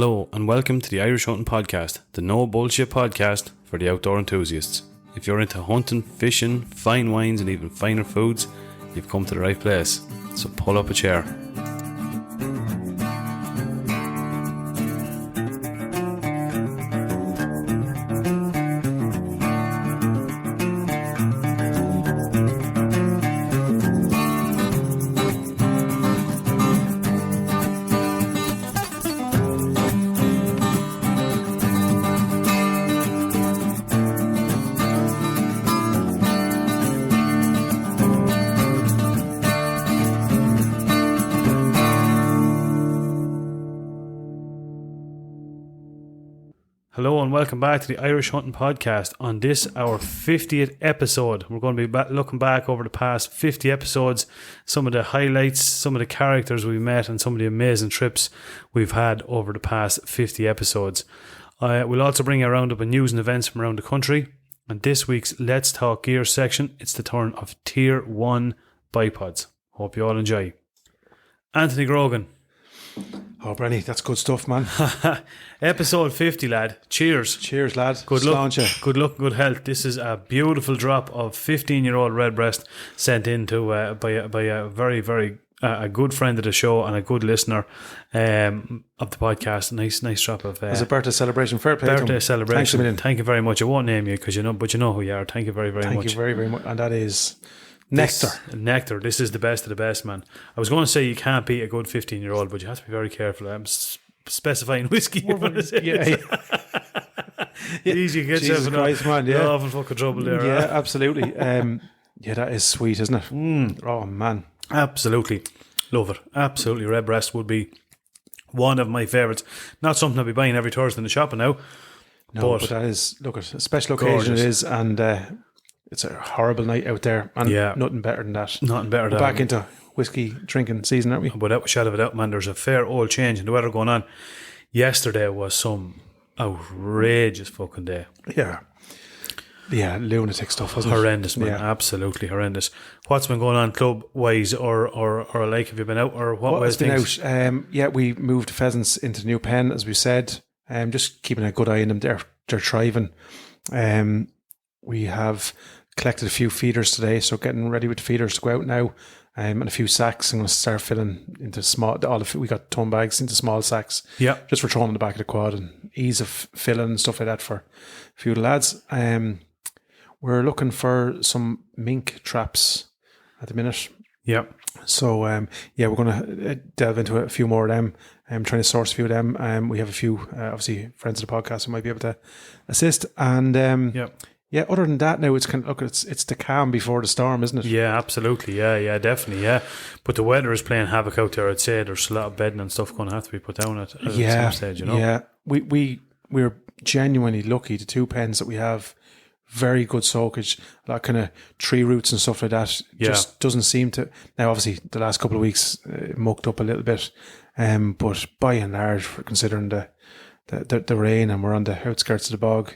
Hello and welcome to the Irish Hunting Podcast, the no bullshit podcast for the outdoor enthusiasts. If you're into hunting, fishing, fine wines and even finer foods, you've come to the right place. So pull up a chair. Hello and welcome back to the Irish Hunting Podcast. On this, our 50th episode, we're going to be looking back over the past 50 episodes, some of the highlights, some of the characters we met and some of the amazing trips we've had over the past 50 episodes. We'll also bring you a roundup of news and events from around the country. And this week's Let's Talk Gear section, it's the turn of Tier One Bipods. Hope you all enjoy. Anthony Grogan. Oh, Brenny, that's good stuff, man. Episode 50, lad. Cheers. Cheers, lad. Good luck. Good luck, good health. This is a beautiful drop of 15-year-old redbreast sent in to by a very, very a good friend of the show and a good listener of the podcast. Nice drop of. It's a birthday celebration. Fair play. Birthday celebration. Thanks a million. Thank you very much. I won't name you because you know who you are. Thank you very, very much. Thank you very, very much. And that is nectar. Nectar. This is the best of the best, man. I was going to say you can't beat a good 15-year-old, but you have to be very careful. I'm specifying whiskey. Yeah. Easy, get Jesus Christ, man. Yeah, awful fucking trouble there. Yeah, absolutely. Yeah, that is sweet, isn't it? Oh man, absolutely love it. Absolutely, redbreast would be one of my favourites. Not something I'll be buying every Thursday in the shop now. No, but that is a special occasion. It is, and it's a horrible night out there, and nothing better than that. Nothing better than back into whiskey drinking season, aren't we? Without a shadow of a doubt, man. There's a fair old change in the weather going on. Yesterday was some outrageous fucking day. Yeah, lunatic stuff, wasn't it? Horrendous, man. Yeah. Absolutely horrendous. What's been going on club wise or like? Have you been out or what was things? Been out? We moved pheasants into the new pen, as we said. Just keeping a good eye on them. They're thriving. We have collected a few feeders today, so getting ready with the feeders to go out now. And a few sacks. I'm going to start filling into small. We got ton bags into small sacks. Yeah, just for throwing in the back of the quad and ease of filling and stuff like that for a few of the lads. We're looking for some mink traps at the minute. Yeah. So we're going to delve into a few more of them. I'm trying to source a few of them. We have a few obviously friends of the podcast who might be able to assist. And yeah, other than that, now it's kind of it's the calm before the storm, isn't it? Yeah, absolutely. Yeah, definitely. Yeah, but the weather is playing havoc out there. I'd say there's a lot of bedding and stuff going to have to be put down at some stage. You know. Yeah, we're genuinely lucky. The two pens that we have, very good soakage, a lot kind of tree roots and stuff like that. Just doesn't seem to. Now, obviously, the last couple of weeks mucked up a little bit, but by and large, for considering the rain and we're on the outskirts of the bog.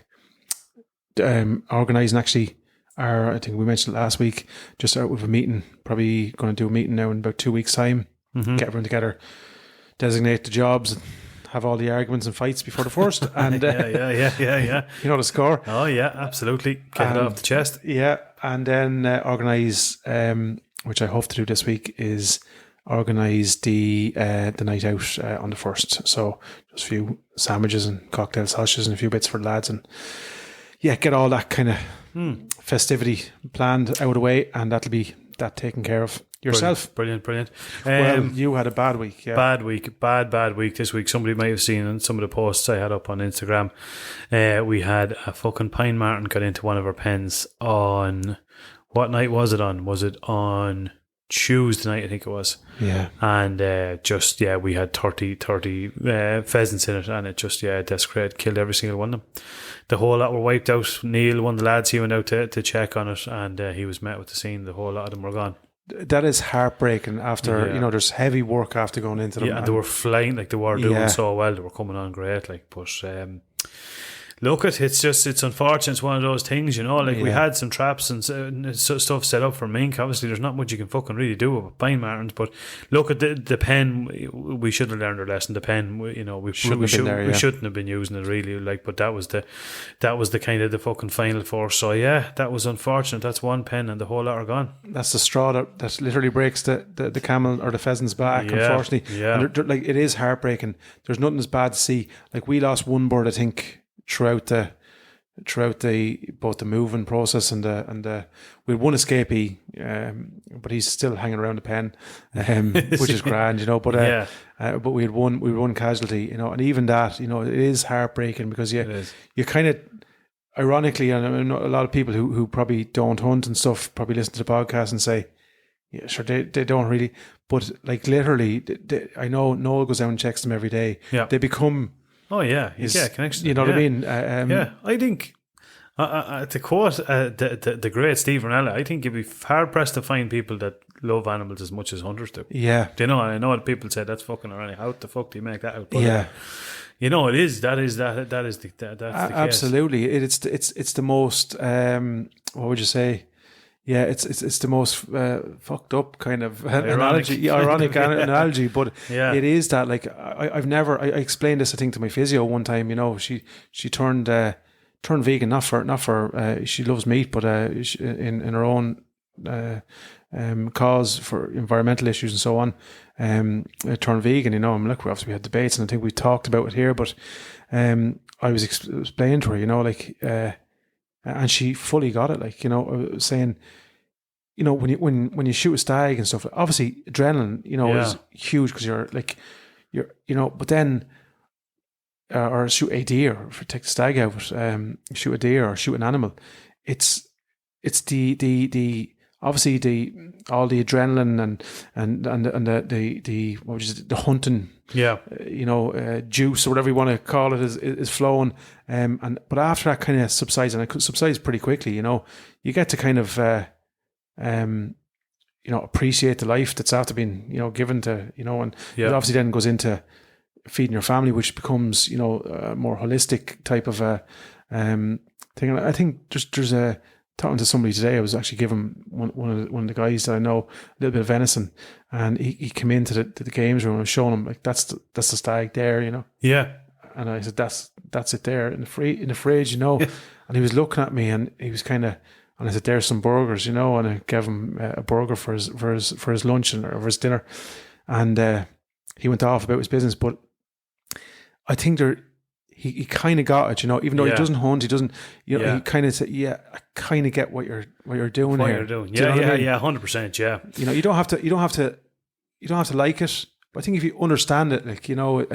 Organising actually I think we mentioned it last week, just out with a meeting, probably going to do a meeting now in about 2 weeks' time, get everyone together, designate the jobs, have all the arguments and fights before the first, and yeah. You know the score. Oh yeah, absolutely. Get it off the chest. Yeah, and then organise, which I hope to do this week, is organise the night out on the first. So just a few sandwiches and cocktail sausages and a few bits for the lads and. Yeah, get all that kind of festivity planned out of the way, and that'll be that taken care of. Yourself? Brilliant. Well, you had a bad week. Yeah. Bad week this week. Somebody might have seen in some of the posts I had up on Instagram. We had a fucking pine marten got into one of our pens on, what night was it on? Was it on Tuesday night, I think it was. Yeah. And we had 30 pheasants in it, and it just desecrated, killed every single one of them. The whole lot were wiped out. Neil, one of the lads, he went out to check on it, and he was met with the scene. The whole lot of them were gone. That is heartbreaking after, there's heavy work after going into them. Yeah, and they were flying, like they were doing so well. They were coming on great, like, but look, it's unfortunate. It's one of those things, like we Yeah. had some traps and stuff set up for mink. Obviously, there's not much you can fucking really do with pine martens. But look at the pen. We should have learned our lesson. The pen, we shouldn't have been using it really. Like, but that was the kind of the fucking final force. So yeah, that was unfortunate. That's one pen, and the whole lot are gone. That's the straw that literally breaks the camel or the pheasant's back. Yeah, Unfortunately, yeah. And like it is heartbreaking. There's nothing as bad to see. Like we lost one bird, I think, throughout the both the moving process and we had one escapee, but he's still hanging around the pen, which is grand, But but we had one casualty, and even that, it is heartbreaking because you kind of. Ironically, and I know a lot of people who probably don't hunt and stuff probably listen to the podcast and say, yeah, sure, they don't really. But like literally, I know Noel goes out and checks them every day. Yeah. They become... Oh, yeah. You get a connection. You know what I mean? Yeah. I think, to quote the great Steve Ranella, I think you'd be hard-pressed to find people that love animals as much as hunters do. Yeah. Do you know? I know what people say, that's fucking ironic. How the fuck do you make that out? But, yeah. It is. That's the case. Absolutely. It's the most. What would you say? Yeah, it's the most fucked up kind of analogy, ironic analogy. But it is that like I explained this I think to my physio one time. She turned vegan not for she loves meat, but in her own cause for environmental issues and so on. Turned vegan, and look, obviously we had debates and I think we talked about it here, but I was explaining to her, and she fully got it, I was saying, when you shoot a stag and stuff, obviously adrenaline, is huge because but then or shoot a deer, or take the stag out, shoot a deer or shoot an animal, it's the obviously all the adrenaline and the what was it, the hunting, juice or whatever you want to call it is flowing, but after that kind of subsides, and it subsides pretty quickly, you get to kind of appreciate the life that's after being given to, and it obviously then goes into feeding your family, which becomes a more holistic type of thing. And I think there's a talking to somebody today, I was actually giving one of the guys that I know a little bit of venison, and he came into the games room and I was showing him, like, that's the stag there, Yeah. And I said, that's it there in the fridge, and he was looking at me and he was kind of, and I said, there's some burgers, and I gave him a burger for his lunch or for his dinner, and he went off about his business. But I think he kind of got it, even though he doesn't hunt, he doesn't, he kind of said, I kind of get what you're doing here. You're doing. Yeah, 100%. Yeah. You don't have to like it, but I think if you understand it, I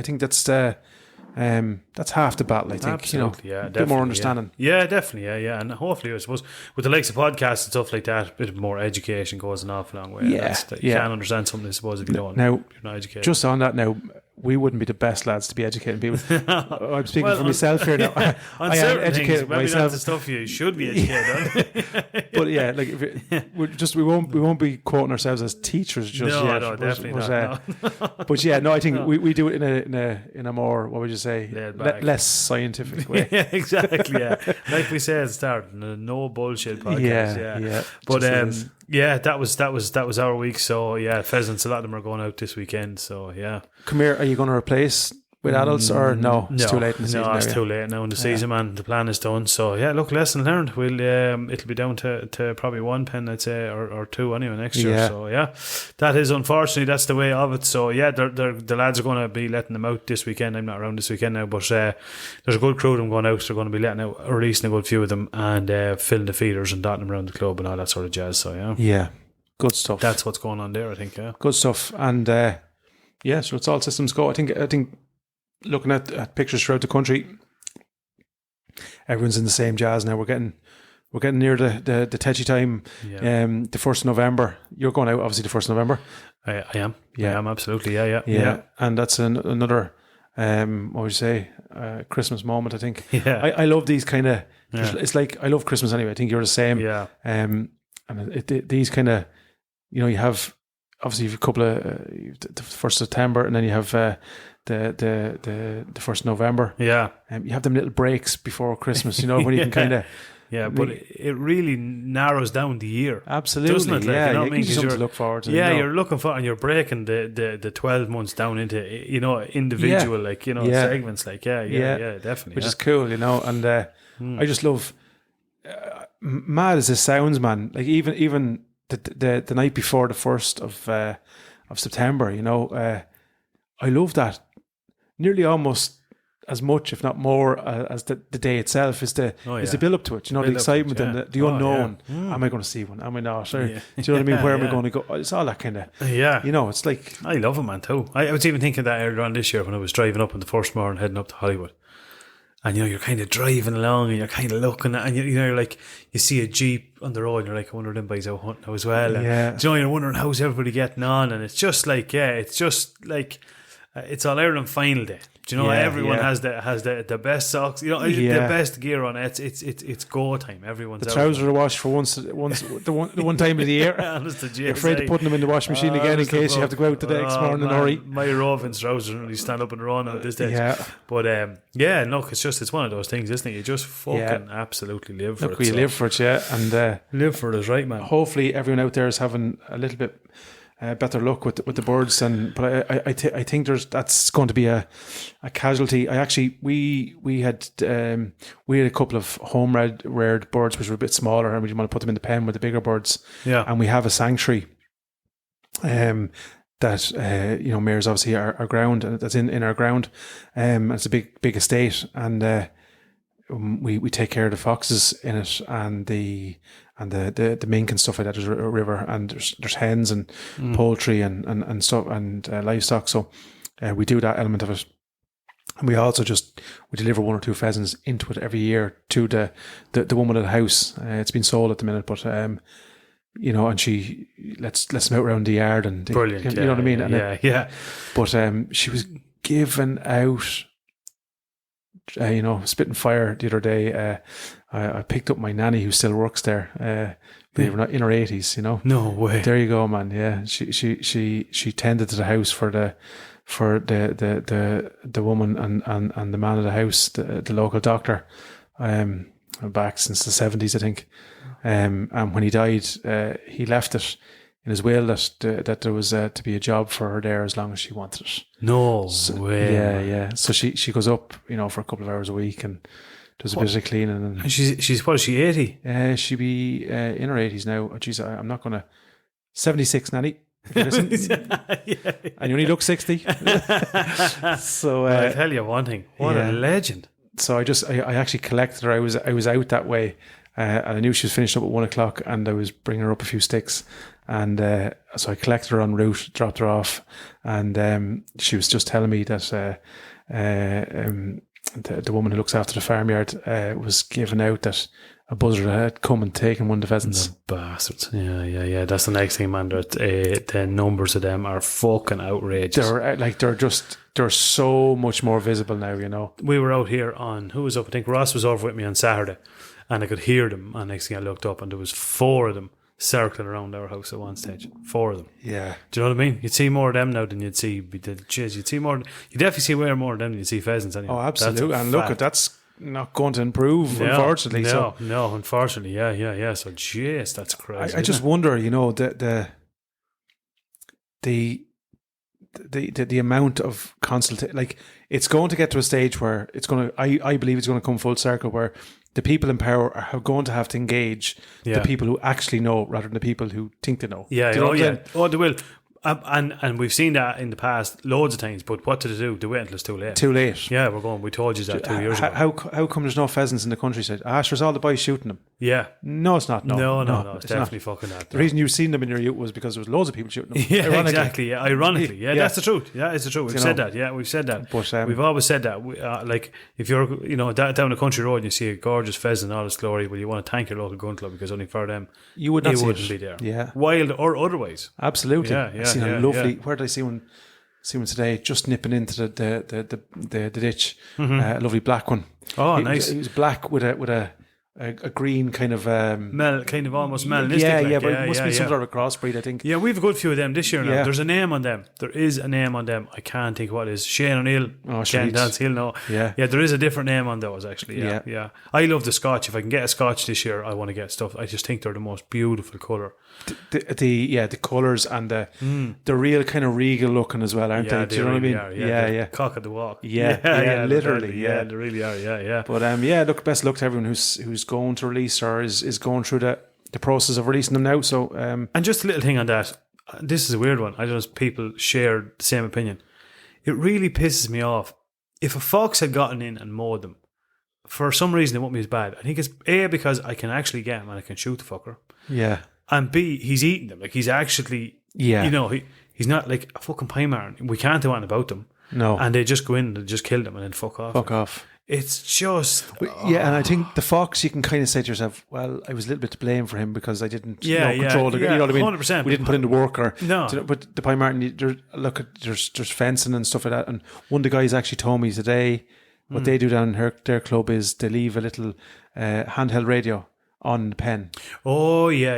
think that's half the battle. I think, absolutely, a bit more understanding. Yeah, definitely, yeah, and hopefully, I suppose, with the likes of podcasts and stuff like that, a bit more education goes an awful long way. You can't understand something, I suppose, if you don't. Now, you're not educated. Just on that, now, we wouldn't be the best lads to be educating people. I'm speaking for myself here now. On I am certain educated things, maybe myself. that's the stuff you should be educated on. But yeah, like we won't be quoting ourselves as teachers just yet. No, definitely not. But yeah, no, I think we do it in a more, what would you say, less scientific way. Yeah, exactly. Yeah, like we said at the start, no bullshit podcast. Yeah. But that was our week. So yeah, pheasants, a lot of them are going out this weekend. So yeah. Come here, are you going to replace with adults or no? It's too late in the season. No, it's too late now in the season, man. The plan is done. So yeah, look, lesson learned. We'll it'll be down to probably one pen, I'd say, or two anyway next year. So yeah, that is unfortunately that's the way of it. So yeah, the lads are going to be letting them out this weekend. I'm not around this weekend now, but there's a good crew of them going out. They're going to be releasing a good few of them and filling the feeders and dotting them around the club and all that sort of jazz. So yeah, good stuff. That's what's going on there, I think. Yeah, good stuff. And so it's all systems go. I think. Looking at pictures throughout the country, everyone's in the same jazz now. We're getting near the tetchy time. Yeah. The 1st of November. You're going out obviously the 1st of November. I am. Yeah. I am absolutely. Yeah. And that's another what would you say, Christmas moment, I think. Yeah. I love these kind of. It's like I love Christmas anyway. I think you're the same. Yeah. And these kind of, you have. Obviously, you've a couple of the 1st of September, and then you have the 1st of November. Yeah. You have them little breaks before Christmas, you know, when you can kind of. Yeah, but it really narrows down the year. Absolutely, doesn't it? Like, yeah. you know what I mean? Gives you something to look forward to. Yeah, you know. you're looking for, and you're breaking the 12 months down into, you know, individual, like, you know, segments. Like, yeah, definitely. Which is cool, you know, and I just love, mad as this sounds, man, like even the night before the 1st of September, you know, I love that nearly almost as much, if not more, as the day itself is the build up to it. You know, the excitement and the unknown. Am I going to see one? Am I not? Or, do you know what I mean? Where am I going to go? It's all that kind of. Yeah. You know, it's like. I love it, man, too. I was even thinking that earlier on this year when I was driving up on the first morning heading up to Hollywood. And, you know, you're kind of driving along and you're kind of looking at, and you know, you're like, you see a Jeep on the road and you're like, I wonder if them boys out hunting now as well. And, you know, you're wondering how's everybody getting on. And it's just like, it's All Ireland final day. Do you know, everyone has the best socks, you know, the best gear on it. It's go time. Everyone's the trousers are washed for once the one time of the year. You're afraid of putting them in the washing machine again in case you have to go out the next morning and hurry. My roving trousers really stand up and run at this stage. But look, it's one of those things, isn't it? You just fucking absolutely live for it. You live for it, and live for it, right, man. Hopefully, everyone out there is having a little bit. Better luck with the birds, but I think that's going to be a casualty. We had a couple of home reared birds which were a bit smaller, and we didn't want to put them in the pen with the bigger birds. Yeah, and we have a sanctuary. That you know, mares obviously our ground, and that's in our ground. It's a big estate, and we take care of the foxes in it and the mink and stuff like that. There's a river, and there's hens and poultry and stuff and livestock. So we do that element of it. And we also we deliver 1 or 2 pheasants into it every year to the woman at the house. It's been sold at the minute, but you know, and she lets them out around the yard and brilliant. You know what I mean? But she was given out. You know, spitting fire the other day. I picked up my nanny who still works there. Believe it or not, in her 80s. You know, no way. There you go, man. Yeah, she tended to the house for the woman and the man of the house, the local doctor. Back since the 70s, I think. And when he died, he left it in his will that there was to be a job for her there as long as she wanted it. No way. Yeah. So she goes up, you know, for a couple of hours a week and does a bit of cleaning. And she's what is she, 80? She'd be in her 80s now. Oh, geez, I'm not going to. 76, Nanny. And you only look 60. So I'll tell you one thing. What a legend. So I actually collected her. I was out that way. And I knew she was finished up at 1 o'clock, and I was bringing her up a few sticks, and so I collected her en route, dropped her off, and she was just telling me that the woman who looks after the farmyard was giving out that a buzzard had come and taken one of the pheasants. The bastards. Yeah. That's the next thing, man. The numbers of them are fucking outrageous. They're so much more visible now, you know. We were out here who was up? I think Ross was over with me on Saturday. And I could hear them. And next thing I looked up, and there was 4 of them circling around our house at one stage. 4 of them. Yeah. Do you know what I mean? You'd see more of them now than you'd see. You'd see more. You definitely see way more of them than you'd see pheasants. Anyway. Oh, absolutely. And look, that's not going to improve, unfortunately. No, unfortunately. Yeah. So, jeez, that's crazy. I just wonder, you know, the amount of consultation. Like, it's going to get to a stage where it's going to. I believe it's going to come full circle where the people in power are going to have to engage the people who actually know rather than the people who think they know. Yeah, Oh, they will. And we've seen that in the past loads of times, but what did they do? They wait until it's too late. Too late. Yeah, we told you that 2 years ago. How come there's no pheasants in the countryside? There's all the boys shooting them. Yeah. No, it's not. No, it's definitely not. Fucking that. The reason you've seen them in your youth was because there was loads of people shooting them. Yeah, exactly. Yeah, ironically. Yeah, that's the truth. Yeah, it's the truth. We've said that. Yeah, we've said that. But we've always said that. Like, if you're, you know, down a country road and you see a gorgeous pheasant in all its glory, well, you want to thank your local gun club because only for them, you would not see wouldn't it. be there. Yeah. Wild or otherwise. Absolutely. Yeah. I've seen a lovely. Where did I see one? See one today, just nipping into the ditch. A lovely black one. Oh, nice. He was black with a a green kind of kind of almost melanistic. yeah, like, but it must be some sort of a crossbreed, I think. Yeah, we have a good few of them this year now. Yeah. There's a name on them. There is a name on them. I can't think what it is. Shane O'Neill. Ken Dance, he'll know. Yeah. Yeah, there is a different name on those actually. Yeah. I love the Scotch. If I can get a Scotch this year, I want to get stuff. I just think they're the most beautiful colour. The colours and the real kind of regal looking as well, aren't they? Do you know what I mean? Are, yeah. Cock of the walk. Yeah, literally. Yeah, they really are. Yeah. But look, best luck to everyone who's going to release or is going through the process of releasing them now. So and just a little thing on that. This is a weird one. I don't know if people share the same opinion. It really pisses me off. If a fox had gotten in and mowed them, for some reason it wouldn't be as bad. I think it's A, because I can actually get him and I can shoot the fucker. Yeah. And B, he's eating them. Like, he's actually, you know, he's not like a fucking pie marn. We can't do anything about them. No. And they just go in and just kill them and then fuck off. It's just... Yeah, and I think the fox, you can kind of say to yourself, well, I was a little bit to blame for him because I didn't control the... you know what I mean? 100%. We didn't put in the work. No. But the pie martin, there's fencing and stuff like that. And one of the guys actually told me today what they do down in their club is they leave a little handheld radio on the pen. Oh, yeah,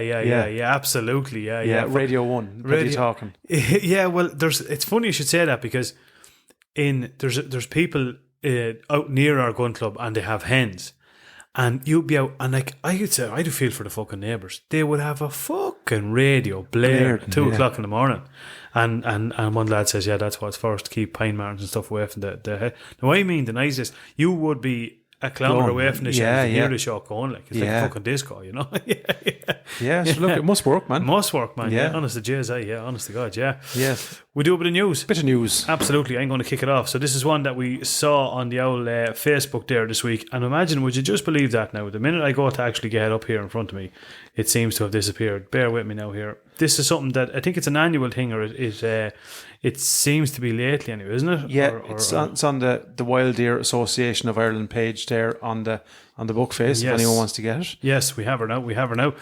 absolutely, yeah. Radio 1, what are you talking? Yeah, well, it's funny you should say that because there's people out near our gun club and they have hens, and you'd be out and like I do feel for the fucking neighbours. They would have a fucking radio blaring at 2 o'clock in the morning, and one lad says, yeah, that's what's for us to keep pine martins and stuff away from the head. Now I mean the nicest, you would be a kilometre away from the shot to hear the shot going, like it's like a fucking disco, you know. So look, it must work, man. Honest to JSI, honest to God, yeah. We do a bit of news. Absolutely, I'm going to kick it off. So this is one that we saw on the old Facebook there this week, and imagine, would you just believe that now? The minute I go to actually get it up here in front of me, it seems to have disappeared. Bear with me now here. This is something that I think it's an annual thing, or it seems to be lately anyway, isn't it? Yeah, it's on the Wild Deer Association of Ireland page there on the book face, if anyone wants to get it. Yes, we have her now.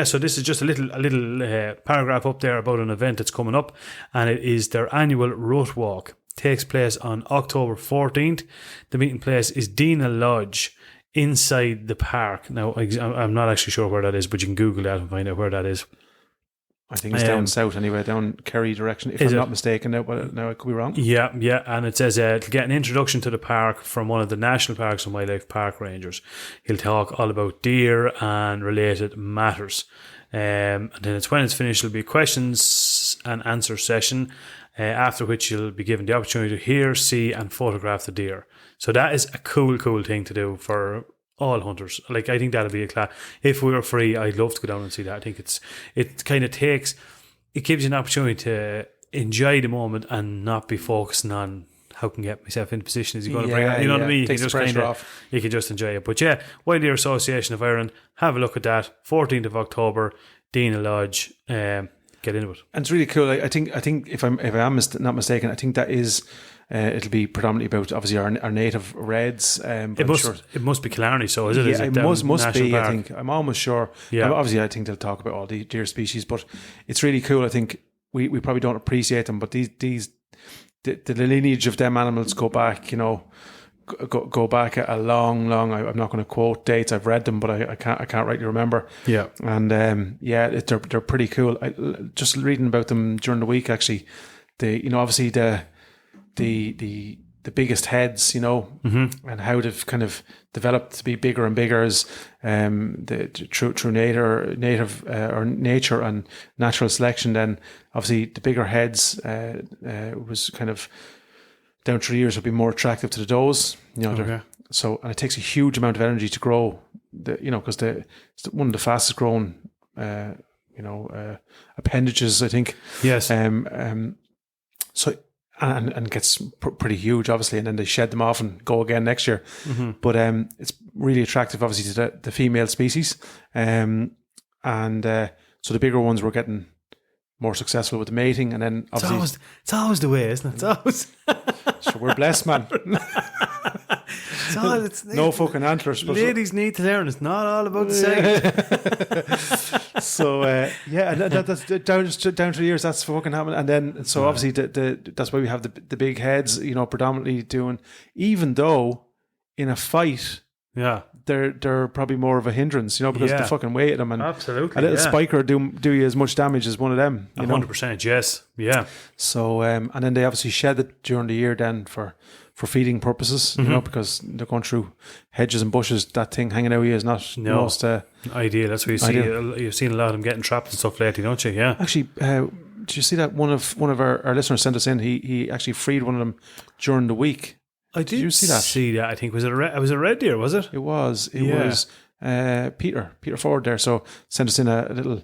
So this is just a little paragraph up there about an event that's coming up, and it is their annual Rut Walk. Takes place on October 14th. The meeting place is Dina Lodge inside the park. Now, I'm not actually sure where that is, but you can Google that and find out where that is. I think it's down south anyway, down Kerry direction, if I'm not mistaken. Now I could be wrong. Yeah, and it says to get an introduction to the park from one of the National Parks and Wildlife Park Rangers. He'll talk all about deer and related matters. And then when it's finished, there'll be a questions and answer session, after which you'll be given the opportunity to hear, see and photograph the deer. So that is a cool thing to do for all hunters. Like, I think that'll be a class. If we were free, I'd love to go down and see that. I think it gives you an opportunity to enjoy the moment and not be focusing on how can I get myself in position is he going to bring it. You know what I mean? You can just you can just enjoy it. But yeah, Wild Deer Association of Ireland, have a look at that. 14th of October, Dina Lodge. Get into it. And it's really cool. I think if I am not mistaken, I think that is. It'll be predominantly about obviously our native reds. It must be Killarney, so is it? Yeah, is it must be. Park? I think I'm almost sure. Yeah. Obviously, I think they'll talk about all the deer species, but it's really cool. I think we probably don't appreciate them, but the lineage of them animals go back. You know, go back a long. I'm not going to quote dates. I've read them, but I can't rightly remember. Yeah, and they're pretty cool. Just reading about them during the week, actually, obviously the biggest heads, and how they've kind of developed to be bigger and bigger as through nature and natural selection. Then obviously the bigger heads was kind of down through the years have been more attractive to the does. So, and it takes a huge amount of energy to grow. Because it's one of the fastest growing appendages, I think. Yes. So. And gets pretty huge, obviously, and then they shed them off and go again next year. Mm-hmm. But it's really attractive, obviously, to the female species. So the bigger ones were getting more successful with the mating, and then obviously it's always the way, isn't it? It's always. So we're blessed, man. No fucking antlers. Ladies need to learn. It's not all about the sex. So and that's down through the years. That's fucking happening. And then obviously that's why we have the big heads. Predominantly doing. Even though in a fight, Yeah. they're probably more of a hindrance, because the fucking weight of them, and Absolutely. a little spiker do you as much damage as one of them. 100%. Yes. Yeah. So and then they obviously shed it during the year then for feeding purposes, because they're going through hedges and bushes. That thing hanging out here is not the most ideal. That's what you see. You've seen a lot of them getting trapped and stuff lately, don't you? Yeah. Actually, did you see that one of our listeners sent us in? He actually freed one of them during the week. Did you see that? I think was it a red deer? Was it? It was. It was Peter Ford there. So sent us in a little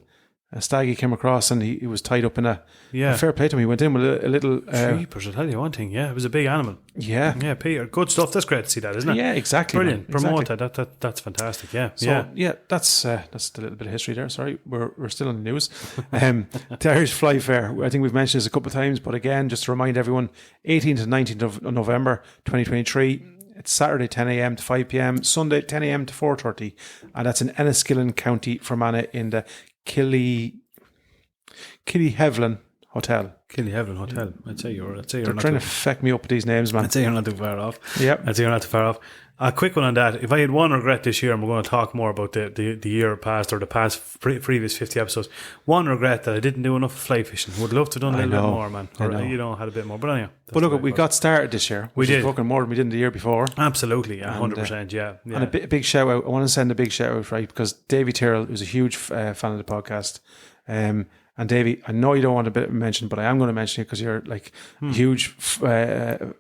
stag. He came across and he was tied up in a fair play to him. He went in with a little Creepers, I'll tell you one thing. Yeah, it was a big animal. Yeah, Peter, good stuff. That's great to see that, isn't it? Yeah, exactly. Brilliant. Man. Promote exactly. That's fantastic. Yeah, so, that's the little bit of history there. Sorry, we're still on the news. The Irish Fly Fair. I think we've mentioned this a couple of times, but again, just to remind everyone, 18th to 19th of November 2023. It's Saturday 10 a.m. to 5 p.m. Sunday 10 a.m. to 4:30, and that's in Enniskillen, County Fermanagh, in the Killyhevlin Hotel. Killyhevlin Hotel. I'd say you're They're trying to feck me up with these names, man. I'd say you're not too far off. Yep. I'd say you're not too far off. A quick one on that. If I had one regret this year, and we're going to talk more about the year past or the past previous 50 episodes, one regret that I didn't do enough fly fishing. Would love to have done a little bit more, man. Or, had a bit more. But anyway. But look, we got started this year. We did. Fucking more than we did the year before. Absolutely. 100%. Yeah. And a big shout out. I want to send a big shout out, right? Because Davey Tyrrell, who's a huge fan of the podcast, and Davey, I know you don't want to mention, but I am going to mention it because you're like a huge friend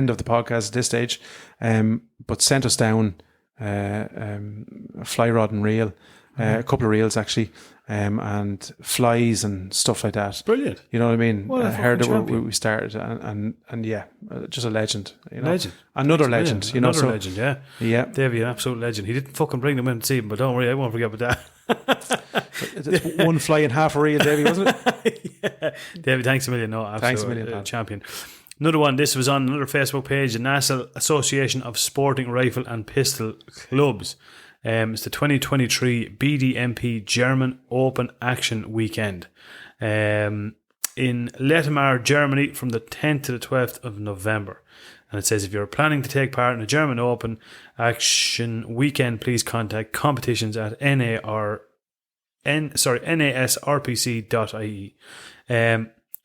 of the podcast at this stage. But sent us down a fly rod and reel, a couple of reels actually, and flies and stuff like that. Brilliant. You know what I mean? What a heard fucking that we started, and yeah, just a legend. Legend. Another legend. Another legend. Yeah. Yeah. Davey, an absolute legend. He didn't fucking bring them in to see him, but don't worry, I won't forget about that. It's one fly and half a reel, Davey, wasn't it? Yeah. David, thanks a million. No, absolute thanks a million, champion. Another one, this was on another Facebook page, the National Association of Sporting Rifle and Pistol Clubs. It's the 2023 BDMP German Open Action Weekend in Lettemar, Germany from the 10th to the 12th of November. And it says, if you're planning to take part in a German Open Action Weekend, please contact competitions at nasrpc.ie.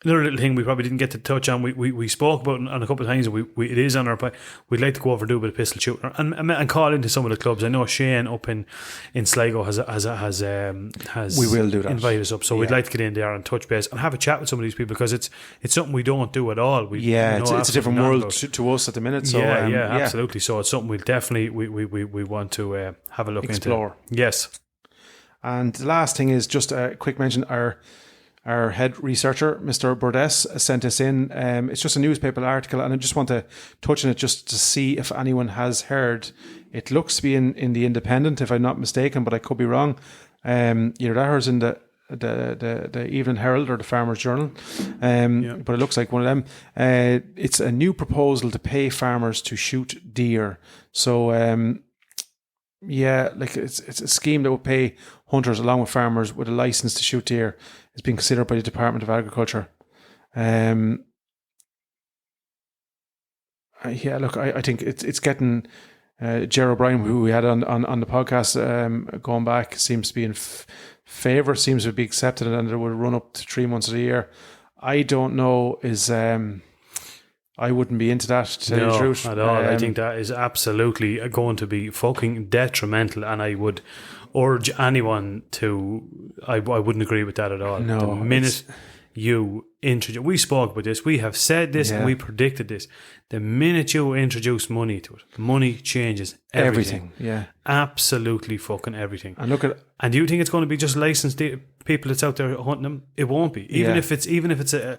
Another little thing we probably didn't get to touch on, we spoke about it on a couple of times, it is on our plan. We'd like to go over and do a bit of pistol shooting and call into some of the clubs. I know Shane up in Sligo has we will do that. Invite us up, so we'd like to get in there and touch base and have a chat with some of these people, because it's something we don't do at all. It's a different world to us at the minute. So absolutely. So it's something we'll definitely we want to have a look explore. Into. Yes. And the last thing is just a quick mention. Our head researcher, Mr. Bordes, sent us in. It's just a newspaper article, and I just want to touch on it just to see if anyone has heard. It looks to be in the Independent, if I'm not mistaken, but I could be wrong. Either that or it's in the Evening Herald or the Farmers Journal. But it looks like one of them. It's a new proposal to pay farmers to shoot deer. So it's a scheme that will pay hunters along with farmers with a license to shoot deer. It's being considered by the Department of Agriculture. I think it's getting Ger O'Brien, who we had on the podcast going back, seems to be in favour, seems to be accepted, and it will run up to 3 months of the year. I don't know, I wouldn't be into that, to tell you the truth. Not at all. I think that is absolutely going to be fucking detrimental, and I would urge anyone to. I wouldn't agree with that at all. No, the minute you introduce, we spoke about this, we have said this, and we predicted this. The minute you introduce money to it, money changes everything. Yeah, absolutely fucking everything. And look at. And do you think it's going to be just licensed people that's out there hunting them? It won't be. Even if it's a.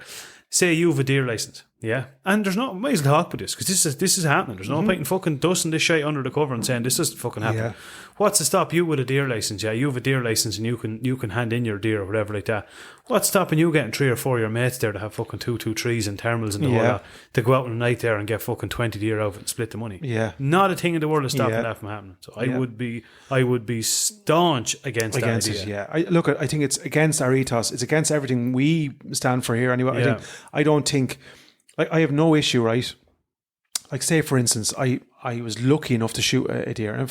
Say you have a deer license, and there's no, might as well talk about this, because this is happening. There's no point in fucking dusting this shit under the cover and saying this doesn't fucking happen. What's to stop you with a deer license? Yeah, you have a deer license and you can hand in your deer or whatever like that. What's stopping you getting 3 or 4 of your mates there to have fucking 2 trees and thermals and the whole lot, to go out in the night there and get fucking 20 deer out of it and split the money? Yeah, not a thing in the world is stopping that from happening. So I would be staunch against that idea. It. Yeah, I think it's against our ethos. It's against everything we stand for here. Anyway, I don't think. I have no issue, right? Like, say for instance, I I was lucky enough to shoot a deer.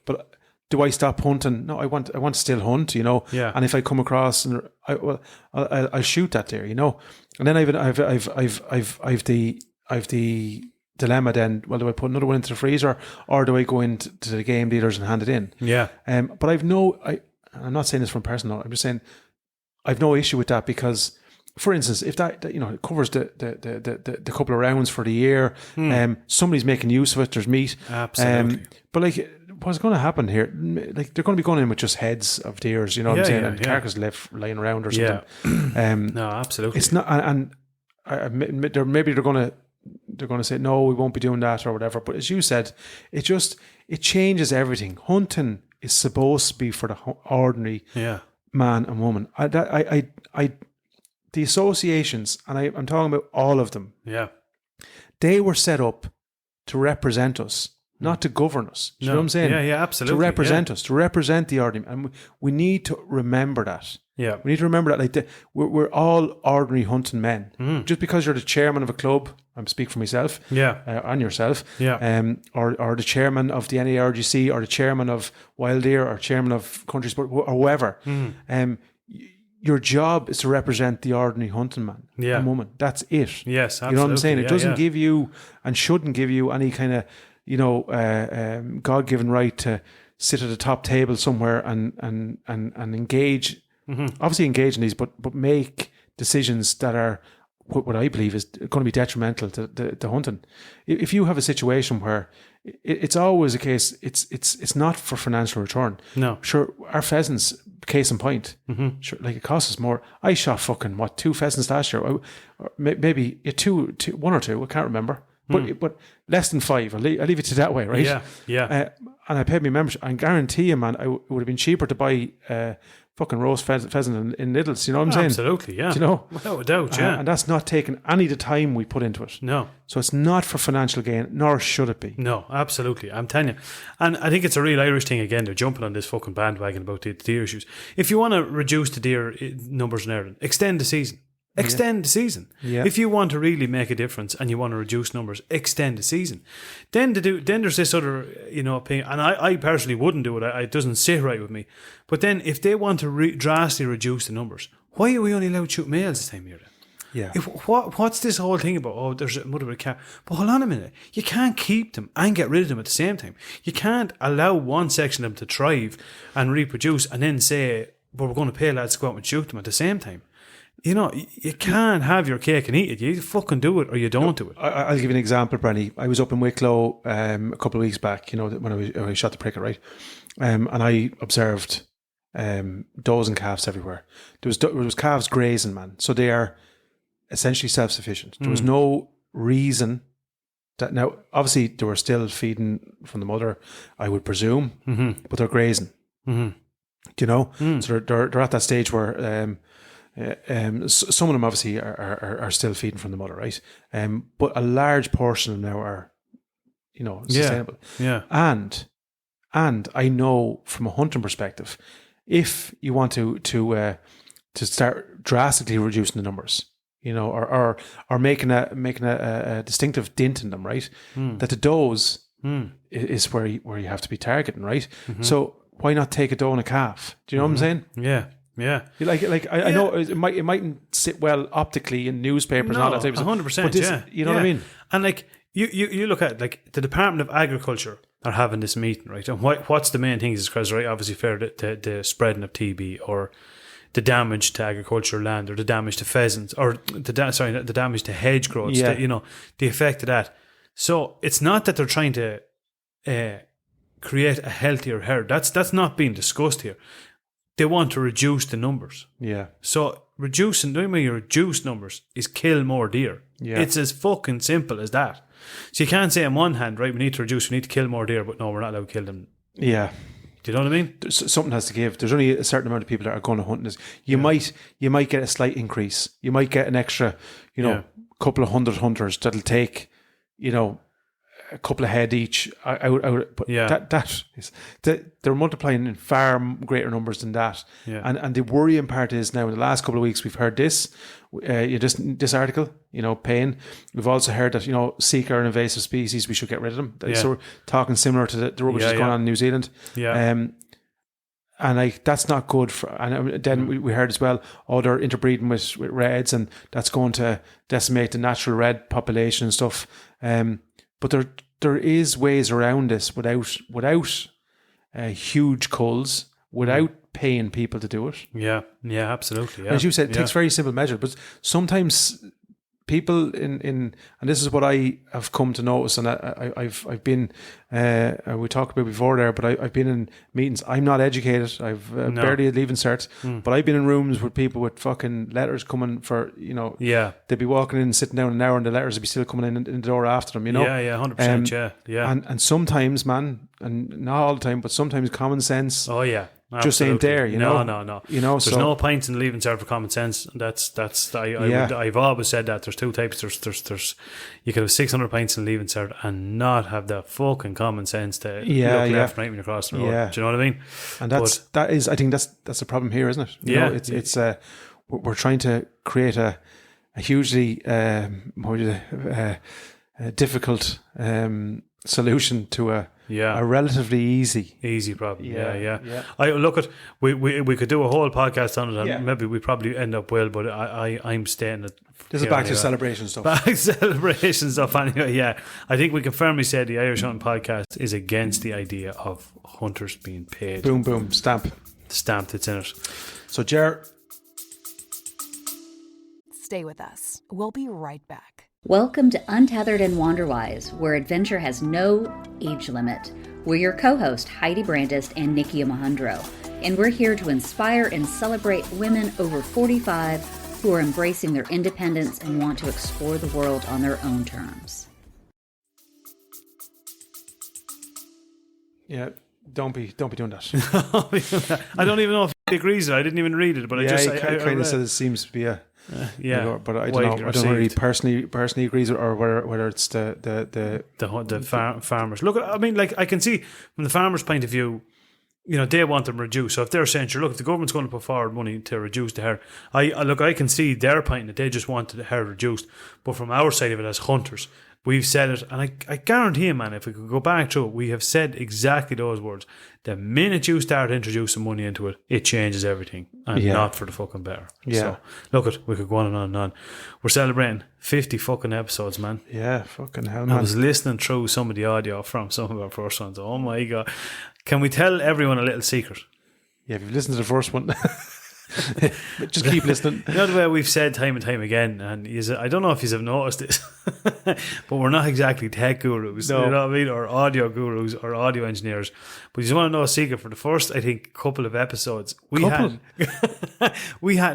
But do I stop hunting? No, I want to still hunt, you know. Yeah. And if I come across, and I'll shoot that deer, you know. And then I've the dilemma. Then, well, do I put another one into the freezer, or do I go into the game dealers and hand it in? Yeah. But I'm not saying this from personal. I'm just saying I've no issue with that, because, for instance, if that you know, it covers the couple of rounds for the year, somebody's making use of it. There's meat. Absolutely. But like, what's going to happen here? Like, they're going to be going in with just heads of deers, you know what I'm saying, and carcass left lying around or something. No, absolutely. It's not, and maybe they're going to say no, we won't be doing that or whatever. But as you said, it changes everything. Hunting is supposed to be for the ordinary man and woman. The associations, and I'm talking about all of them. Yeah, they were set up to represent us, not to govern us. Do you know what I'm saying? Yeah, absolutely. To represent us, to represent the ordinary, and we need to remember that. Yeah, we need to remember that. Like, we're all ordinary hunting men. Just because you're the chairman of a club, I'm speaking for myself. And yourself. Or the chairman of the NARGC, or the chairman of Wild Deer, or chairman of Country Sport, or whoever. Your job is to represent the ordinary hunting man and woman. That's it. Yes, absolutely. You know what I'm saying? It doesn't give you, and shouldn't give you, any kind of, you know, God-given right to sit at a top table somewhere and engage. Obviously engage in these, but make decisions that are what I believe is going to be detrimental to hunting. If you have a situation where it's always a case, it's not for financial return. No, sure, our pheasants, case in point, sure, like, it costs us more. I shot fucking 2 pheasants last year, or maybe one or two. I can't remember, but less than 5. I'll leave it to that way, right? Yeah. And I paid my membership. I guarantee you, man, it would have been cheaper to buy fucking roast pheasant in Lidl's, you know what I'm saying? Absolutely, yeah. Do you know? Without a doubt, yeah. And that's not taking any of the time we put into it. No. So it's not for financial gain, nor should it be. No, absolutely. I'm telling you. And I think it's a real Irish thing again. They're jumping on this fucking bandwagon about the deer issues. If you want to reduce the deer numbers in Ireland, extend the season. Extend the season. Yeah. If you want to really make a difference and you want to reduce numbers, extend the season. Then there's this other, you know, opinion, and I personally wouldn't do it. It doesn't sit right with me. But then if they want to drastically reduce the numbers, why are we only allowed to shoot males this time of year then? Yeah. What's this whole thing about? Oh, there's a mother with a cat. But hold on a minute. You can't keep them and get rid of them at the same time. You can't allow one section of them to thrive and reproduce and then say, but we're going to pay lads to go out and shoot them at the same time. You know, you can't have your cake and eat it. You fucking do it or you don't do it. I'll give you an example, Brenny. I was up in Wicklow a couple of weeks back, you know, when I shot the pricket, right? And I observed does and calves everywhere. There was calves grazing, man. So they are essentially self-sufficient. There was no reason that, now, obviously, they were still feeding from the mother, I would presume, but they're grazing. Do you know? So they're at that stage where... some of them obviously are still feeding from the mother, right? But a large portion of them now are, you know, sustainable. Yeah. And I know from a hunting perspective, if you want to start drastically reducing the numbers, you know, or making a distinctive dint in them, right? That the does is where you have to be targeting, right? So why not take a doe and a calf? Do you know what I'm saying? Yeah. Yeah, I know it mightn't sit well optically in newspapers and all that type of stuff. 100%. Yeah, you know what I mean. And like you look at, like, the Department of Agriculture are having this meeting, right? And what's the main thing is because, right, obviously, the spreading of TB, or the damage to agricultural land, or the damage to pheasants, or the damage to hedge growths. Yeah. You know, the effect of that. So it's not that they're trying to create a healthier herd. That's not being discussed here. They want to reduce the numbers. Yeah. So the only way you reduce numbers is kill more deer. Yeah. It's as fucking simple as that. So you can't say on one hand, right, we need to kill more deer, but no, we're not allowed to kill them. Yeah. Do you know what I mean? Something has to give. There's only a certain amount of people that are going to hunt this. You might get a slight increase. You might get an extra, you know, couple of hundred hunters that'll take, you know, a couple of head each out. But Yeah. that is they're multiplying in far greater numbers than that. Yeah. And the worrying part is now in the last couple of weeks we've heard this. This article, pain. We've also heard that Zika are an invasive species. We should get rid of them. Yeah. So we're talking similar to the rubbish that's going on in New Zealand. Yeah. And that's not good for. And then we heard as well, they're interbreeding with reds, and that's going to decimate the natural red population and stuff. But there is ways around this without huge culls, without paying people to do it. Yeah, absolutely. Yeah. As you said, it takes very simple measures, but sometimes people and this is what I have come to notice, and I've been we talked about before there, but I've been in meetings. I'm not educated. I've barely a leaving cert, but I've been in rooms with people with fucking letters coming for they'd be walking in and sitting down an hour, and the letters would be still coming in the door after them. 100%. Yeah. And sometimes, man, and not all the time, but sometimes common sense. Oh yeah. Just ain't there, No. There's no points in leaving cert for common sense. I've always said that there's two types. There's you could have 600 pints in leaving cert and not have the fucking common sense to look left and right when you're crossing the road. Yeah. Do you know what I mean? And I think that's the problem here, isn't it? It's we're trying to create a hugely difficult solution to a relatively easy problem. Yeah. I look at we could do a whole podcast on it, and maybe we probably end up well, but I'm staying at this is back to celebration stuff. Back to celebration stuff anyway. Yeah, I think we can firmly say the Irish Hunting Podcast is against the idea of hunters being paid. Boom, boom, stamped. It's in it. So, Ger, stay with us. We'll be right back. Welcome to Untethered and Wanderwise, where adventure has no age limit. We're your co-host, Heidi Brandist and Nikki Amahundro, and we're here to inspire and celebrate women over 45 who are embracing their independence and want to explore the world on their own terms. Yeah, don't be doing that. I don't even know if he agrees with it. I didn't even read it, but I kind of said it seems to be a but I don't know. I don't really personally agrees with, or whether it's the farmers. Look, I mean, like I can see from the farmers' point of view, they want them reduced. So if they're saying, sure, look, if the government's going to put forward money to reduce the herd, I can see their point that they just want the herd reduced. But from our side of it as hunters, we've said it, and I guarantee you, man, if we could go back through it, we have said exactly those words. The minute you start introducing money into it, it changes everything, and not for the fucking better. Yeah. So, look it, we could go on and on and on. We're celebrating 50 fucking episodes, man. Yeah, fucking hell, man. I was listening through some of the audio from some of our first ones. Oh my God. Can we tell everyone a little secret? Yeah, if you've listened to the first one, just keep listening. The way we've said time and time again, and I don't know if you have noticed this, but we're not exactly tech gurus, no. You know what I mean, or audio gurus or audio engineers. But you just want to know a secret. For the first, I think, couple of episodes, we hadn't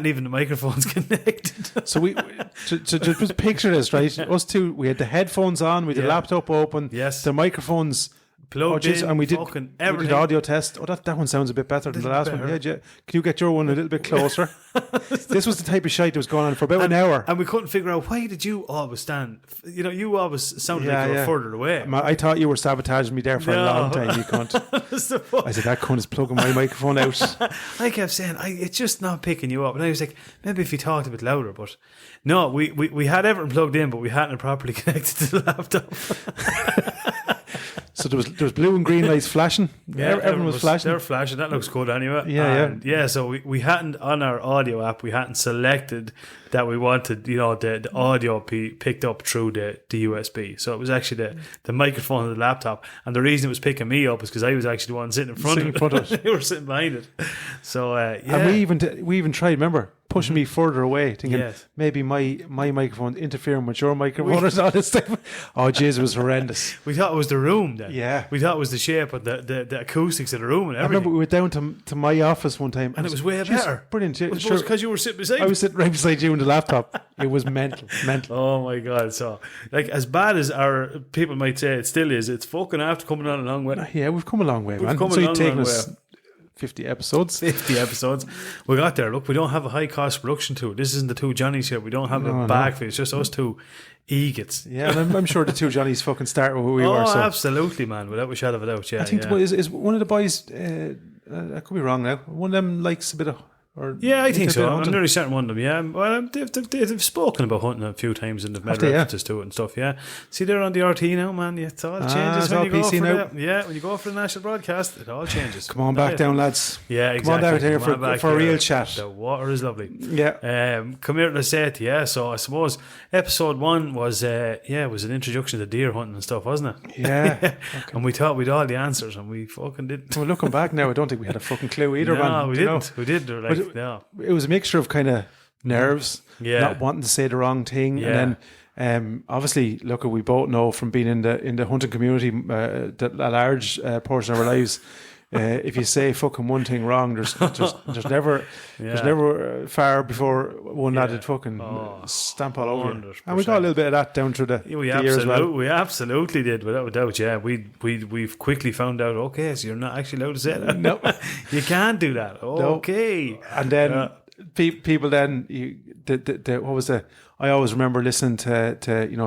even the microphones connected. So to just picture this, right? Us two, we had the headphones on, we had the laptop open, the microphones plugged in, and we did everything. We did audio test. That one sounds a bit better than the last one. Yeah, can you get your one a little bit closer? This was the type of shite that was going on for about an hour, and we couldn't figure out, why did you always stand? You always sounded like you were further away. I thought you were sabotaging me there for a long time. You cunt. I said that cunt is plugging my microphone out. I kept saying it's just not picking you up, and I was like, maybe if you talked a bit louder. But no, we had everything plugged in, but we hadn't properly connected to the laptop. So there was blue and green lights flashing. Yeah, everyone was flashing. They're flashing. That looks good anyway. Yeah. So we hadn't, on our audio app, we hadn't selected that we wanted, the audio picked up through the USB. So it was actually the microphone of the laptop, and the reason it was picking me up is because I was actually the one sitting in front of it. They were sitting behind it. So and we even tried. Remember, pushing me further away, thinking maybe my microphone interfering with your microphone or all this stuff. Oh, jeez, it was horrendous. We thought it was the room then. Yeah. We thought it was the shape of the acoustics of the room and everything. I remember we went down to my office one time. And it was way better. Brilliant. It was because you were sitting beside me. I was sitting right beside you in the laptop. It was mental. Oh my God. So, as bad as our people might say it still is, it's fucking after coming on a long way. Yeah, we've come a long way, man. Come so you've taken us 50 episodes. 50 episodes. We got there. Look, we don't have a high cost production to it. This isn't the two Johnnies here. We don't have a back. It's just us two egots. Yeah, and I'm sure the two Johnnies fucking started where we were. So. Absolutely, man. Without a shadow of a doubt. Yeah, I think is one of the boys. I could be wrong now. One of them likes a bit of. Yeah, I think so. I'm nearly certain one of them. Yeah, well, they've spoken about hunting a few times and they've made references to it and stuff. Yeah, see, they're on the RT now, man. It all changes when you go for that. Yeah, when you go for the national broadcast, it all changes. Come on back down, lads. Yeah, exactly. Come on down here for a real chat. The water is lovely. Yeah. Come here to say it. Yeah. So I suppose episode 1 was was an introduction to deer hunting and stuff, wasn't it? Yeah. Okay. And we thought we'd all the answers, and we fucking didn't. Well, looking back now, I don't think we had a fucking clue either, man. No, we didn't. We did. No. It was a mixture of kind of nerves, not wanting to say the wrong thing, and then obviously, look, we both know from being in the hunting community that a large portion of our lives, if you say fucking one thing wrong, there's never far before one ladded fucking stamp all over you. And we got a little bit of that down through the years as well. We absolutely did, without a doubt. Yeah, we've quickly found out. Okay, so you're not actually allowed to say that. No, you can't do that. Okay, no. And then. People then what was the? I always remember listening to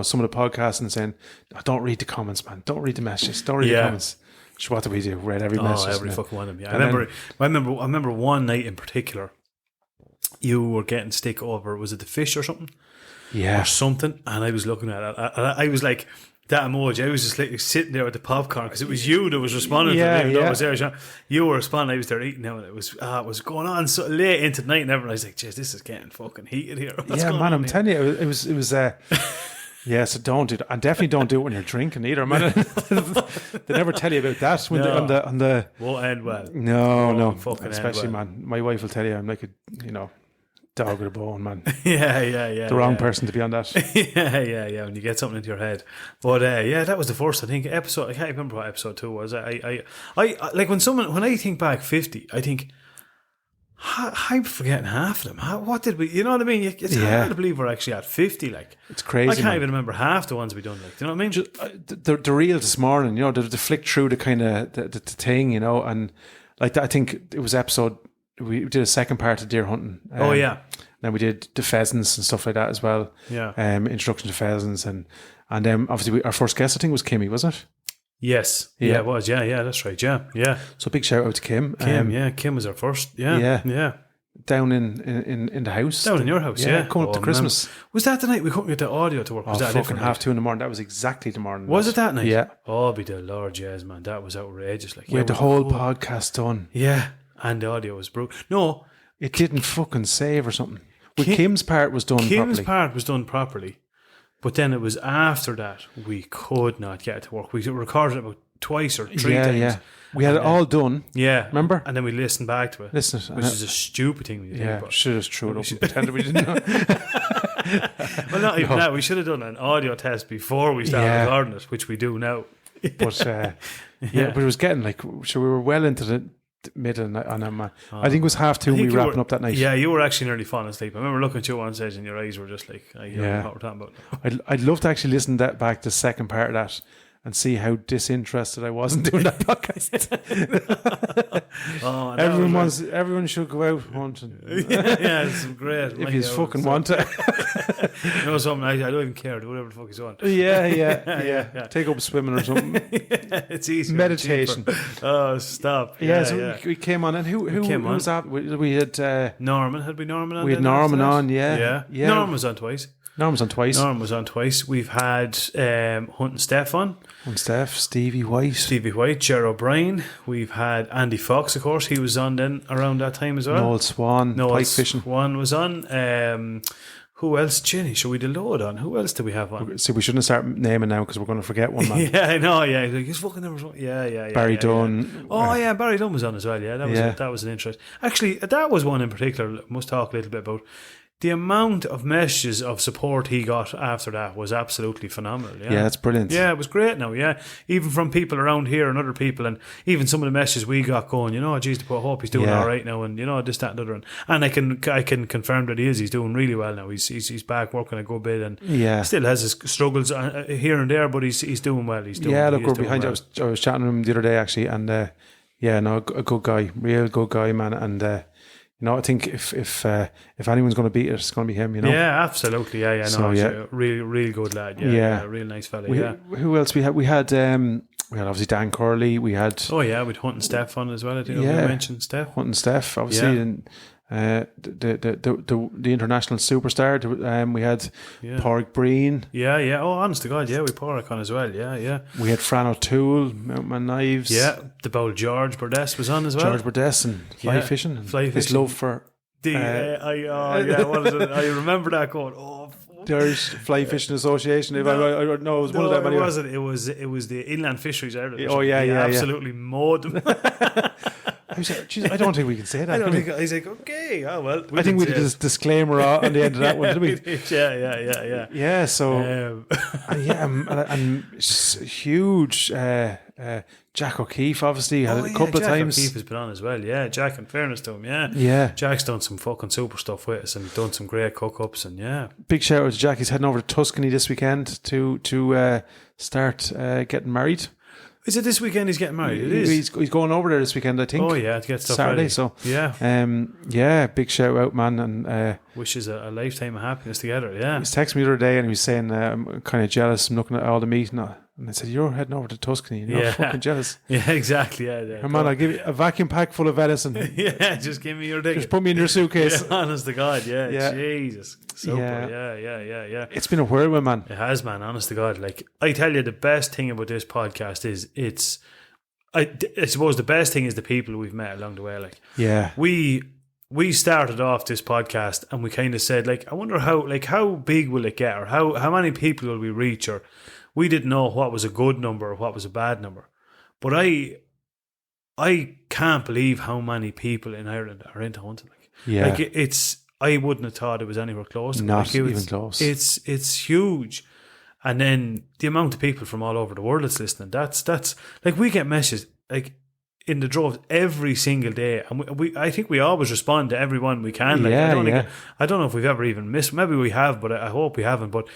some of the podcasts and saying, oh, "Don't read the comments, man. Don't read the messages. Don't read the comments." So what do we do? Read every message. Every fucking one of them. Yeah, I remember one night in particular, you were getting stick over. Was it the fish or something? Yeah, or something. And I was looking at it. I was like. That emoji, I was just like sitting there with the popcorn because it was you that was responding to me. I was there, you were responding. I was there eating now, and it was going on so late into the night, and everyone was like, "Jeez, this is getting fucking heated here." What's going on I'm here? telling you, it was. Yeah, so don't do that, and definitely don't do it when you're drinking either, man. They never tell you about that when on the won't end well. No, fucking especially end well. Man. My wife will tell you I'm like a dog with a bone, man. Yeah. The wrong person to be on that. Yeah. When you get something into your head, but that was the first. I think episode. I can't remember what episode 2 was. I like when I think back 50, I think I'm forgetting half of them. What did we? You know what I mean? It's hard to believe we're actually at 50. Like it's crazy. I can't even remember half the ones we done. Like, do you know what I mean? Just, the reel this morning, the flick through the kind of the thing, and like that. I think it was episode. We did a second part of deer hunting. Then we did the pheasants and stuff like that as well. Yeah. Introduction to pheasants and obviously our first guest I think was Kimmy, was it? Yes. Yeah, it was. Yeah, that's right. Yeah. So big shout out to Kim. Kim was our first. Yeah. Down in the house. Down in your house, yeah. Coming up to Christmas. Was that the night we couldn't get the audio to work? Was that fucking 2:30 in the morning? That was exactly the morning. Was it that night? Yeah. Oh, be the Lord, yes, man. That was outrageous. Like we had the whole podcast done. Yeah. And the audio was broke. No. It didn't fucking save or something. But Kim's part was done properly. Kim's part was done properly. But then it was after that we could not get it to work. We recorded it about twice or 3 times. Yeah. We had it all done. Yeah. Remember? And then we listened back to it. Which is a stupid thing. Should have thrown it up and pretended we didn't know. Well, not even that. We should have done an audio test before we started recording it, which we do now. But but it was getting like, so we were well into the mid and I think it was 2:30 we wrapping up that night. Yeah, you were actually nearly falling asleep. I remember looking at you on stage and your eyes were just like, what we're talking about. I'd love to actually listen back to the second part of that and see how disinterested I was in doing that podcast. Everyone should go out hunting. It's great. If you fucking want to. You know something, I don't even care. Do whatever the fuck you want. Yeah. Take up swimming or something. It's easy. Meditation. Oh, stop. We came on, and who was that? We had Norman. Had we Norman on? We had Norman on, yeah. Norman was on twice. Norman was on twice. We've had Hunt and Steph on. And Steph, Stevie White, Ger O'Brien. We've had Andy Fox, of course. He was on then around that time as well. Noel Swan, pike fishing. Swan was on. Who else? Jenny, should we do load on? Who else do we have on? See, we shouldn't start naming now because we're going to forget one man. Yeah, I know. Yeah, his fucking numbers. Yeah. Barry Dunn. Yeah. Barry Dunn was on as well. Yeah, that was an interest. Actually, that was one in particular. Must talk a little bit about. The amount of messages of support he got after that was absolutely phenomenal. Yeah, that's brilliant. Yeah, it was great now, even from people around here and other people, and even some of the messages we got going, geez, I hope he's doing all right now, and this, that and the other. And I can confirm that he's doing really well now. He's back working a good bit, and still has his struggles here and there, but he's doing well. We're behind. Well. I was chatting to him the other day actually, and Yeah, no, a good guy, real good guy, man. And I think if anyone's going to beat it, it's going to be him. Yeah, absolutely. Yeah, So, he's yeah. a really good lad. Yeah, Yeah. real nice fella. Who else we had? We had obviously Dan Curley. We had We'd Hunt and Steph on as well. I think we mentioned Steph. Hunt and Steph, obviously, and the international superstar. We had Pádraig Breen. Yeah. Oh, honest to God, yeah, we Pádraig on as well. Yeah. We had Fran O'Toole, Mountain Knives. Yeah, the bowl George Burdess was on as well. George Burdess and fly fishing. His love for what is it? I remember that going. Oh, the Irish Fly Fishing Association. It was one of them. It wasn't. It was the Inland Fisheries Ireland. Oh yeah. Absolutely mowed them. I was like, geez, I don't think we can say that. I don't think. He's like, okay, well. I think we did this disclaimer on the end of that one, didn't we? Yeah. Yeah. So, and huge. Jack O'Keefe obviously had a couple of times. Jack O'Keefe has been on as well. Yeah, Jack. In fairness to him, yeah. Jack's done some fucking super stuff with us and done some great cook-ups and Big shout out to Jack. He's heading over to Tuscany this weekend to start getting married. Is it this weekend he's getting married? It is. He's going over there this weekend, I think. Oh yeah, to get stuff Saturday. ready. So yeah, big shout out, man, and wishes a lifetime of happiness together. Yeah, he was texting me the other day and he was saying I'm kind of jealous. I'm looking at all the meat, and I said, "You're heading over to Tuscany. You're not fucking jealous." Yeah, exactly. Yeah. Man, I'll give you a vacuum pack full of venison. Yeah, just give me your dick. Just put me in your suitcase. Yeah, honest to God, yeah. Jesus. Super. Yeah. Yeah. It's been a whirlwind, man. It has, man. Honest to God. Like, I tell you, the best thing about this podcast is I suppose the best thing is the people we've met along the way. Like, yeah, we started off this podcast and we kind of said, like, I wonder how big will it get, or how many people will we reach, or we didn't know what was a good number or what was a bad number. But I can't believe how many people in Ireland are into hunting. Like, I wouldn't have thought it was anywhere close. Not even close. It's huge. And then the amount of people from all over the world that's listening, that's like, we get messages like in the droves every single day, and I think we always respond to everyone we can. Like, I don't know if we've ever even missed. Maybe we have, but I hope we haven't. But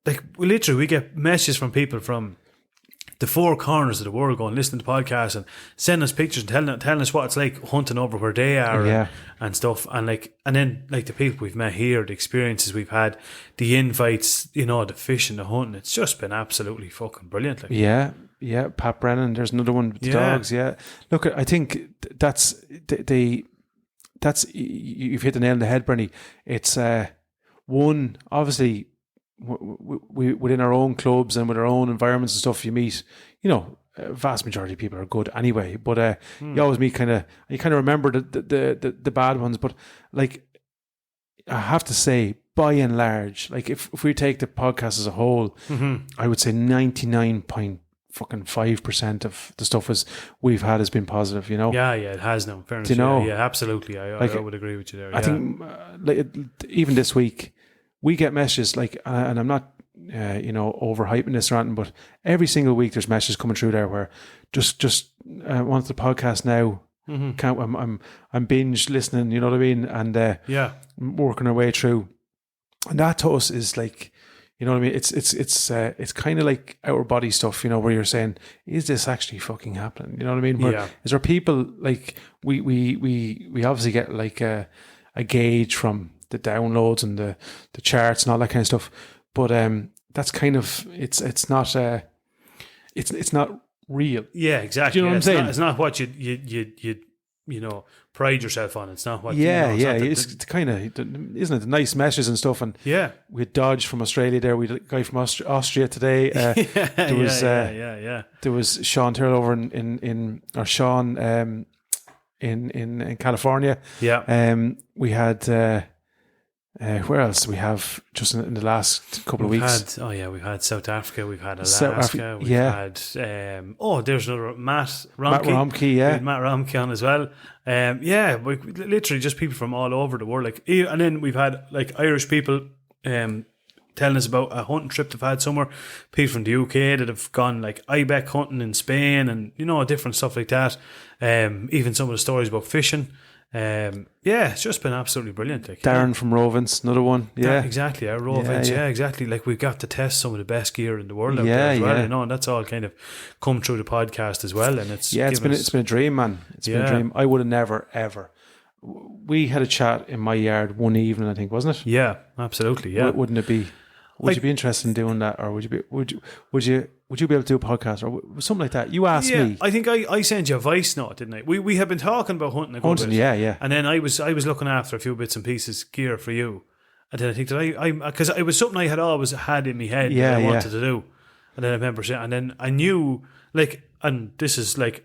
like, we get messages from people from the four corners of the world going, listening to podcasts and sending us pictures and telling us what it's like hunting over where they are and stuff. And then the people we've met here, the experiences we've had, the invites, the fishing, the hunting, it's just been absolutely fucking brilliant. Like. Yeah. Pat Brennan, there's another one with the dogs. Yeah. Look, I think that's you've hit the nail on the head, Bernie. It's one, obviously, we within our own clubs and with our own environments and stuff, you meet, a vast majority of people are good anyway, but you always meet you kind of remember the bad ones. But like, I have to say, by and large, like if we take the podcast as a whole, I would say 99.5% of the stuff we've had has been positive. Yeah, it has. No, fairness. Yeah, absolutely. I would agree with you there. I think even this week, we get messages like, and I'm not, overhyping this or anything, but every single week there's messages coming through there where just want the podcast now. I'm binge listening, you know what I mean, and working our way through, and that to us is like, you know what I mean. It's kind of like outer body stuff, where you're saying, is this actually fucking happening? You know what I mean? Is there people like we obviously get like a gauge from the downloads and the charts and all that kind of stuff, but that's kind of it's not real. Yeah, exactly. Do you know what I'm saying? It's not what you pride yourself on. It's not what. It's kind of, isn't it? The nice messages and stuff, and we had Dodge from Australia there. We had a guy from Austria today. There was Sean Tyrrell over in California. Yeah. We had. Where else do we have just in the last couple of weeks? We've had South Africa, we've had Alaska, we've had there's another Matt Romke. We had Matt Romke on as well. We literally just people from all over the world. Like, and then we've had like Irish people telling us about a hunting trip they've had somewhere. People from the UK that have gone like ibex hunting in Spain and different stuff like that. Even some of the stories about fishing. Yeah, it's just been absolutely brilliant. Like, Darren from Rovens, another one. Yeah, exactly. Our Rovens, Yeah. exactly. Like, we got to test some of the best gear in the world out Yeah, there as well, yeah. you know, and that's all kind of come through the podcast as well. And it's it's given been a dream, man. It's been a Yeah. dream. I would have never ever. We had a chat in my yard one evening, I think, wasn't it? Yeah, absolutely. Yeah. Wouldn't it be? Would you be interested in doing that, or would you be able to do a podcast or something like that? You asked me. I think I sent you a voice note, didn't I? We have been talking about hunting a good Hunting, bit. yeah. And then I was looking after a few bits and pieces gear for you. And then I think that I because it was something I had always had in my head that I wanted to do. And then I remember saying, and then I knew, like, and this is like,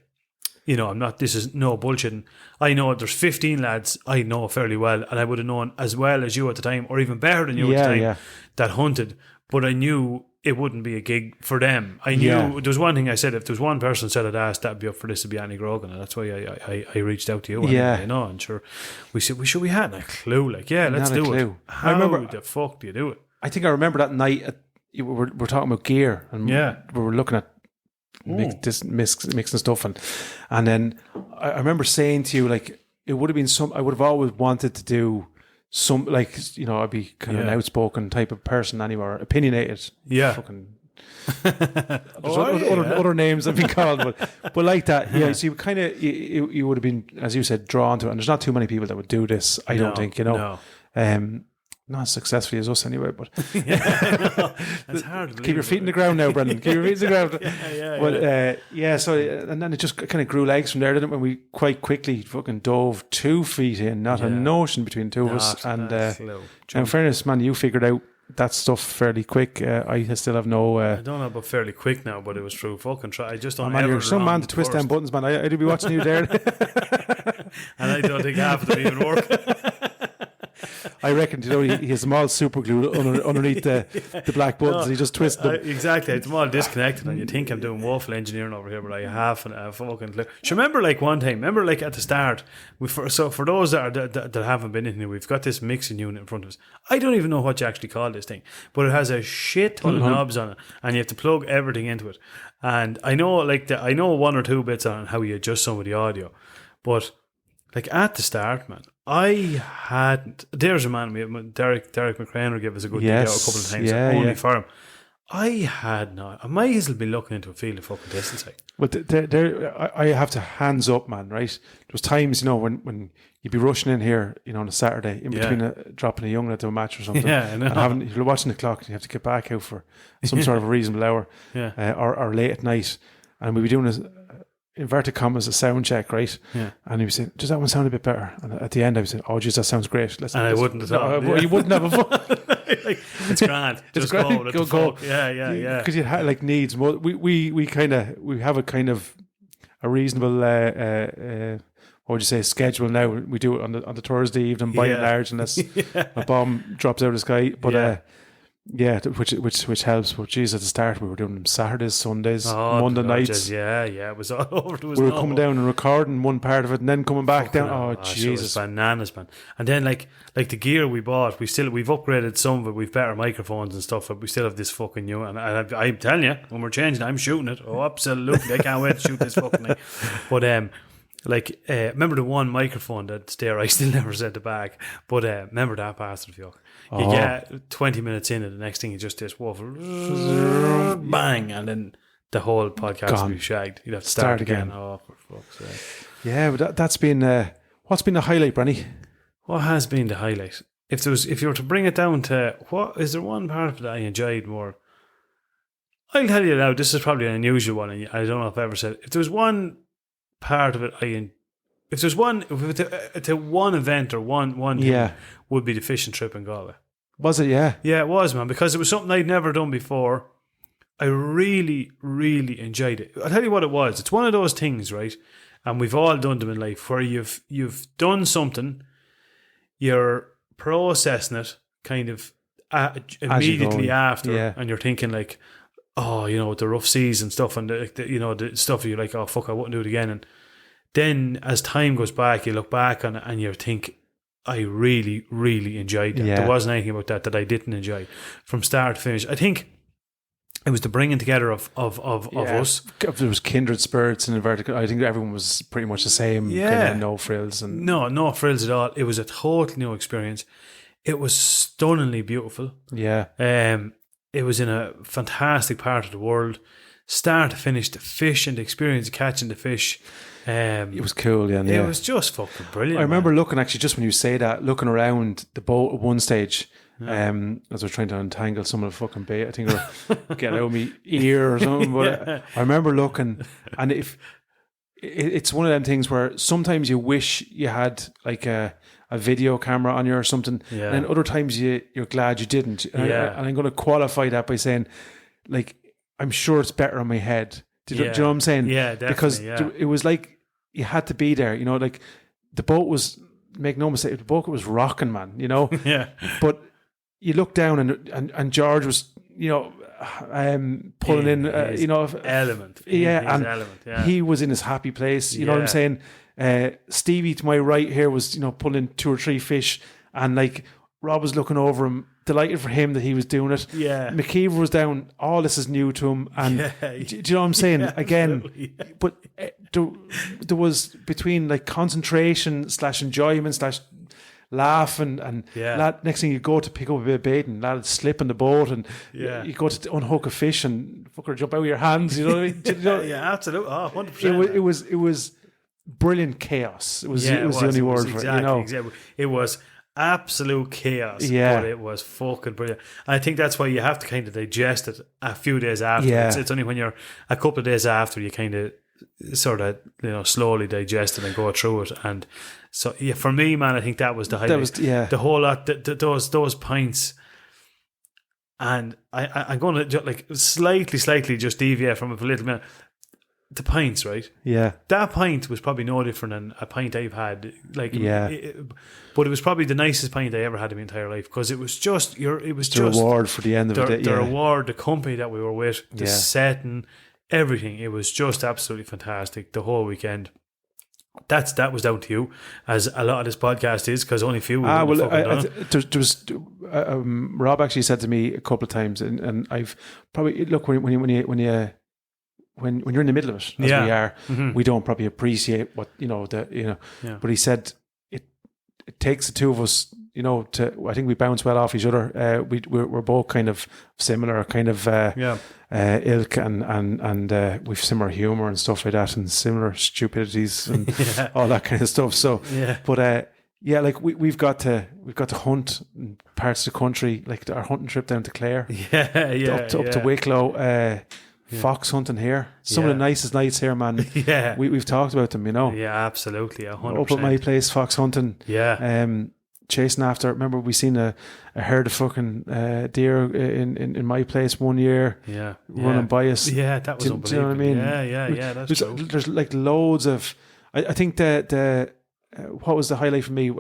you know, this is no bullshitting. I know there's 15 lads I know fairly well, and I would have known as well as you at the time, or even better than you at the time, that hunted. But I knew it wouldn't be a gig for them. I knew there was one thing I said, if there was one person said I'd asked, that'd be up for this to be Annie Grogan, and that's why I reached out to you. Anyway, you know, and sure, we said we hadn't a clue. Like, let's do it. How the fuck do you do it? I think I remember that night. We're talking about gear, and we were looking at mixing stuff, and then I remember saying to you, like, it would have been I would have always wanted to do some, like, you know, I'd be kind of an outspoken type of person anyway, or opinionated. Yeah. Fucking other names I've been called, but like that. Yeah. So you kind of you would have been, as you said, drawn to it. And there's not too many people that would do this. I don't think, you know. No. Not as successfully as us anyway, but it's hard to keep your feet in the ground now, Brendan. Keep your feet in the ground. So and then it just kind of grew legs from there, didn't it? When we quite quickly fucking dove 2 feet in, not a notion between the two of us. And in fairness, man, you figured out that stuff fairly quick. I still have no. I don't know about fairly quick now, but it was through fucking try. I just don't. Man, you're some man to twist them buttons, man. I'd be watching you there, and I don't think half of them even work. I reckon, you know, he has them all super glued underneath the black buttons. He just twists them. Exactly. It's all disconnected, and you think I'm doing waffle engineering over here, but I have a fucking clue. So remember, like, one time, like at the start, for those that haven't been in here, we've got this mixing unit in front of us. I don't even know what you actually call this thing, but it has a shit ton of knobs on it, and you have to plug everything into it. And I know, like, I know 1 or 2 bits on how you adjust some of the audio, but like at the start, man, I hadn't. There's a man, Derek McCraner gave us a good dig out a couple of times, only for him. I had not. I might as well be looking into a field of fucking distance. Like. But I have to hands up, man. Right? There was times, you know, when you'd be rushing in here, you know, on a Saturday in between dropping a young lad to a match or something, and you're watching the clock, and you have to get back out for some sort of a reasonable hour, or late at night, and we'd be doing this. Inverted commas, a sound check, right? Yeah. And he was saying, does that one sound a bit better? And at the end I was saying, oh geez, that sounds great. I wouldn't at all. You wouldn't have a fun. Like, it's grand. Just go. Go. Yeah. Because you had like needs. We have a kind of a reasonable what would you say, schedule now. We do it on the Thursday evening by and large, unless a bomb drops out of the sky. But which helps. But geez, at the start we were doing them Saturdays, Sundays, Monday nights. It was all over. We were coming down and recording one part of it, and then coming back down. Oh Jesus, bananas, man! And then like the gear we bought, we've upgraded some of it. We've better microphones and stuff, but we still have this fucking new. And I'm telling you, when we're changing, I'm shooting it. Oh, absolutely! I can't wait to shoot this fucking thing. But remember the one microphone that's there? I still never sent it back. But remember that bastard, Fiok. You get 20 minutes in, and the next thing you just this waffle, bang, and then the whole podcast will be shagged. You'd have to start again. Oh, for fuck's sake! Yeah, but that's been what's been the highlight, Brenny? What has been the highlight? If you were to bring it down to what is there one part of it that I enjoyed more? I'll tell you now. This is probably an unusual one, and I don't know if I ever said it. If there was one part of it, if there's one event or one thing, would be the fishing trip in Galway. Was it? Yeah, it was, man, because it was something I'd never done before. I really, really enjoyed it. I'll tell you what it was. It's one of those things, right? And we've all done them in life where you've done something, you're processing it kind of immediately after, and you're thinking like, oh, you know, the rough seas and stuff, and the stuff you're like, oh fuck, I wouldn't do it again. And then as time goes back, you look back on it and you think, I really, really enjoyed that. There wasn't anything about that I didn't enjoy from start to finish. I think it was the bringing together of us. There was kindred spirits in inverted. I think everyone was pretty much the same. Yeah. Kind of no frills and No frills at all. It was a totally new experience. It was stunningly beautiful. yeah. It was in a fantastic part of the world. Start to finish, the fish and the experience of catching the fich. It was cool, yeah. It was just fucking brilliant. I remember man. looking, actually, just when you say that, looking around the boat at one stage, as we're trying to untangle some of the fucking bait. I think we're getting out of my ear or something. But I remember looking, and it's one of them things where sometimes you wish you had like a video camera on you or something, Yeah. and other times you're glad you didn't. And, Yeah. and I'm going to qualify that by saying, like, I'm sure it's better on my head. Do you know what I'm saying? Yeah, definitely. Because it was like you had to be there. You know, like the boat was, make no mistake, the boat was rocking, man. You know, Yeah. but you look down and George was, you know, pulling in, his you know, element. yeah, His and element, yeah. he was in his happy place. You know what I'm Yeah. saying? Stevie to my right here was, you know, pulling 2 or 3 fish, and like Rob was looking over him, delighted for him that he was doing it. Yeah. McKeever was down. All this is new to him, and Yeah. do you know what I'm saying? Yeah, Again, absolutely, yeah. but there was between like concentration / enjoyment / laughing and Yeah. lad, next thing you go to pick up a bit of bait and lad slip in the boat and Yeah. you go to unhook a fish and fucker jump out of your hands. You know what I mean? Do you know? Yeah, absolutely. Oh, 100%. It was brilliant chaos. It was Yeah, the only word for it. You know? Exactly. It was absolute chaos. Yeah. But it was fucking brilliant. And I think that's why you have to kind of digest it a few days after. Yeah. It's only when you're a couple of days after you kind of sort of, you know, slowly digest it and go through it. And so, yeah, for me, man, I think that was the highlight. was- yeah. The whole lot, those pints. And I'm going to like slightly just deviate from it for a little minute. The pints, right? Yeah. That pint was probably no different than a pint I've had. Like, Yeah. But it was probably the nicest pint I ever had in my entire life because it was just The reward for the end of it. the Yeah. reward, the company that we were with, the Yeah. setting, everything. It was just absolutely fantastic the whole weekend. That was down to you, as a lot of this podcast is, because only few. Well, done it. there was Rob actually said to me a couple of times, and I've probably look when you're in the middle of it, as Yeah. we are, Mhm. we don't probably appreciate what Yeah. But he said it takes the two of us, you know, to I think we bounce well off each other. We're both kind of similar, kind of Yeah. ilk, and we've similar humor and stuff like that, and similar stupidities and Yeah. all that kind of stuff. So, Yeah. but yeah, like we've got to hunt in parts of the country, like our hunting trip down to Clare, Yeah. Yeah. up to Wicklow, fox hunting here. Some of the Yeah. nicest nights here, man. Yeah. We've talked about them, you know. Yeah, absolutely. 100%. Up at my place, fox hunting. Yeah. Chasing after. Remember, we seen a herd of fucking deer in my place one year, Yeah. running by us. Yeah, that was Do you know unbelievable. what I mean? Yeah, that's true. There's like loads of. I think the what was the highlight for me?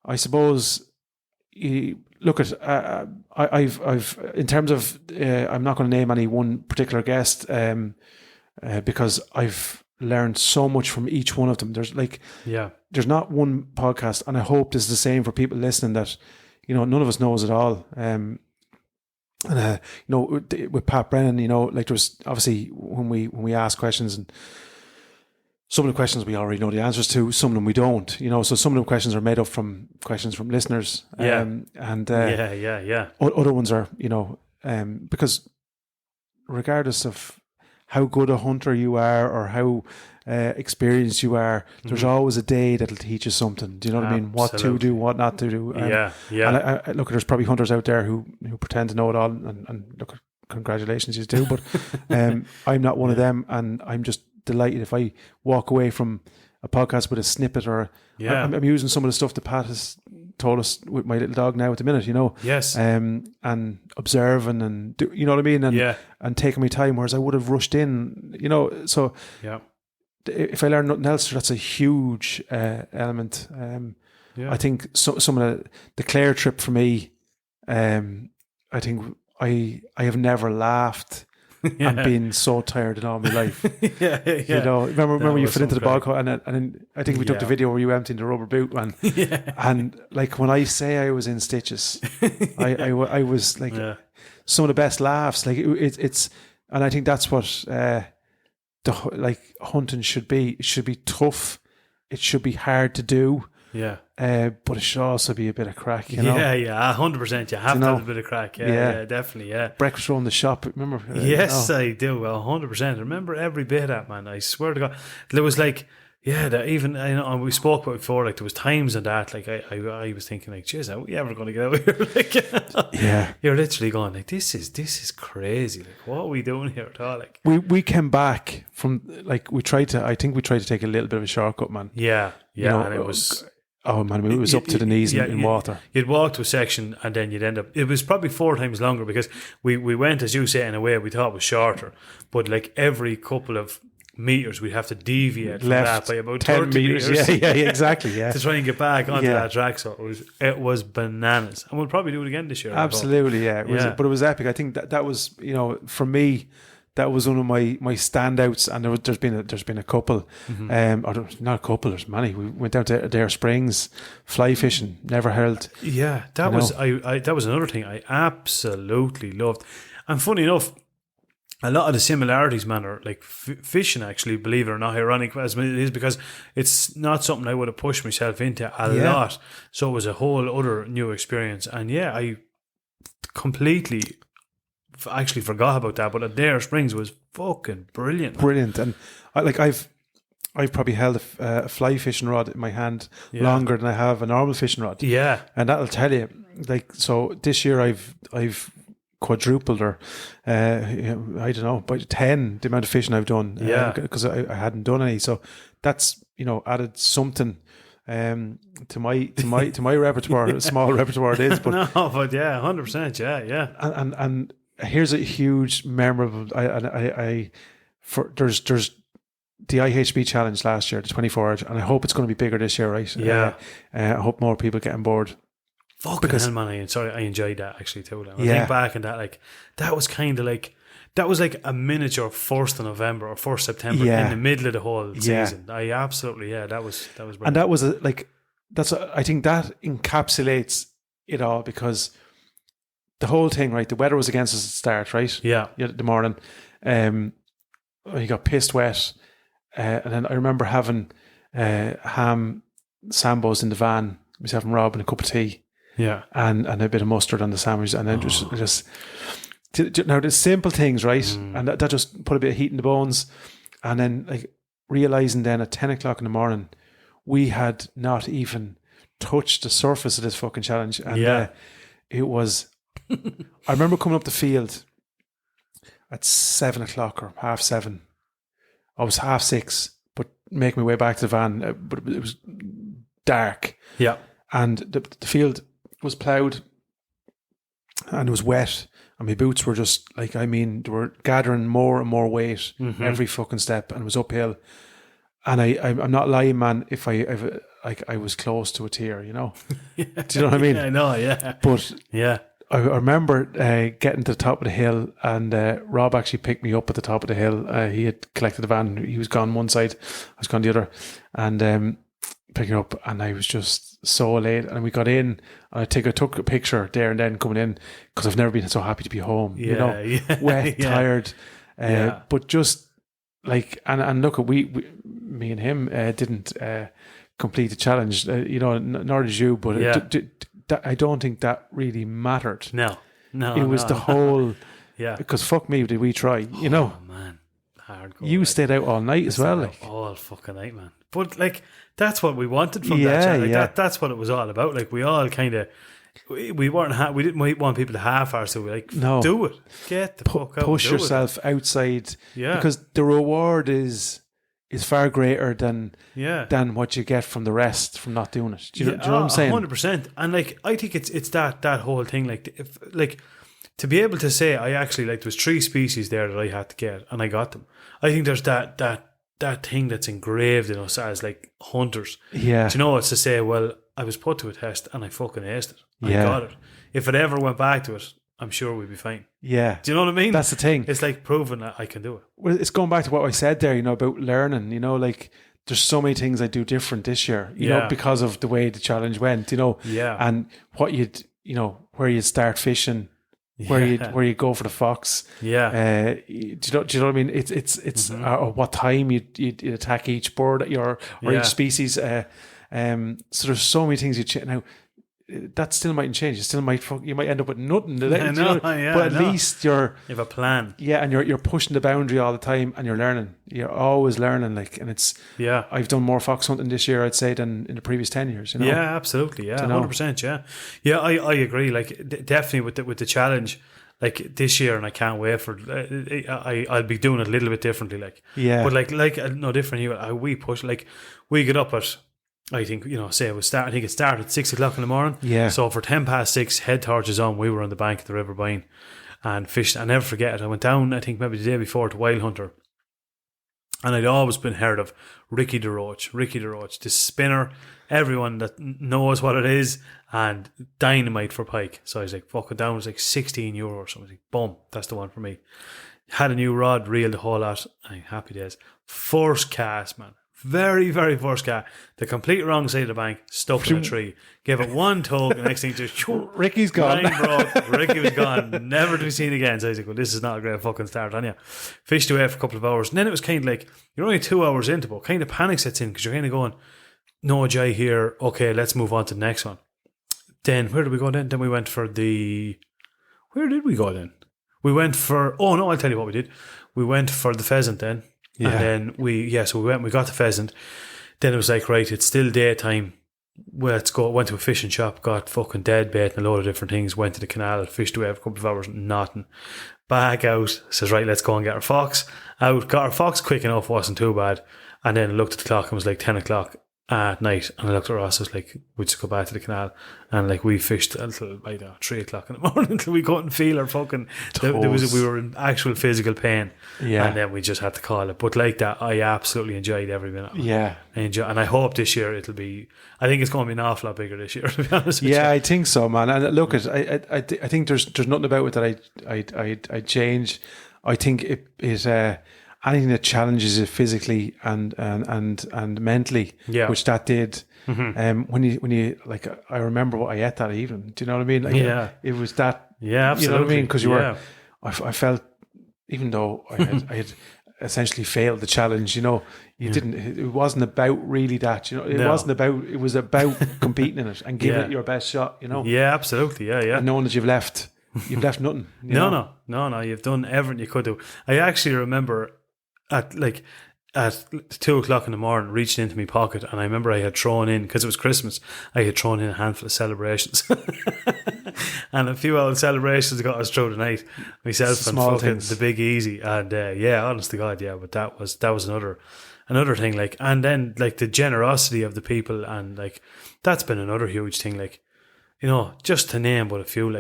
I suppose. Look at I've in terms of I'm not going to name any one particular guest because I've learned so much from each one of them. There's not one podcast, and I hope this is the same for people listening, that you know none of us knows it all. And you know, with Pat Brennan, you know, like there was obviously when we ask questions, and some of the questions we already know the answers to, some of them we don't, you know. So some of the questions are made up from questions from listeners. Yeah. And Yeah. other ones are, you know, because regardless of how good a hunter you are or how experienced you are, there's always a day that'll teach you something. Do you know what I mean? What to Absolutely. do, what not to do. Yeah. And I look, there's probably hunters out there who pretend to know it all, and look, congratulations, you do. But I'm not one of them, and I'm just delighted if I walk away from a podcast with a snippet, or Yeah. I'm using some of the stuff that Pat has told us with my little dog now at the minute, you know. Yes. And observing and do, you know what I mean, and Yeah. and taking my time, whereas I would have rushed in, you know. So Yeah. if I learn nothing else, that's a huge element. Yeah. I think some of the Clare trip for me, I think I have never laughed and been so tired in all my life. yeah. You know, remember you was fell into the bog incredible. hole, and then I think we took the Yeah. video where you emptied the rubber boot, and like when I say I was in stitches, I was like, some of the best laughs. Like it's, and I think that's what hunting should be. It should be tough. It should be hard to do. Yeah. But it should also be a bit of crack, you know? Yeah, 100%. You have to have a bit of crack. Yeah, definitely, yeah. Breakfast roll in the shop, remember? Yes, I do. 100%. I remember every bit of that, man. I swear to God. There was like, that even, we spoke about it before, like there was times in that, like I was thinking like, jeez, are we ever going to get out of here? Like, yeah. You're literally going like, this is crazy. Like, what are we doing here at all? Like, we came back from, like, I think we tried to take a little bit of a shortcut, man. Yeah, and it was... Oh man, it was up to the knees in water. You'd walk to a section and then you'd end up. It was probably 4 times longer because we went, as you say, in a way we thought was shorter, but like every couple of meters we'd have to deviate from that by about 10 30 meters. Yeah, exactly. Yeah, to try and get back onto that track. So it was bananas, and we'll probably do it again this year. Absolutely, yeah. But it was epic. I think that was, for me, that was one of my standouts, and there's been a couple, or not a couple. There's many. We went down to Adair Springs, fly fishing, never held. Yeah, that was that was another thing I absolutely loved. And funny enough, a lot of the similarities, man, are like fishing. Actually, believe it or not, ironic as it is, because it's not something I would have pushed myself into a lot. So it was a whole other new experience, and I completely actually forgot about that, but Adair Springs was fucking brilliant. And I've probably held a fly fishing rod in my hand longer than I have a normal fishing rod. Yeah, and that'll tell you. Like, so this year I've quadrupled, or I don't know, by 10 the amount of fishing I've done. Because I hadn't done any, so that's added something to my repertoire. Small repertoire it is, but no, but 100%, yeah. And here's a huge memorable. There's the IHB challenge last year, the 24 hours, and I hope it's going to be bigger this year, right? Yeah. I hope more people get on board. Fucking hell, man! I enjoyed that actually too. I think back and that was kind of like. That was like a miniature 1st of November or 1st September in the middle of the whole season. I absolutely, that was brilliant. And that was I think that encapsulates it all, because the whole thing, right? The weather was against us at the start, right? Yeah. The morning. He got pissed wet. And then I remember having ham sambos in the van, myself and Rob, and a cup of tea. Yeah. And a bit of mustard on the sandwich. And then just now the simple things, right? And that just put a bit of heat in the bones. And then like realizing then at 10 o'clock in the morning, we had not even touched the surface of this fucking challenge. And it was, I remember coming up the field at 7 o'clock or 7:30. I was 6:30, but making my way back to the van, but it was dark. Yeah. And the field was ploughed and it was wet. And my boots were just like, they were gathering more and more weight every fucking step, and it was uphill. And I'm not lying, man, if I was close to a tear, Do you know what I mean? I know, yeah. But I remember getting to the top of the hill, and Rob actually picked me up at the top of the hill. He had collected the van. He was gone one side, I was gone the other, and picking up, and I was just so late. And we got in, and I took a picture there and then coming in, because I've never been so happy to be home. Wet, tired, but just like, and look, me and him didn't complete the challenge, nor did you, but I don't think that really mattered. No, it was the whole, because fuck me, did we try, Oh man, hardcore. You stayed out all night as well, like all fucking night, man. But like, that's what we wanted from that challenge. That's what it was all about. Like, we all kind of, we weren't, we didn't want people to half-arse it. We do it, get the fuck out, push yourself outside, because the reward is far greater than what you get from the rest from not doing it. Do you know what I'm saying? 100%. And like, I think it's that whole thing. Like, to be able to say, I actually, like, there was 3 species there that I had to get, and I got them. I think there's that thing that's engraved in us as like hunters. Yeah. Do you know, it's to say, well, I was put to a test and I fucking aced it. I got it. If it ever went back to it, I'm sure we'd be fine. Yeah. Do you know what I mean? That's the thing. It's like proving that I can do it. Well, it's going back to what I said there, about learning, like, there's so many things I do different this year, you know, because of the way the challenge went, Yeah. and what where you'd start fishing where you go for the fox. Yeah. Do you know what I mean? It's or what time you attack each bird or each species. So there's so many things you change now. That still mightn't change. You might end up with nothing. I know, but at least you have a plan. Yeah, and you're pushing the boundary all the time, and you're learning. You're always learning. And it's I've done more fox hunting this year, I'd say, than in the previous 10 years. Yeah, absolutely. Yeah, 100%. Yeah. I agree. Like definitely with the challenge. Like this year, and I can't wait for. I'll be doing it a little bit differently. But no different. We push. We get up at. I think, say it started at 6 o'clock in the morning. Yeah. So for 6:10, head torches on, we were on the bank of the River Boyne and fished. I never forget it. I went down, I think maybe the day before, to Wild Hunter. And I'd always been heard of Ricky DeRoach, this spinner, everyone that knows what it is, and dynamite for pike. So I was like, fucking down, it was like €16 or something. I was like, boom, that's the one for me. Had a new rod, reeled the whole lot. Happy days. First cast, man. Very, very first cat. The complete wrong side of the bank, stuck in a tree. Gave it one tug, the next thing just Ricky's gone. Line broke. Ricky was gone. Never to be seen again. So I was like, well, this is not a great fucking start on you. Fished away for a couple of hours. And then it was kind of like, you're only 2 hours into, but kind of panic sets in because you're kind of going, no jay here. Okay, let's move on to the next one. Then, where did we go then? Then we went for where did we go then? We went for, I'll tell you what we did. We went for the pheasant then. Yeah. And then we got the pheasant. Then it was like, right, it's still daytime. Let's go. Went to a fishing shop, got fucking dead bait and a load of different things. Went to the canal, fished away for a couple of hours, nothing. Back out, says, right, let's go and get our fox. Out, got our fox quick enough, wasn't too bad. And then looked at the clock and it was like 10 o'clock at night. And I looked at Ross, I was like, we just go back to the canal. And we fished until 3 o'clock in the morning until we couldn't feel our fucking. We were in actual physical pain. Yeah. And then we just had to call it. But like that, I absolutely enjoyed every minute. Yeah. And I hope this year it'll be. I think it's going to be an awful lot bigger this year, to be honest with you. Yeah, I think so, man. And look, I think there's nothing about it that I'd change. I think it anything that challenges it physically and mentally, which that did. Mm-hmm. When you like, I remember what I ate that evening. Do you know what I mean? It was that. Yeah, absolutely. You know what I mean? Because you were, I felt, even though I had essentially failed the challenge. You didn't. It wasn't about really that. It wasn't about. It was about competing in it and giving it your best shot. Yeah, absolutely. Yeah. And knowing that you've left nothing. No. You've done everything you could do. I actually remember at 2 o'clock in the morning, reaching into my pocket, and I remember I had thrown in, because it was Christmas, I had thrown in a handful of celebrations. And a few old celebrations got us through the night. Myself and fucking things. The Big Easy. And honest to God, but that was another thing. And then the generosity of the people, and that's been another huge thing. Just to name but a few,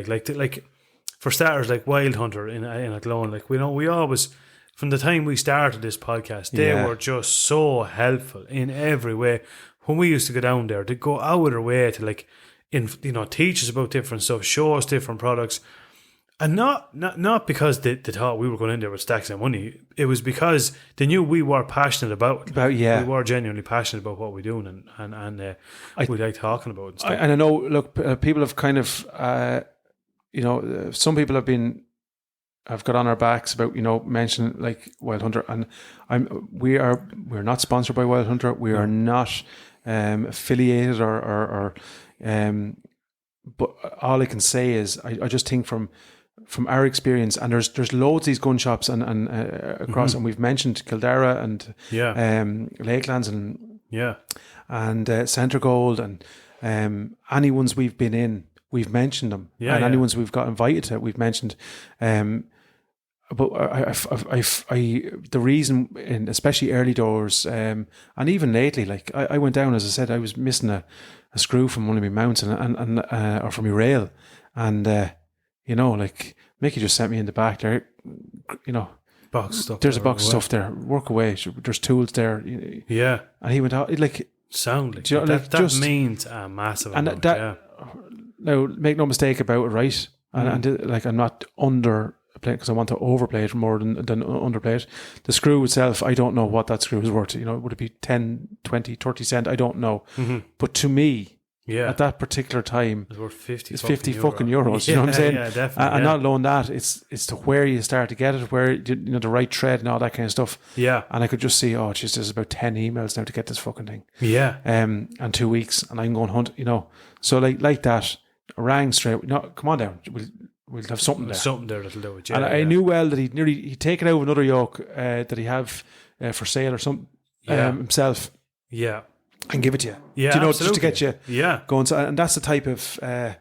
for starters, Wild Hunter in Athlone, we always, from the time we started this podcast, they were just so helpful in every way. When we used to go down there, to go out of their way to teach us about different stuff, show us different products, and not because they thought we were going in there with stacks of money. It was because they knew we were passionate about we were genuinely passionate about what we're doing, and we like talking about it and stuff. And I know, look, people have kind of, some people have got on our backs about mentioning Wild Hunter, and we're not sponsored by Wild Hunter. We are not affiliated or but all I can say is I just think from our experience, and there's loads of these gun shops and across, mm-hmm. and we've mentioned Kildare and Lakelands and Centre Gold, and any ones we've been in, we've mentioned them, and any ones we've got invited to, we've mentioned. But the reason, in especially early doors, and even lately, I went down, as I said, I was missing a screw from one of my mounts and or from my rail, and Mickey just sent me in the back there, box stuff. There's a box of stuff there. Work away. There's tools there. And he went out sound that means a massive amount. Now, make no mistake about it, right? And I'm not underplaying, because I want to overplay it more than underplay it. The screw itself, I don't know what that screw is worth. Would it be 10, 20, 30 cent? I don't know. Mm-hmm. But to me, Yeah. at that particular time, It's worth 50 it's fucking 50 euro. fucking euros. You know what I'm saying? Yeah, definitely. And not alone that, it's to where you start to get it, where the right tread and all that kind of stuff. Yeah. And I could just see, oh, geez, there's about 10 emails now to get this fucking thing. Yeah. And 2 weeks, and I'm going hunt. So like that, I rang straight. No, come on down. We'll have something there. Something there that'll do it. Yeah, And I knew well that he'd taken out another yoke that he have for sale or something himself. Yeah. And give it to you. Yeah, Do you know, absolutely. just to get you going. So, and that's the type of I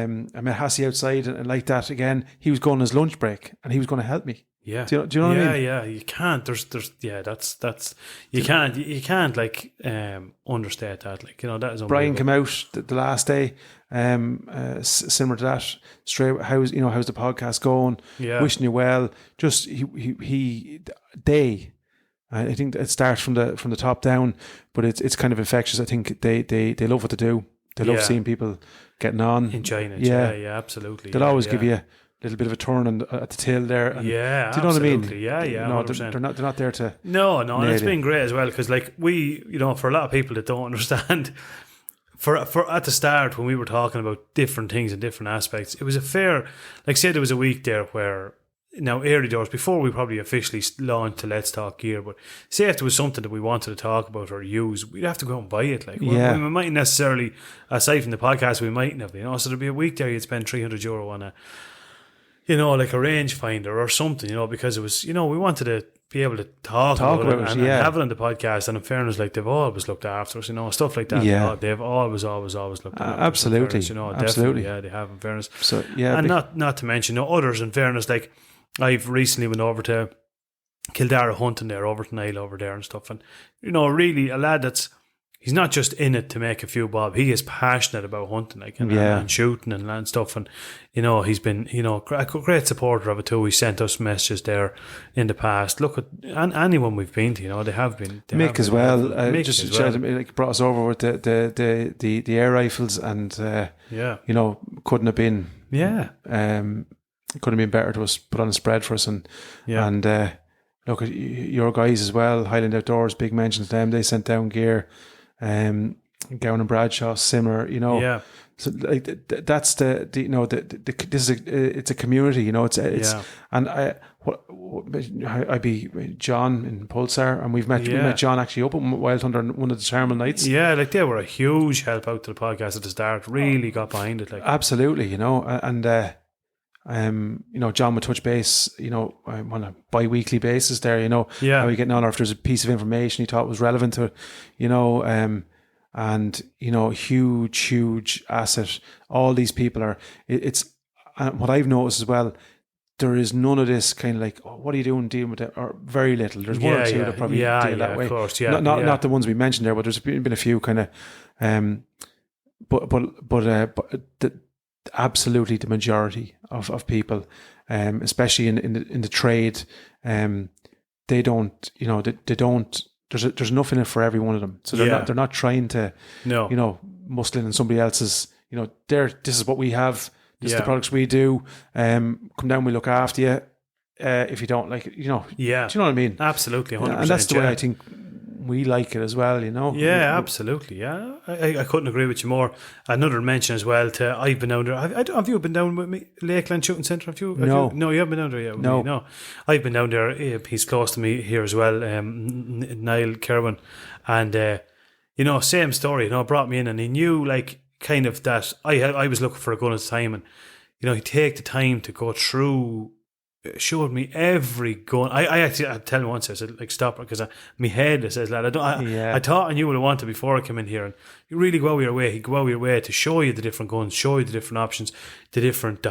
met Hassie outside and like that again. He was going on his lunch break and he was going to help me. Yeah. Do you know what I mean? Yeah, you can't. There's that's you can't like understate that. Like, that is Brian unbelievable. came out the last day, similar to that. Straight, how's the podcast going? Yeah. Wishing you well. Just they. I think it starts from the top down, but it's kind of infectious. I think they love what they do. They love seeing people getting on, enjoying it. Yeah. Yeah, absolutely. They'll always give you a little bit of a turn at the tail there. And, Yeah, do you know absolutely. what I mean? Yeah, No, 100%. they're not there to. No, and it's it. been great as well because, like, we, for a lot of people that don't understand, for at the start when we were talking about different things and different aspects, it was a fair, like, say there was a week there where. Now, early doors, before we probably officially launched to Let's Talk Gear, but say if there was something that we wanted to talk about or use, we'd have to go and buy it. Like, we mightn't necessarily, aside from the podcast, we mightn't have, so there'd be a week there you'd spend €300 on a, like a rangefinder or something, because it was, we wanted to be able to talk about it and have it on the podcast. And in fairness, like, they've always looked after us, stuff like that. Yeah. They've always looked after us. Absolutely. Fairness, Absolutely. Yeah, they have, in fairness. So, yeah. And not to mention, others, in fairness, like, I've recently went over to Kildare hunting there, over to Nile over there and stuff. And, really a lad he's not just in it to make a few bob. He is passionate about hunting, like, and shooting and stuff. And, he's been, a great supporter of it too. He sent us messages there in the past. Look at anyone we've been to, they have been. Mick as well. Mick just as well. Like, brought us over with the air rifles and, couldn't have been. Yeah. It could have been better to us put on a spread for us and look at your guys as well, Highland Outdoors, big mention to them. They sent down gear, Gowan and Bradshaw, Simmer, So like that's this is it's a community, and I'd be John in Pulsar, and we met John actually up at Wild Hunter on one of the Charmel nights. Yeah, like they were a huge help out to the podcast at the start. Really got behind it, like absolutely, and. John would touch base, on a bi-weekly basis there, how are you getting on, or if there's a piece of information he thought was relevant to it, and huge asset. All these people are, and what I've noticed as well, there is none of this kind of like, what are you doing dealing with it, or very little. There's one or two that probably deal that way. Of course, not the ones we mentioned there, but there's been a few kind of, absolutely the majority of people, especially in the trade, they don't, they don't. There's enough in it for every one of them. So they're not trying to, muscle in somebody else's. This is what we have. This is the products we do. Come down, we look after you. If you don't like it, do you know what I mean? Absolutely, 100%. And that's the way I think we like it as well, Yeah, absolutely. Yeah, I couldn't agree with you more. Another mention as well to I've been down there. Have you been down with me, Lakeland Shooting Centre? No, you haven't been down there yet. No, no. I've been down there. He's close to me here as well. Niall Kerwin, and same story. Brought me in, and he knew like kind of that I was looking for a gun at the time, and he'd take the time to go through. Showed me every gun. I tell him once, I said, like, stop it, because my head says, lad, I thought I knew what I wanted before I came in here. And you really go out of your way. He'd go out of your way to show you the different guns, show you the different options, the different, the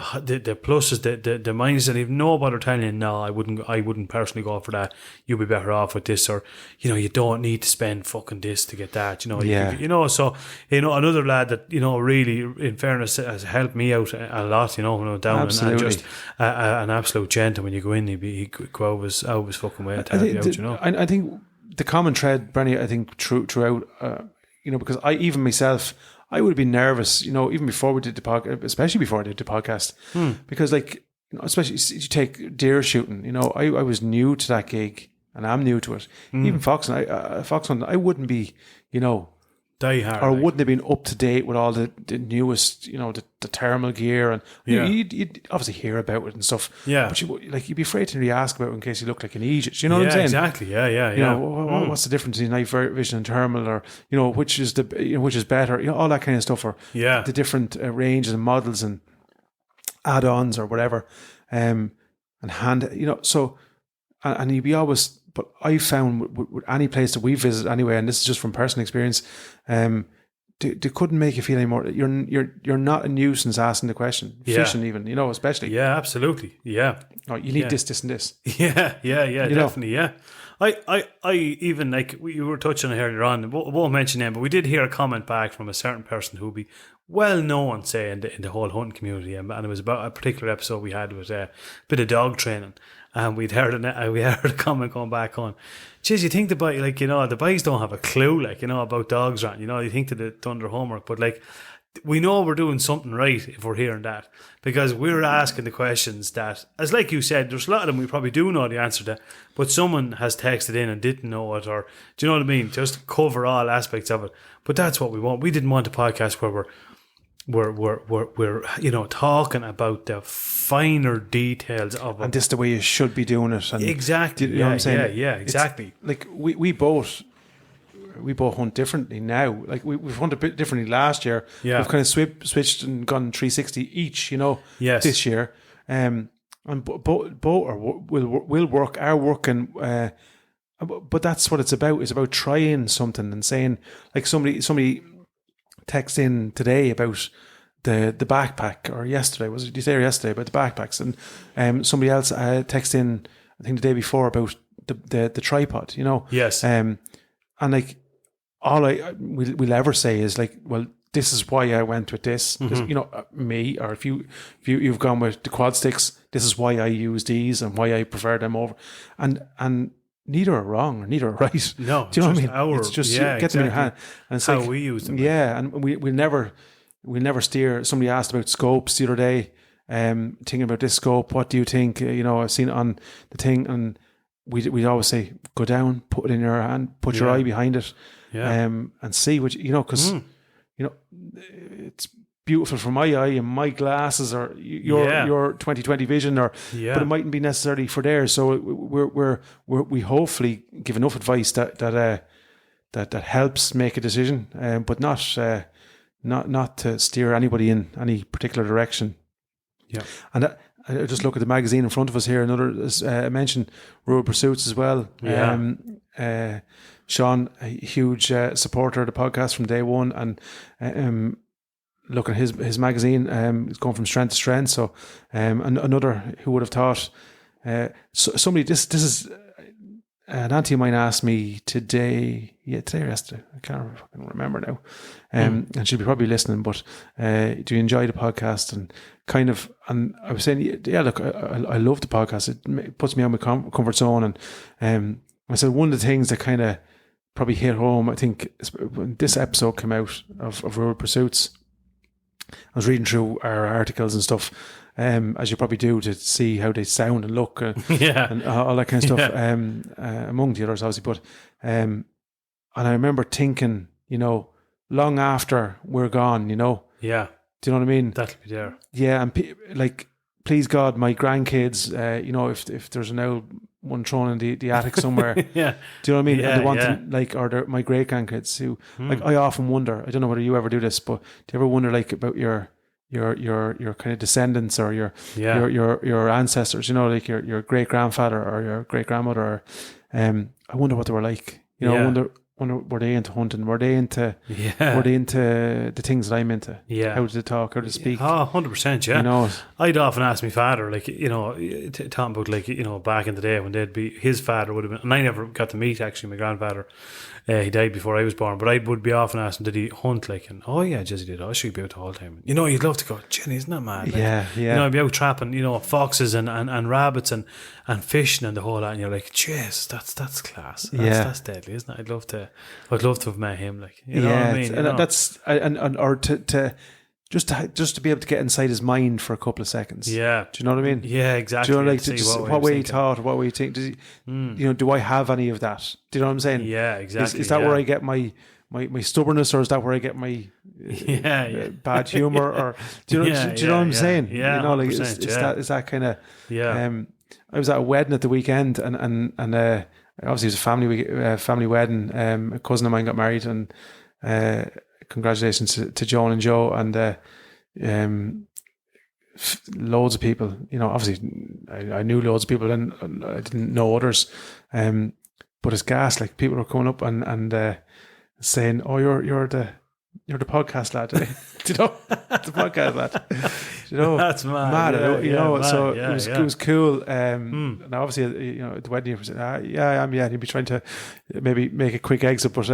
pluses, the minuses, and he'd no bother telling you, no, I wouldn't personally go for that. You'd be better off with this, or, you don't need to spend fucking this to get that, so, another lad that, really, in fairness, has helped me out a lot, down and just an absolute gent. When you go in, he'd go always fucking way to help you out, I think the common thread, Brenny, I think throughout, because even myself, I would have been nervous, even before we did the podcast, especially before I did the podcast, because like, especially you take deer shooting, I was new to that gig and I'm new to it. Even fox hunting, I wouldn't be, Die hard. or like. wouldn't have been up to date with all the newest, the thermal gear, and you'd obviously hear about it and stuff. Yeah. But you'd be afraid to really ask about it in case you look like an idiot. You know what I'm saying? Exactly. Yeah. What's the difference between night vision and thermal, or which is which is better? All that kind of stuff, or the different ranges and models and add-ons or whatever, and hand. So and you'd be always. But I found with any place that we visit anyway, and this is just from personal experience, they couldn't make you feel anymore. You're not a nuisance asking the question. Fishing even, especially. Yeah, absolutely. Yeah. Oh, you need this and this. Yeah, definitely. Yeah. I even, like we were touching on it earlier on, I won't mention them, but we did hear a comment back from a certain person who would be well known, say, in the whole hunting community, and it was about a particular episode we had with a bit of dog training. And we heard a comment going back on, geez, you think the boys don't have a clue, about dogs, right? You think that they've done their homework, but we know we're doing something right if we're hearing that, because we're asking the questions that, as like you said, there's a lot of them we probably do know the answer to, but someone has texted in and didn't know it, or do you know what I mean? Just cover all aspects of it. But that's what we want. We didn't want a podcast where we're talking about the finer details of it. And this is the way you should be doing it. And exactly. You know what I'm saying? Yeah, exactly. Like we both hunt differently now. Like we've hunted a bit differently last year. Yeah. We've kind of switched and gone 360 each, Yes. this year. And both will work, are working. But that's what it's about. It's about trying something and saying, like somebody text in today about the backpack, or yesterday, was it? Did you say yesterday about the backpacks? And somebody else texted in, I think the day before, about the tripod. Yes. And like all we'll ever say is like, well, this is why I went with this. Mm-hmm. Me, or if you've gone with the quad sticks, this is why I use these and why I prefer them over. And neither are wrong or neither are right. No, do you know what I mean? It's just get them in your hand, and it's how we use them. Yeah, and we'll never steer. Somebody asked about scopes the other day. Thinking about this scope, what do you think? I've seen it on the thing, and we always say, go down, put it in your hand, put your eye behind it, and see what because it's beautiful for my eye and my glasses, or your 20/20 vision, but it mightn't be necessarily for theirs. So we hopefully give enough advice that helps make a decision, but not to steer anybody in any particular direction. Yeah, and I just look at the magazine in front of us here. Another mentioned Rural Pursuits as well. Yeah. Sean, a huge supporter of the podcast from day one, and look at his magazine. It's going from strength to strength. So, another who would have thought, somebody. This is an auntie of mine asked me today or yesterday. I can't remember now. And she'll be probably listening. But do you enjoy the podcast? And I was saying, yeah, look, I love the podcast. It puts me on my comfort zone. And I said one of the things that kind of probably hit home, I think, when this episode came out of Rural Pursuits, I was reading through our articles and stuff, as you probably do, to see how they sound and look, and all that kind of stuff, among the others, obviously. But and I remember thinking, long after we're gone, do you know what I mean? That'll be there. Yeah, and please God, my grandkids, if there's now one thrown in the attic somewhere, do you know what I mean? And they want to, or my great grandkids who, I often wonder. I don't know whether you ever do this, but do you ever wonder about your kind of descendants, or your ancestors? Your great grandfather or your great grandmother. Or, I wonder what they were like. I wonder were they into hunting? Were they into the things that I'm into? Yeah. How did they talk? How did they speak? Oh, 100%, yeah. I'd often ask my father, talking about, back in the day when they'd be, his father would have been, and I never got to meet actually my grandfather. He died before I was born, but I would be often asking, did he hunt? Oh yeah, Jesse did. Oh, she'd be out the whole time. You'd love to go, Jenny, isn't that mad? I'd be out trapping, foxes and rabbits and fishing and the whole lot, and you're like, jeez, that's class. That's deadly, isn't it? I'd love to have met him. You know what I mean? And that's or to just to be able to get inside his mind for a couple of seconds. Yeah. Do you know what I mean? Yeah, exactly. Do you know, what way he thought, or what way he think? Does he, do I have any of that? Do you know what I'm saying? Yeah, exactly. Is that where I get my my stubbornness, or is that where I get my bad humor? Or do you know? Do you know what I'm saying? Yeah, you know, like it's 100%, that kind of. Yeah. I was at a wedding at the weekend, and obviously it was a family wedding. A cousin of mine got married, and congratulations to Joan and Joe, and loads of people. You know, obviously I knew loads of people, and I didn't know others. But it's gas. Like, people were coming up and saying, "Oh, you're the podcast lad." Do you know, the podcast lad. Do you know, that's mad. You know, mad. so Yeah, it was cool. And obviously, you know, at the wedding, you said, "Yeah, I am." Yeah, and you'd be trying to maybe make a quick exit, but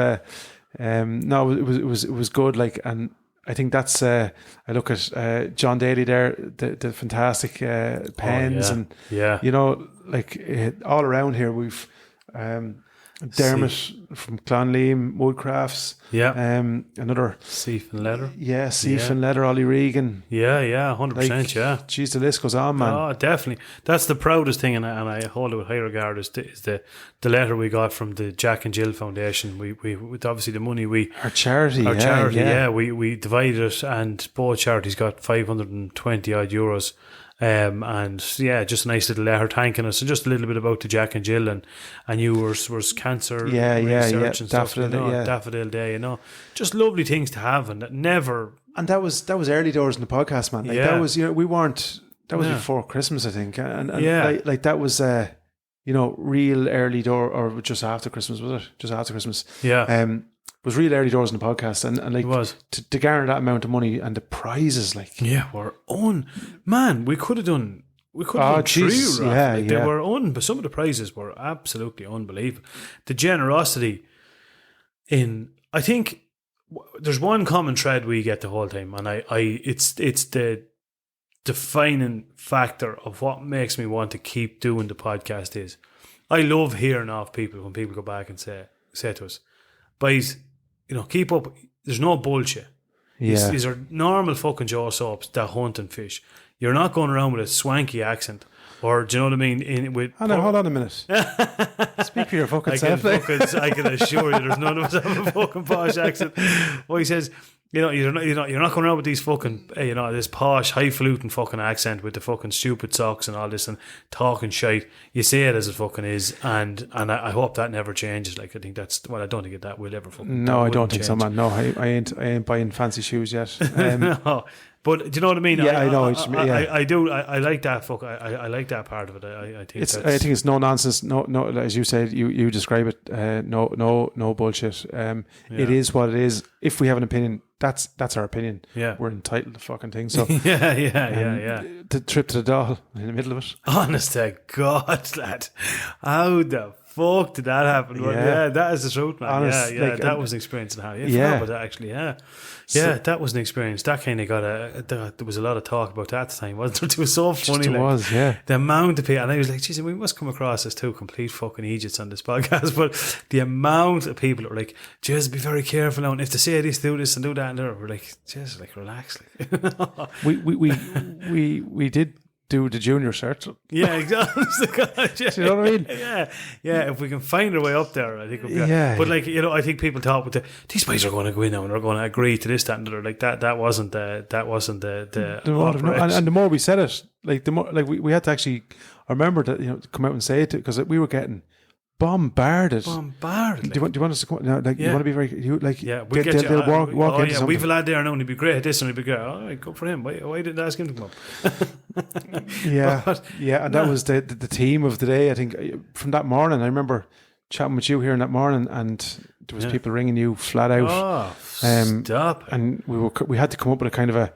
no, it was good. Like, and I think that's. I look at John Daly there, the fantastic pens, and you know, like all around here we've. Dermot from Clonleam Woodcrafts, another Seif and Leather, Seif and Leather, Ollie Regan, 100%, yeah. Geez, the list goes on, man. Oh, definitely. That's the proudest thing, and I hold it with high regard. Is the letter we got from the Jack and Jill Foundation. We with obviously the money our charity, we divided it, and both charities got 520 odd euros. And just a nice little letter thanking us, and just a little bit about the Jack and Jill, and you was cancer research and stuff, you know, Daffodil Day, you know, just lovely things to have, and that was early doors in the podcast, man. Like, that was, you know, that was before Christmas, I think, and like that was you know, real early door, or just after Christmas, was it? Just after Christmas, was real early doors in the podcast, and like it was. To garner that amount of money, and the prizes, like, we're on, man. We could have done Jesus, they were on, but some of the prizes were absolutely unbelievable. The generosity I think there's one common thread we get the whole time, and it's the defining factor of what makes me want to keep doing the podcast is I love hearing off people when people go back and say to us, "Boys, you know, keep up. There's no bullshit. These are normal fucking jaw soaps that hunt and fish. You're not going around with a swanky accent, or do you know what I mean? Hold on a minute. Speak for your fucking self. I can assure you, there's none of us have a fucking posh accent." Well, he says, you know, you're not going around with these fucking, you know, this posh, highfalutin fucking accent with the fucking stupid socks and all this and talking shite. You say it as it fucking is, and I hope that never changes. Like, I think I don't think that will ever fucking. No, I don't think so, man. No, I ain't buying fancy shoes yet. No. But do you know what I mean? Yeah, I know. I do. I like that. I like that part of it. I think it's no nonsense. No. As you said, you describe it. No bullshit. It is what it is. If we have an opinion, that's our opinion. Yeah, we're entitled to fucking things. So yeah. The trip to the doll in the middle of it. Honest to God, lad, how the fuck did that happen? Yeah, that is the truth, man. Honest, that was an experience. Now, about that actually. That was an experience. That kind of there was a lot of talk about that at the time, wasn't there? It was so funny. It was, yeah. The amount of people, and I was like, geez, we must come across as two complete fucking idiots on this podcast. But the amount of people that were like, just be very careful now. And if they say this, do this and do that, and we're like, just like relax. Like. we did do the junior cert. Yeah, exactly. Do you know what I mean? Yeah. If we can find our way up there, I think we'll be. Yeah. But like, you know, I think people talk with these boys are going to go in now and they're going to agree to this, that, and the other. Like that wasn't the and the more we said it, like the more, like we had to actually. I remember that, you know, come out and say it, because we were getting bombarded. Do you want us to come? No, like, you want to be very, you like, we'll get you. Walk into something. We've a lad there now, and he'd be great at this, and he'd be great. All right, go for him. Why didn't I ask him to come up? And that was the theme of the day. I think from that morning, I remember chatting with you here in that morning, and there was people ringing you flat out. Stop. And we had to come up with a kind of a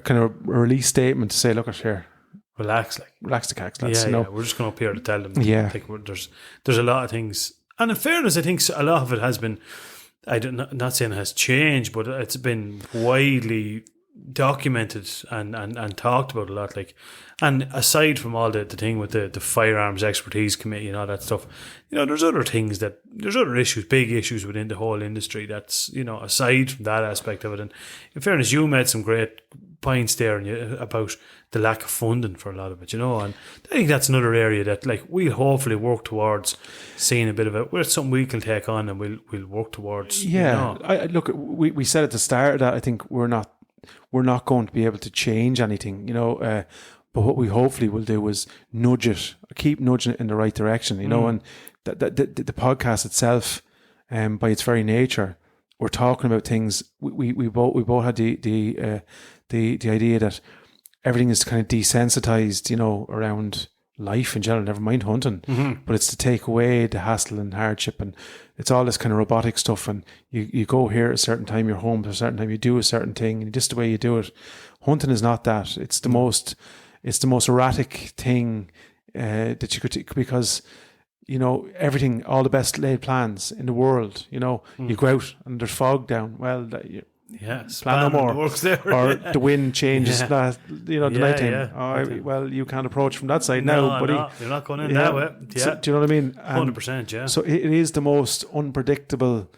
kind of a release statement to say, look at here. Relax the cax. We're just going up here to tell them. I think there's a lot of things, and in fairness, I think a lot of it has been. I'm not saying it has changed, but it's been widely documented and talked about a lot. Like, and aside from all the thing with the firearms expertise committee and all that stuff, there's other things there's other issues, big issues within the whole industry. That's aside from that aspect of it. And in fairness, you made some great points there about the lack of funding for a lot of it. And I think that's another area that like we'll hopefully work towards seeing a bit of it. Where it's something we can take on and we'll work towards. Yeah, look, we said at the start that I think we're not going to be able to change anything, but what we hopefully will do is keep nudging it in the right direction, and the podcast itself, by its very nature, we're talking about things. We both had the idea that everything is kind of desensitized, around life in general, never mind hunting, but it's to take away the hassle and hardship, and it's all this kind of robotic stuff, and you go here at a certain time, you're home at a certain time, you do a certain thing, and just the way you do it. Hunting is not that. It's the most erratic thing that you could, because everything, all the best laid plans in the world, you go out and there's fog down, well, plan no more, works there. Or the wind changes the night time. Well, you can't approach from that side now, buddy. No, you're not going in that way. Yeah. So, do you know what I mean? 100%, yeah. So it is the most unpredictable,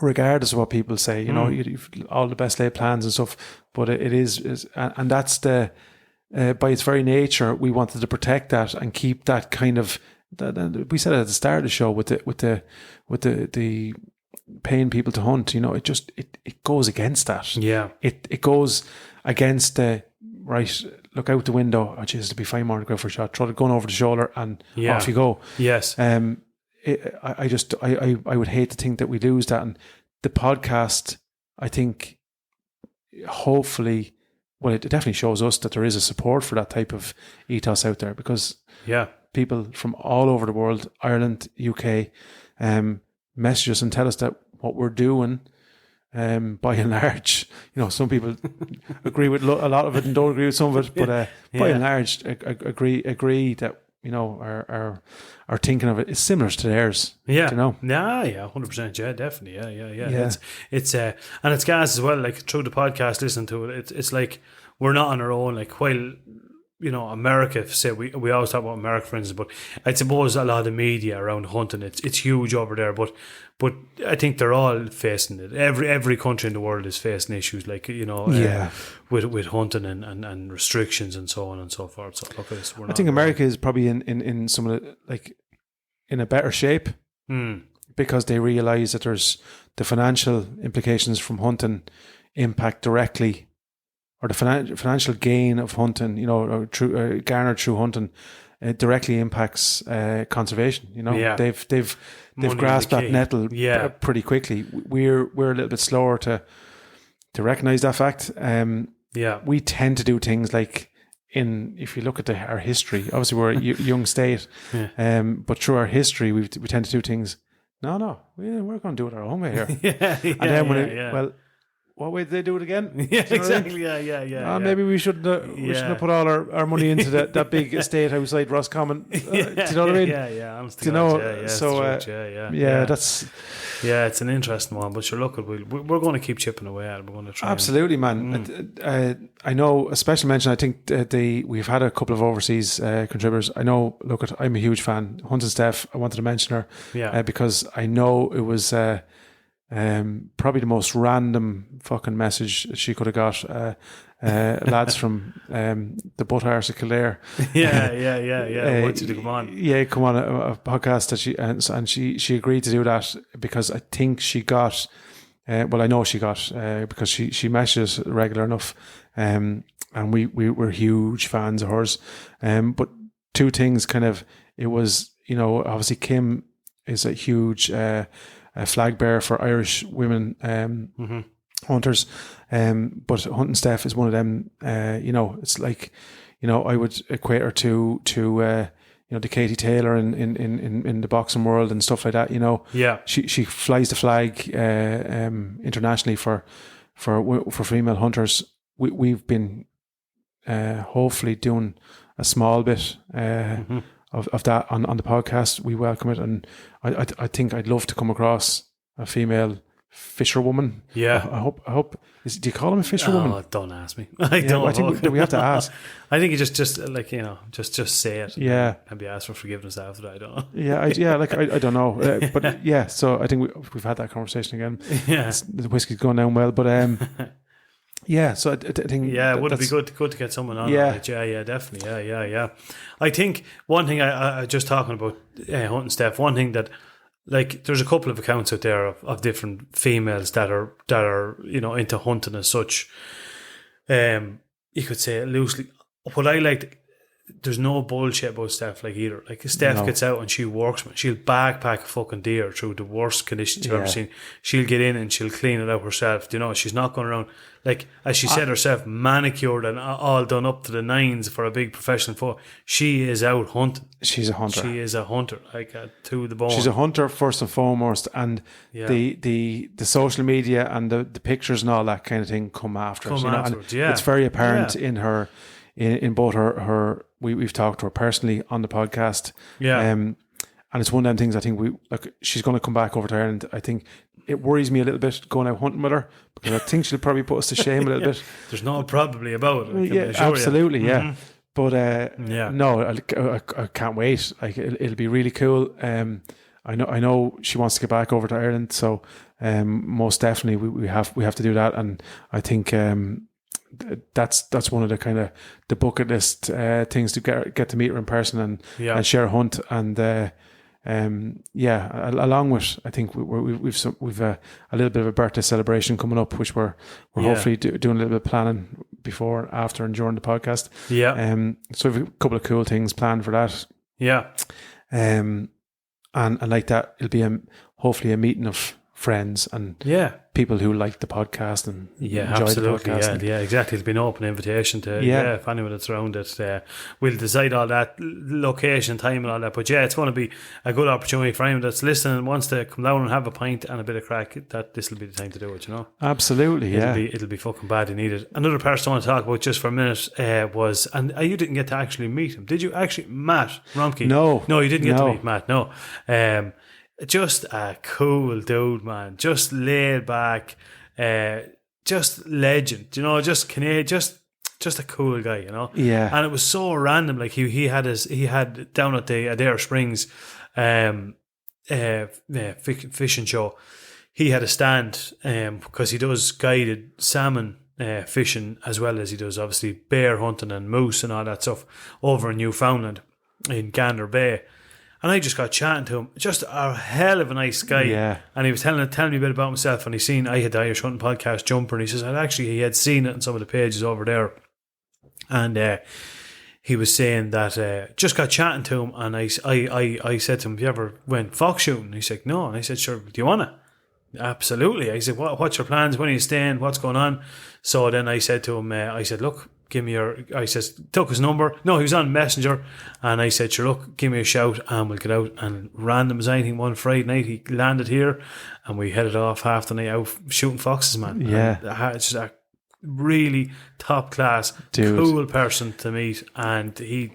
regardless of what people say, you've all the best laid plans and stuff, but it is and that's the, by its very nature, we wanted to protect that and keep that kind of, we said it at the start of the show with the paying people to hunt, it goes against that. Yeah. It goes against the, right, look out the window, oh jeez, it'll be fine more to go for a shot, throw the gun over the shoulder and off you go. Yes. I would hate to think that we lose that. And the podcast, I think, hopefully, well, it definitely shows us that there is a support for that type of ethos out there, because people from all over the world, Ireland, UK, message us and tell us that what we're doing, by and large, some people agree with a lot of it and don't agree with some of it, but by and large agree that our thinking of it is similar to theirs. Yeah. 100%. Yeah, definitely. Yeah. It's and it's gas as well. Like through the podcast, listen to it. It's like we're not on our own. Like while America, say we always talk about America, for instance, but I suppose a lot of the media around hunting, it's huge over there. But I think they're all facing it. Every country in the world is facing issues like with hunting and restrictions and so on and so forth. So look at this. I think America is probably in some of the, like, in a better shape because they realise that there's the financial implications from hunting impact directly, or the financial gain of hunting, garnered through hunting, directly impacts conservation. They've grasped that nettle pretty quickly. We're a little bit slower to recognise that fact. We tend to do things like, if you look at our history, obviously we're a young state, but through our history we tend to do things. No, we're going to do it our own way here. What way did they do it again? Yeah, exactly. Yeah. Maybe we shouldn't have put all our money into that big estate outside Roscommon. Do you know what I mean? Yeah. Honestly, it's an interesting one. But sure, look, we're going to keep chipping away at it. We're going to try. Absolutely, man. I know a special mention. I think we've had a couple of overseas contributors. I know. Look, I'm a huge fan. Hunting Steph. I wanted to mention her because I know it was. Probably the most random fucking message she could have got. Lads from the butt arse of Kildare. Yeah. Want you to come on? Yeah, come on a podcast that she agreed to do that because I think she got. I know she got because she messaged us regular enough, and we were huge fans of hers. But two things kind of, it was, obviously Kim is a huge. A flag bearer for Irish women hunters, but Hunting Steph is one of them. It's like, I would equate her to the Katie Taylor in the boxing world and stuff like that. She flies the flag internationally for female hunters. We've been hopefully doing a small bit of that on the podcast. We welcome it, and I think I'd love to come across a female fisherwoman. Yeah. I hope. Do you call him a fisherwoman? Oh, don't ask me. I don't. I think we have to ask. I think you just like just say it. Yeah. And be asked for forgiveness after that. I don't know. I don't know, but yeah. So I think we've had that conversation again. Yeah. The whiskey's going down well, but yeah. So I think would it be good to get someone on? Yeah. Right? Yeah, definitely. Yeah. I think one thing I just talking about hunting Steph. One thing that, like, there's a couple of accounts out there of different females that are into hunting as such. You could say it loosely. What I like, there's no bullshit about Steph like either. Like, Steph gets out and she works, man. She'll backpack a fucking deer through the worst conditions you've ever seen. She'll get in and she'll clean it out herself. She's not going around, like, as she said herself, manicured and all done up to the nines for a big professional photo. She is out hunting. She's a hunter. She is a hunter, like, to the bone. She's a hunter first and foremost, and the social media and the pictures and all that kind of thing come after. Afterwards, yeah. It's very apparent in her, in both her. We've talked to her personally on the podcast. Yeah. And it's one of them things. I think she's going to come back over to Ireland. I think it worries me a little bit going out hunting with her, because I think she'll probably put us to shame a little bit. There's no probably about it. Yeah, absolutely. Yeah. Mm-hmm. But no, I can't wait. Like, it'll be really cool. I know she wants to get back over to Ireland, so most definitely we have to do that. And I think that's one of the kind of the bucket list things to get to meet her in person and share a hunt. And along with, I think we've a little bit of a birthday celebration coming up, which we're hopefully doing a little bit of planning before, after, and during the podcast. So we've a couple of cool things planned for that. And like that, it'll be hopefully a meeting of friends and people who like the podcast and enjoy absolutely, the podcast. Yeah, exactly. It'll be an open invitation to if anyone that's around it. We'll decide all that, location, time and all that. But it's going to be a good opportunity for anyone that's listening and wants to come down and have a pint and a bit of crack, that this will be the time to do it, Absolutely, It'll be fucking badly needed. Another person I want to talk about just for a minute was, and you didn't get to actually meet him. Did you actually? Matt Romke? No, you didn't get to meet Matt, no. Just a cool dude, man. Just laid back, just legend. Just Canadian, just a cool guy. Yeah. And it was so random. Like he had down at the Adair Springs, fishing show. He had a stand because he does guided salmon fishing, as well as he does obviously bear hunting and moose and all that stuff over in Newfoundland in Gander Bay. And I just got chatting to him. Just a hell of a nice guy. Yeah. And he was telling me a bit about himself. And I had the Irish Hunting Podcast Jumper. And he says, he had seen it in some of the pages over there. And he was saying that, just got chatting to him. And I said to him, have you ever went fox shooting? He said, no. And I said, sure, do you want to? Absolutely. I said, what's your plans? When are you staying? What's going on? So then I said to him, look, give me took his number. No, he was on Messenger. And I said, sure, look, give me a shout and we'll get out. And random as anything, one Friday night, he landed here and we headed off half the night out shooting foxes, man. Yeah. And it's just a really top class, cool person to meet. And he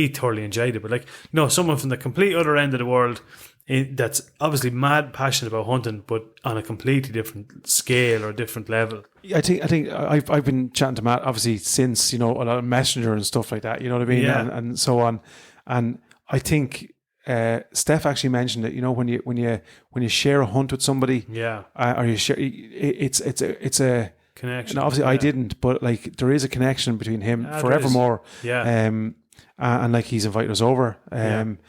thoroughly enjoyed it. But someone from the complete other end of the world, that's obviously mad passionate about hunting, but on a completely different scale or different level. I think I've been chatting to Matt obviously since a lot of Messenger and stuff like that. You know what I mean, and so on. And I think Steph actually mentioned that when you share a hunt with somebody, or you share, it's a connection. And obviously, I didn't, but there is a connection between him forevermore. And he's invited us over. And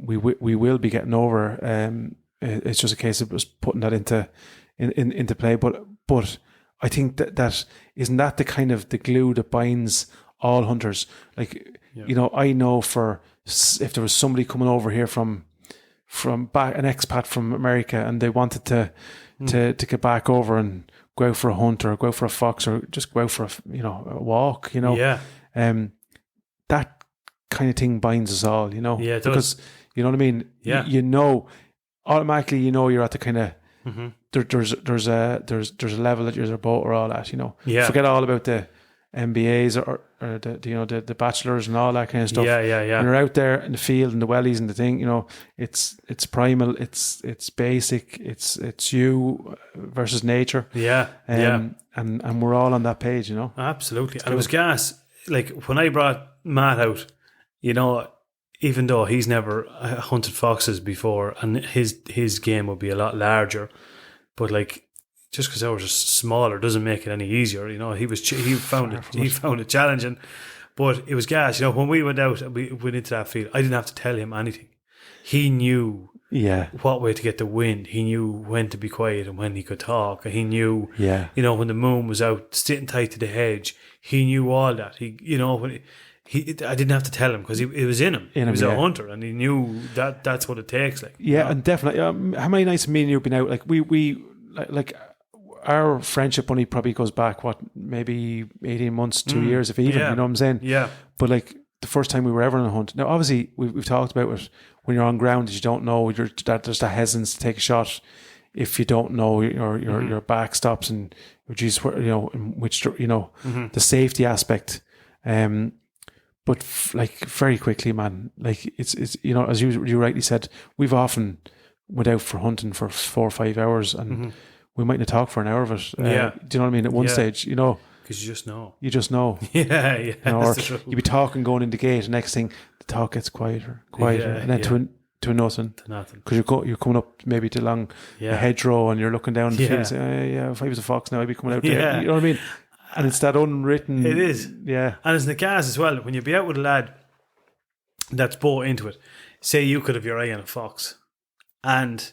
we will be getting over. It's just a case of us putting that into play. But I think that isn't that the kind of the glue that binds all hunters. I know if there was somebody coming over here from back, an expat from America, and they wanted to get back over and go out for a hunt or go out for a fox or just go out for a walk. That kind of thing binds us all, it because does. You know what I mean. Automatically, you're at the kind of there's a level that you're both are all at. Forget all about the MBAs or the bachelors and all that kind of stuff. Yeah. When you're out there in the field and the wellies and the thing, it's primal, it's basic, it's you versus nature. Yeah. And we're all on that page, Absolutely. And it was gas. Like when I brought Matt out, even though he's never hunted foxes before, and his game would be a lot larger, but like just because ours is smaller doesn't make it any easier. He found it challenging, but it was gas. When we went out, we went into that field. I didn't have to tell him anything. He knew what way to get the wind. He knew when to be quiet and when he could talk. He knew, when the moon was out, sitting tight to the hedge. He knew all that. I didn't have to tell him because it was in him. He was a hunter, and he knew that's what it takes. Like, and definitely. How many nights me and you have been out? Like we like our friendship only probably goes back maybe 18 months, 2 years, if even. You know what I'm saying? Yeah. But like the first time we were ever on a hunt. Now, obviously, we've talked about it. When you're on ground that you don't know, there's that hesitance to take a shot if you don't know your back stops and which the safety aspect. But like very quickly, man, like it's as you rightly said, we've often went out for hunting for 4 or 5 hours and we mightn't talk for an hour of it. Do you know what I mean? At one stage, because you just know. You just know. Yeah. Or you'd be talking going in the gate. Next thing, the talk gets quieter, and then to nothing. Because you're coming up maybe to along a hedgerow and you're looking down the field and saying, if I was a fox now, I'd be coming out there. You know what I mean? And it's that unwritten. It is. Yeah. And it's in the gas as well. When you be out with a lad that's bought into it, say you could have your eye on a fox, and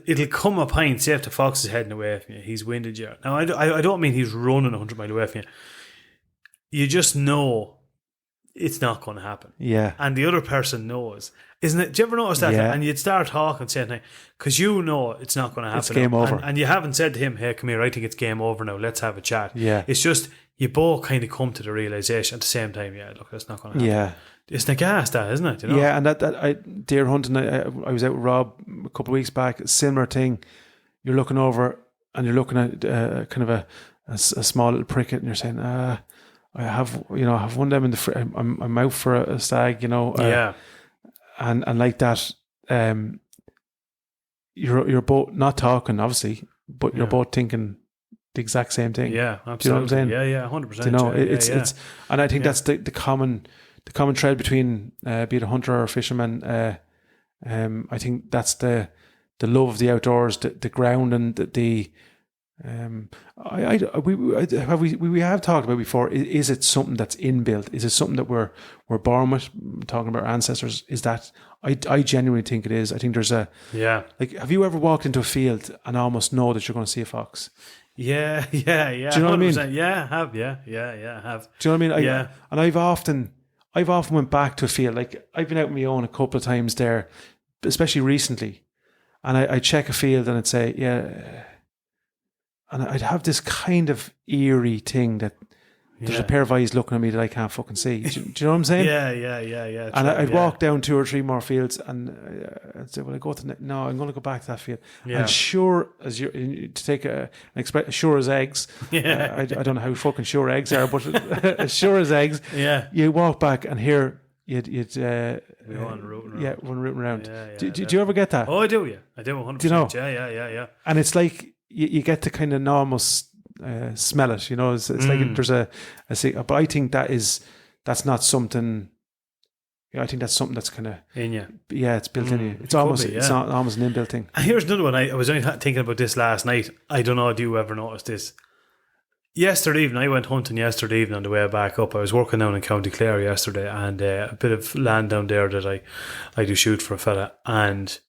it'll come a point, say if the fox is heading away from you, he's winded you. Now, I don't mean he's running 100 miles away from you. You just know it's not going to happen. Yeah. And the other person knows. Isn't it? Do you ever notice that? Yeah. And you'd start talking, saying, because you know it's not going to happen. It's game over. And you haven't said to him, hey, come here, I think it's game over now. Let's have a chat. Yeah. It's just, you both kind of come to the realization at the same time, look, that's not going to happen. Yeah. It's the gas, that, isn't it? Yeah, and that deer hunting, I was out with Rob a couple of weeks back, similar thing. You're looking over and you're looking at kind of a small little pricket and you're saying, I have one of them in the I'm out for a stag, and like that, you're both not talking obviously, but you're both thinking the exact same thing. Yeah, absolutely. Do you know what I'm saying? Yeah, 100%. It's and I think that's the common thread between be it a hunter or a fisherman. I think that's the love of the outdoors, the ground, and we have talked about before. Is it something that's inbuilt? Is it something that we're born with? Talking about our ancestors, is that I genuinely think it is. I think there's like, have you ever walked into a field and almost know that you're going to see a fox? Yeah. Do you know what I mean? Yeah, I have. Yeah, I have. Do you know what I mean? Yeah. And I've often went back to a field. Like, I've been out on my own a couple of times there, especially recently, and I check a field and I'd say, and I'd have this kind of eerie thing that there's a pair of eyes looking at me that I can't fucking see. Do you know what I'm saying? Yeah. And I'd walk down 2 or 3 more fields and I'd say, well, I go to no, I'm going to go back to that field. Yeah. And sure as to take an expression, sure as eggs. Yeah. I don't know how fucking sure eggs are, but as sure as eggs. Yeah. You walk back and here you'd one rooting around. Yeah, one rooting around. Yeah, do you ever get that? Oh, I do. Yeah, I do. 100%. Do you know? Yeah. And it's like you get to kind of almost smell it, it's like there's a but I think that's not something. I think that's something that's kind of in you. Yeah, it's built in you. It's almost it's not almost an inbuilt thing. And here's another one. I was only thinking about this last night. I don't know. Do you ever notice this? Yesterday evening, I went hunting yesterday evening on the way back up. I was working down in County Clare yesterday, and a bit of land down there that I do shoot for a fella, and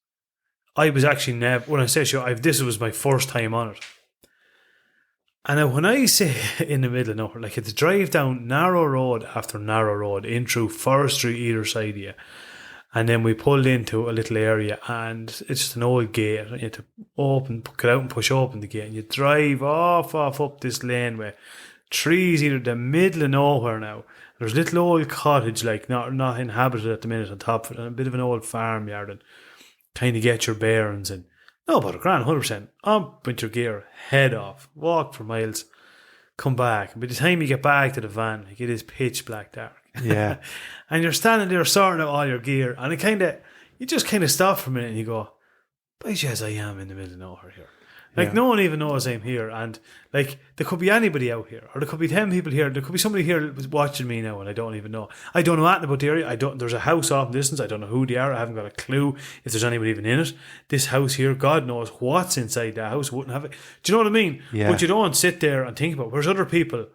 I was actually never. When I say shoot, this was my first time on it. And when I say in the middle of nowhere, like, it's a drive down narrow road after narrow road in through forestry either side of you. And then we pulled into a little area and it's just an old gate. And you had to get out and push open the gate. And you drive off up this laneway. Trees either the middle of nowhere now. There's a little old cottage, like not inhabited at the minute on top of it. And a bit of an old farmyard. And kind of get your bearings and no, about $1,000, 100%. Up with your gear, head off, walk for miles. come back. By the time you get back to the van, like, it is pitch black dark. Yeah. And you're standing there sorting out all your gear, and you just kind of stop for a minute and you go, by jazz, I am in the middle of nowhere here. Like, no one even knows I'm here, and like, there could be anybody out here, or there could be 10 people here, there could be somebody here watching me now, and I don't even know. I don't know anything about the area. There's a house off in the distance. I don't know who they are. I haven't got a clue if there's anybody even in it. This house here, God knows what's inside that house. Wouldn't have it. Do you know what I mean? Yeah. But you don't sit there and think about. Whereas other people,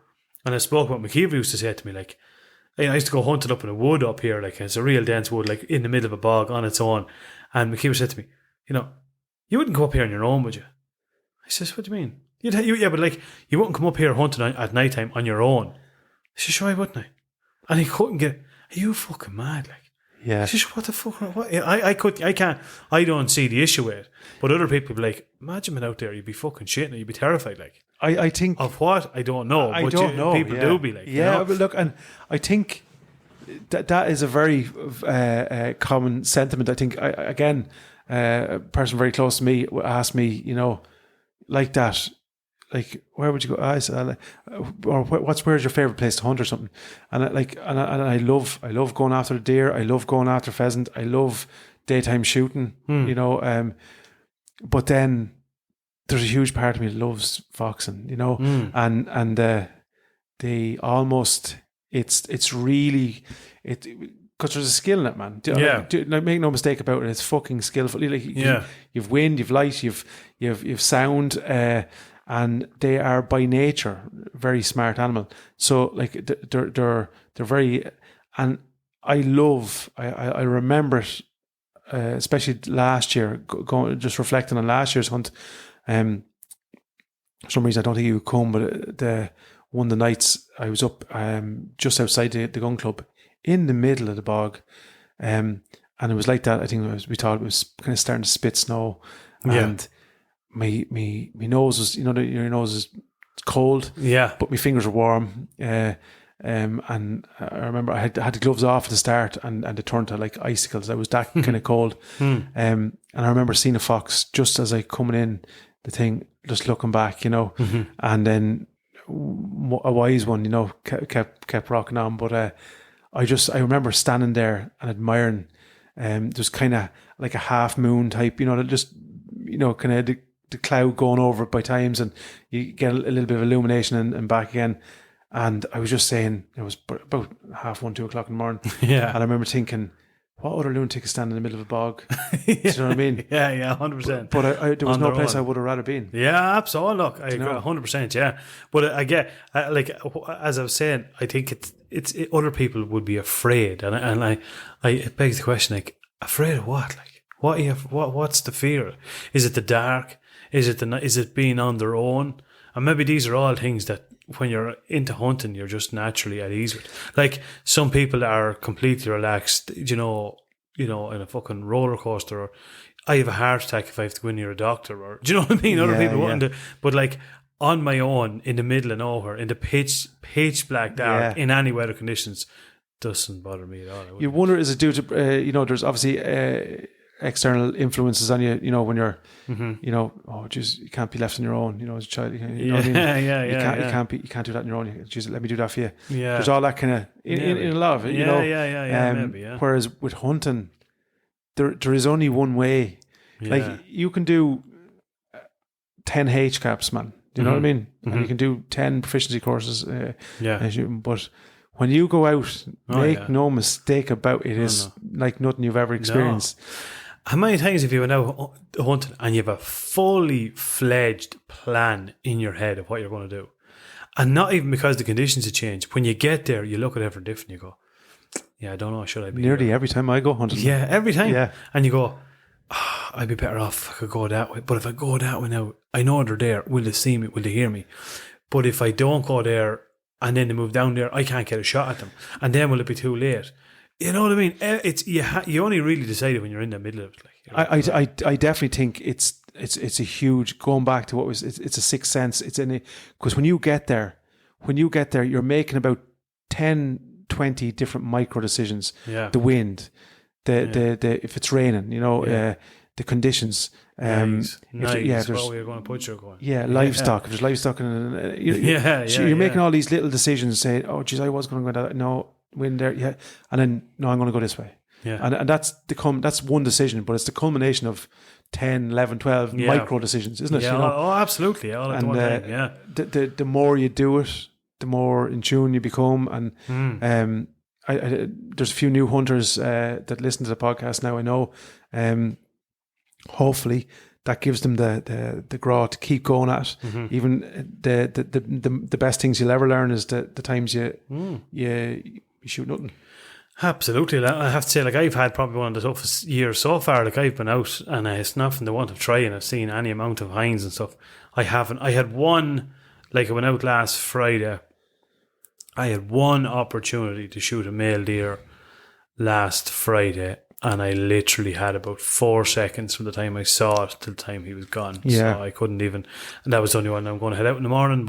and I spoke about McKeever used to say to me, like, I used to go hunting up in a wood up here, like, it's a real dense wood, like in the middle of a bog on its own. And McKeever said to me, you wouldn't go up here on your own, would you? I says, what do you mean? Yeah, but like, you wouldn't come up here hunting at night time on your own. I says, sure, I wouldn't I? And he couldn't get, are you fucking mad? Like, Yeah. I says, what the fuck? What? I don't see the issue with it. But other people be like, imagine being out there, you'd be fucking shitting, you'd be terrified, like. I think. Of what? I don't know. I but don't know. People do be like. Yeah, but look, and I think that is a very common sentiment. I think, a person very close to me asked me, like that, like, where would you go? I said, or where's your favorite place to hunt or something? And I love going after the deer. I love going after pheasant. I love daytime shooting. But then there's a huge part of me that loves foxing. And they almost it's really because there's a skill in it, man. Make no mistake about it. It's fucking skillful. Like, you've wind, you've light, you've sound, and they are by nature very smart animal. So like they're very, and I remember it, especially last year, going just reflecting on last year's hunt. For some reason I don't think you would come, but one of the nights I was up just outside the gun club, in the middle of the bog, and it was like that. I think we thought it was kind of starting to spit snow, and my nose was, your nose is cold, but my fingers were warm, and I remember I had the gloves off at the start, and they turned to like icicles. I was that kind of cold, and I remember seeing a fox just as I coming in the thing, just looking back, and then a wise one, kept rocking on, but. I remember standing there and admiring. There's kind of like a half moon type, just kind of the cloud going over it by times, and you get a little bit of illumination and back again. And I was just saying, it was about 1:30, 2 o'clock in the morning. Yeah. And I remember thinking, what other lunatic is standing in the middle of a bog? Do you know what I mean? Yeah, 100%. But there was no place I would have rather been. Yeah, absolutely. Look, I agree 100%. Yeah, but I get like, as I was saying, I think it's other people would be afraid, and I it begs the question, like, afraid of what? Like, what's the fear? Is it the dark? Is it being on their own? And maybe these are all things that when you're into hunting, you're just naturally at ease with. Like, some people are completely relaxed, in a fucking roller coaster, or I have a heart attack if I have to go in near a doctor, or do you know what I mean? Other people wouldn't do, but like, on my own, in the middle of nowhere, in the pitch black dark, in any weather conditions, doesn't bother me at all. You wonder, is it due to there's obviously external influences on you, when you're you can't be left on your own, as a child, you can't do that on your own. Just let me do that for you. There's all that kind of in a lot of it, maybe. Whereas with hunting, there is only one way. Like, you can do 10 H caps, man. Do you know what I mean? And you can do 10 proficiency courses. But when you go out, make no mistake about it, is like nothing you've ever experienced. No. How many times have you been out hunting and you have a fully fledged plan in your head of what you're going to do? And not even because the conditions have changed. When you get there, you look at everything different. You go, I don't know, should I be Nearly here? every time I go hunting. Yeah, every time. Yeah. And you go, I'd be better off if I could go that way. But if I go that way now, I know they're there. Will they see me? Will they hear me? But if I don't go there and then they move down there, I can't get a shot at them. And then will it be too late? You know what I mean? It's you only really decide it when you're in the middle of it. Like, I definitely think it's a huge, going back to what was, it's a sixth sense. It's in it, because when you get there, you're making about 10, 20 different micro decisions. Yeah. The wind, the if it's raining, the conditions, Nice. Yeah, if there's, what we're going to put you going. yeah, livestock. If there's livestock, you're making all these little decisions, saying, "Oh, geez, I was going to go that. No, win there, yeah," and then no, I'm going to go this way. Yeah. And that's one decision, but it's the culmination of 10, 11, 12 micro decisions, isn't it? Yeah, oh, absolutely. All at one time, yeah. The more you do it, the more in tune you become. And there's a few new hunters that listen to the podcast now, I know. Hopefully that gives them the graw to keep going at. Even the best things you'll ever learn is the times you shoot nothing. Absolutely. I have to say, like, I've had probably one of the toughest years so far. Like, I've been out and it's not from the want of trying. I've seen any amount of hinds and stuff. I haven't. I had one, like, I went out last Friday. I had one opportunity to shoot a male deer last Friday, and I literally had about 4 seconds from the time I saw it to the time he was gone. Yeah. So I couldn't even, and that was the only one. I'm going to head out in the morning,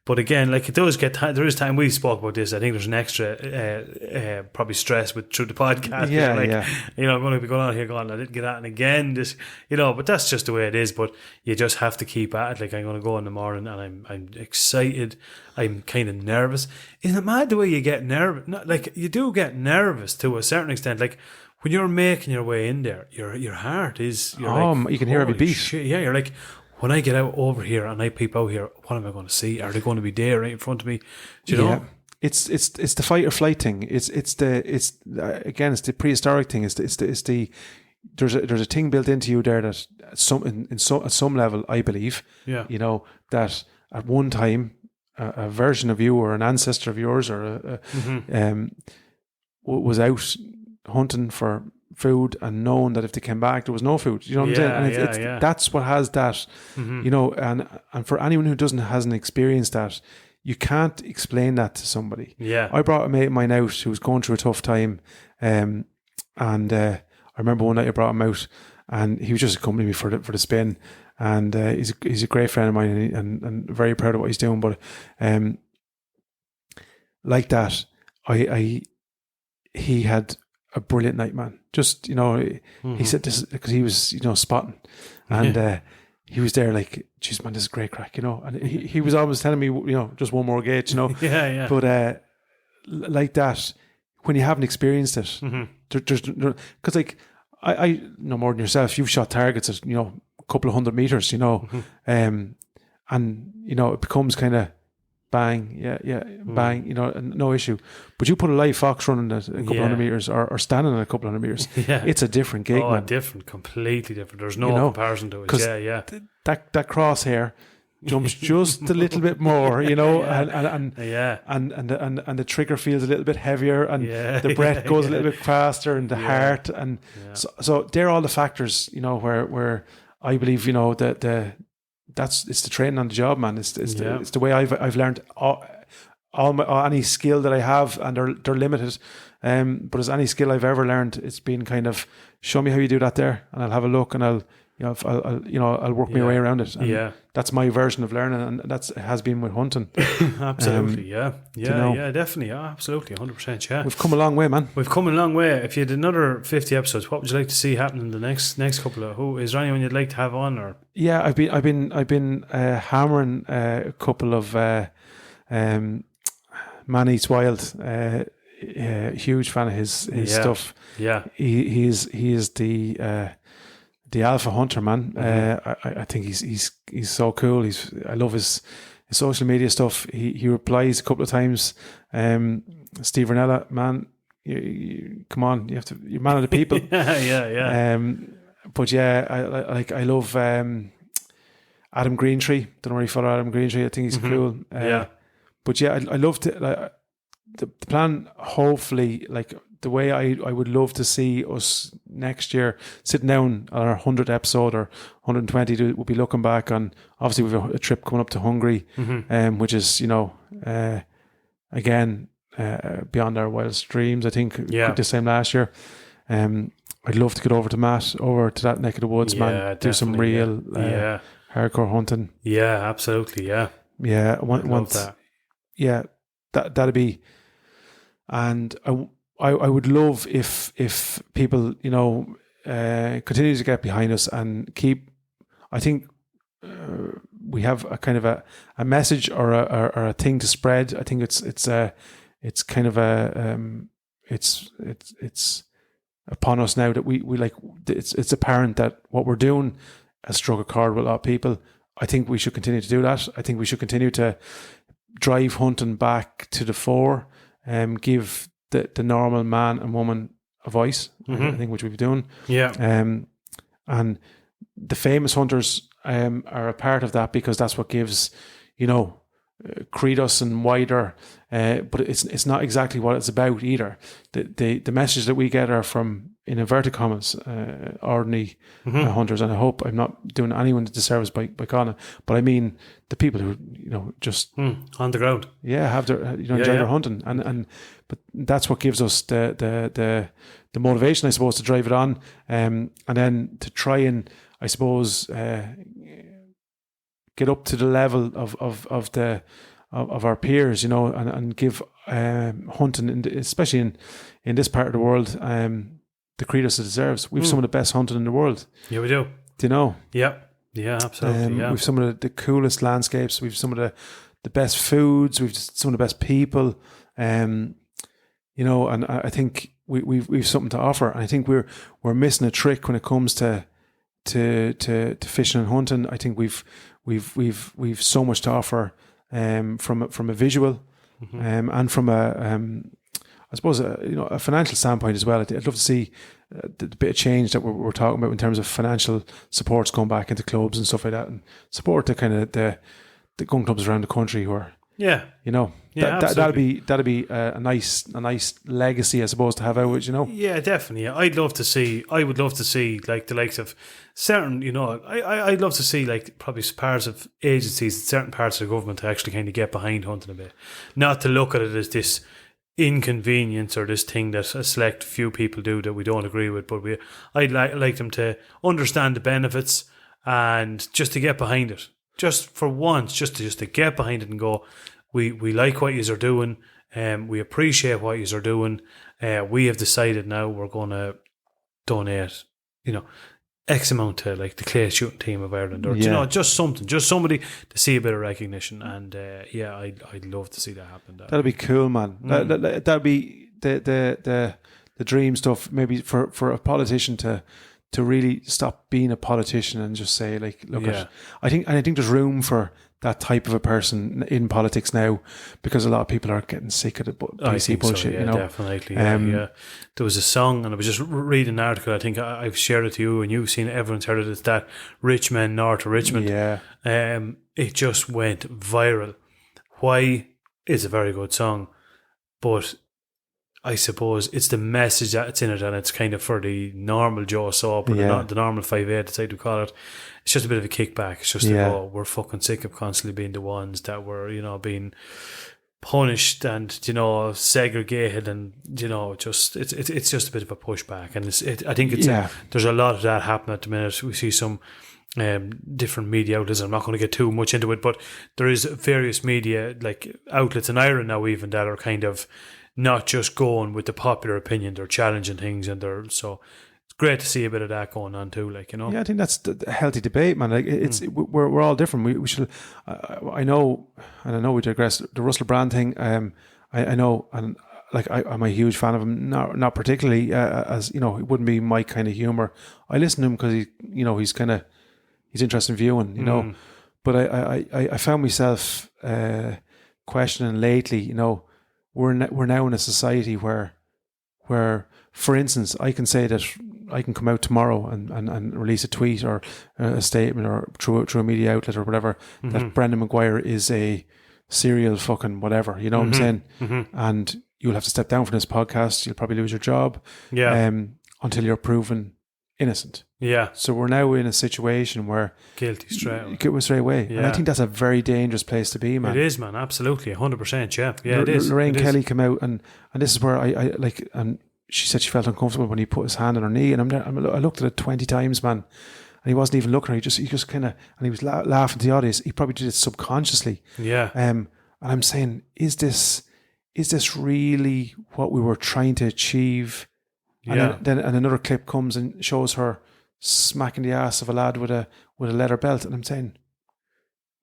but again, like, it does get there is time. We spoke about this. I think there's an extra probably stress through the podcast. Yeah, like, you know, I'm going to be going on here going, I didn't get at it again. This, you know, but that's just the way it is. But you just have to keep at it. Like, I'm going to go in the morning, and I'm excited. I'm kind of nervous. Isn't it mad the way you get nervous? Not, like, you do get nervous to a certain extent. Like, when you're making your way in there, your heart is. You can hear every beat. Shit. Yeah, you're like, when I get out over here and I peep out here, what am I going to see? Are they going to be there right in front of me? Do you know? It's the fight or flight thing. It's the prehistoric thing. There's a thing built into you there that at some level, I believe. Yeah. You know, that at one time a version of you or an ancestor of yours or was out hunting for food and knowing that if they came back there was no food, you know what I'm saying? And that's what has that, you know, and for anyone who hasn't experienced that, you can't explain that to somebody. Yeah. I brought a mate of mine out who was going through a tough time, and I remember one night I brought him out and he was just accompanying me for the spin, and he's a great friend of mine, and very proud of what he's doing, but like that, he had a brilliant night, man. Just, you know, he said this because he was, you know, spotting, and he was there like, geez, man, this is great crack, you know. And he was always telling me, you know, just one more gauge, you know. yeah. But like that, when you haven't experienced it, there's because like I no more than yourself, you've shot targets at, you know, a couple of 100 meters, you know, and you know it becomes kind of bang, bang, you know, no issue. But you put a live fox running at a couple hundred meters or standing at a couple hundred meters, it's a different gig, man. Completely different. There's no comparison to it. That crosshair jumps just a little bit more, you know, and the trigger feels a little bit heavier, and the breath goes a little bit faster, and the heart, and so they're all the factors, you know, where I believe, you know, it's the training on the job, man. It's the way I've learned any skill that I have, and they're limited. But as any skill I've ever learned, it's been kind of, show me how you do that there, and I'll have a look, and I'll work my way around it. And that's my version of learning, and it has been with hunting. Absolutely, definitely, absolutely, 100%. Yeah, we've come a long way, man. We've come a long way. If you had another 50 episodes, what would you like to see happen in the next couple of? Who is there anyone you'd like to have on? Or I've been hammering a couple of Man Eats Wild. Huge fan of his stuff. Yeah, he is the alpha hunter, man. I think he's so cool. I love his social media stuff. He replies a couple of times. Steve Ranella, man, you come on, you're man of the people. But I love Adam Greentree. Don't know where you follow Adam Greentree. I think he's cool. But I love to the plan. Hopefully, like, the way I would love to see us next year sitting down on our 100th episode or 120, we'll be looking back on, obviously we've a trip coming up to Hungary, which is, you know, again, beyond our wildest dreams. I think this time last year. I'd love to get over to Matt, over to that neck of the woods, man. Do some real hardcore hunting. Yeah, absolutely. Yeah. Yeah. I love that. Yeah. That'd be, and I would love if people, you know, continue to get behind us and keep I think we have a kind of a message or a thing to spread. I think it's kind of it's upon us now that we like, it's apparent that what we're doing has struck a chord with a lot of people. I think we should continue to do that. I think we should continue to drive hunting back to the fore, give the normal man and woman a voice. I think which we've been doing. Yeah. And the famous hunters are a part of that, because that's what gives, credos and wider. But it's not exactly what it's about either. The message that we get are from, in inverted commas, ordinary hunters, and I hope I'm not doing anyone a disservice by calling it, but I mean the people who just on the ground, have their enjoy their hunting, and but that's what gives us the motivation, I suppose, to drive it on, and then to try and, I suppose, get up to the level of our peers, and give hunting, especially in this part of the world, the credence it deserves. We've some of the best hunting in the world. Yeah, we do. Do you know? Yeah, absolutely. We've some of the coolest landscapes. We've some of the best foods. We've some of the best people. And I think we've something to offer. And I think we're missing a trick when it comes to fishing and hunting. I think we've so much to offer, from a visual, and from I suppose a financial standpoint as well. I'd love to see the bit of change that we're talking about in terms of financial supports going back into clubs and stuff like that, and support the kind of the gun clubs around the country who are that'll be a nice legacy, I suppose, to have out. Yeah, definitely. I would love to see like the likes of certain, I'd love to see like probably parts of agencies, certain parts of the government to actually kind of get behind hunting a bit, not to look at it as this inconvenience or this thing that a select few people do that we don't agree with, but I'd like them to understand the benefits and just to get behind it, just for once, just to get behind it and go, we like what yous are doing, we appreciate what yous are doing, we have decided now we're going to donate X amount to like the clay shooting team of Ireland, or just something, just somebody to see a bit of recognition, and I'd love to see that happen. That'd be cool, man. That'd be the dream stuff. Maybe for a politician to really stop being a politician and just say, like, look, I think there's room for that type of a person in politics now, because a lot of people are getting sick of the PC bullshit. So, definitely. There was a song, and I was just reading an article. I think I've shared it to you, and you've seen it. Everyone's heard it. It's that "Rich Men North of Richmond." Yeah. It just went viral. Why? It's a very good song, but I suppose it's the message that's in it, and it's kind of for the normal Joe Soap, or the normal 5'8", that's how to call it. It's just a bit of a kickback. It's just like, we're fucking sick of constantly being the ones that were, being punished and, segregated, and, just it's just a bit of a pushback. And I think there's a lot of that happening at the minute. We see some different media outlets. I'm not going to get too much into it, but there is various media like outlets in Ireland now even that are kind of not just going with the popular opinion, they're challenging things, and so it's great to see a bit of that going on too. Yeah, I think that's the healthy debate, man. Like we're all different. We should. I know we digress. The Russell Brand thing. I know, and like I'm a huge fan of him. Not particularly as it wouldn't be my kind of humor. I listen to him because he's interested in viewing. But I found myself questioning lately. We're now in a society where, for instance, I can say that I can come out tomorrow and release a tweet or a statement or through a media outlet or whatever that Brendan Maguire is a serial fucking whatever. You know what I'm saying? And you'll have to step down from this podcast. You'll probably lose your job. Until you're proven innocent. Yeah. So we're now in a situation where guilty straight away. Yeah. And I think that's a very dangerous place to be, man. It is, man. Absolutely. 100%. Yeah. Yeah, it is. Lorraine Kelly came out and this is where I like, and she said she felt uncomfortable when he put his hand on her knee, and I looked at it 20 times, man. And he wasn't even looking at her. He just kind of, and he was laughing to the audience. He probably did it subconsciously. Yeah. And I'm saying, is this really what we were trying to achieve? And then another clip comes and shows her smacking the ass of a lad with with a leather belt, and I'm saying,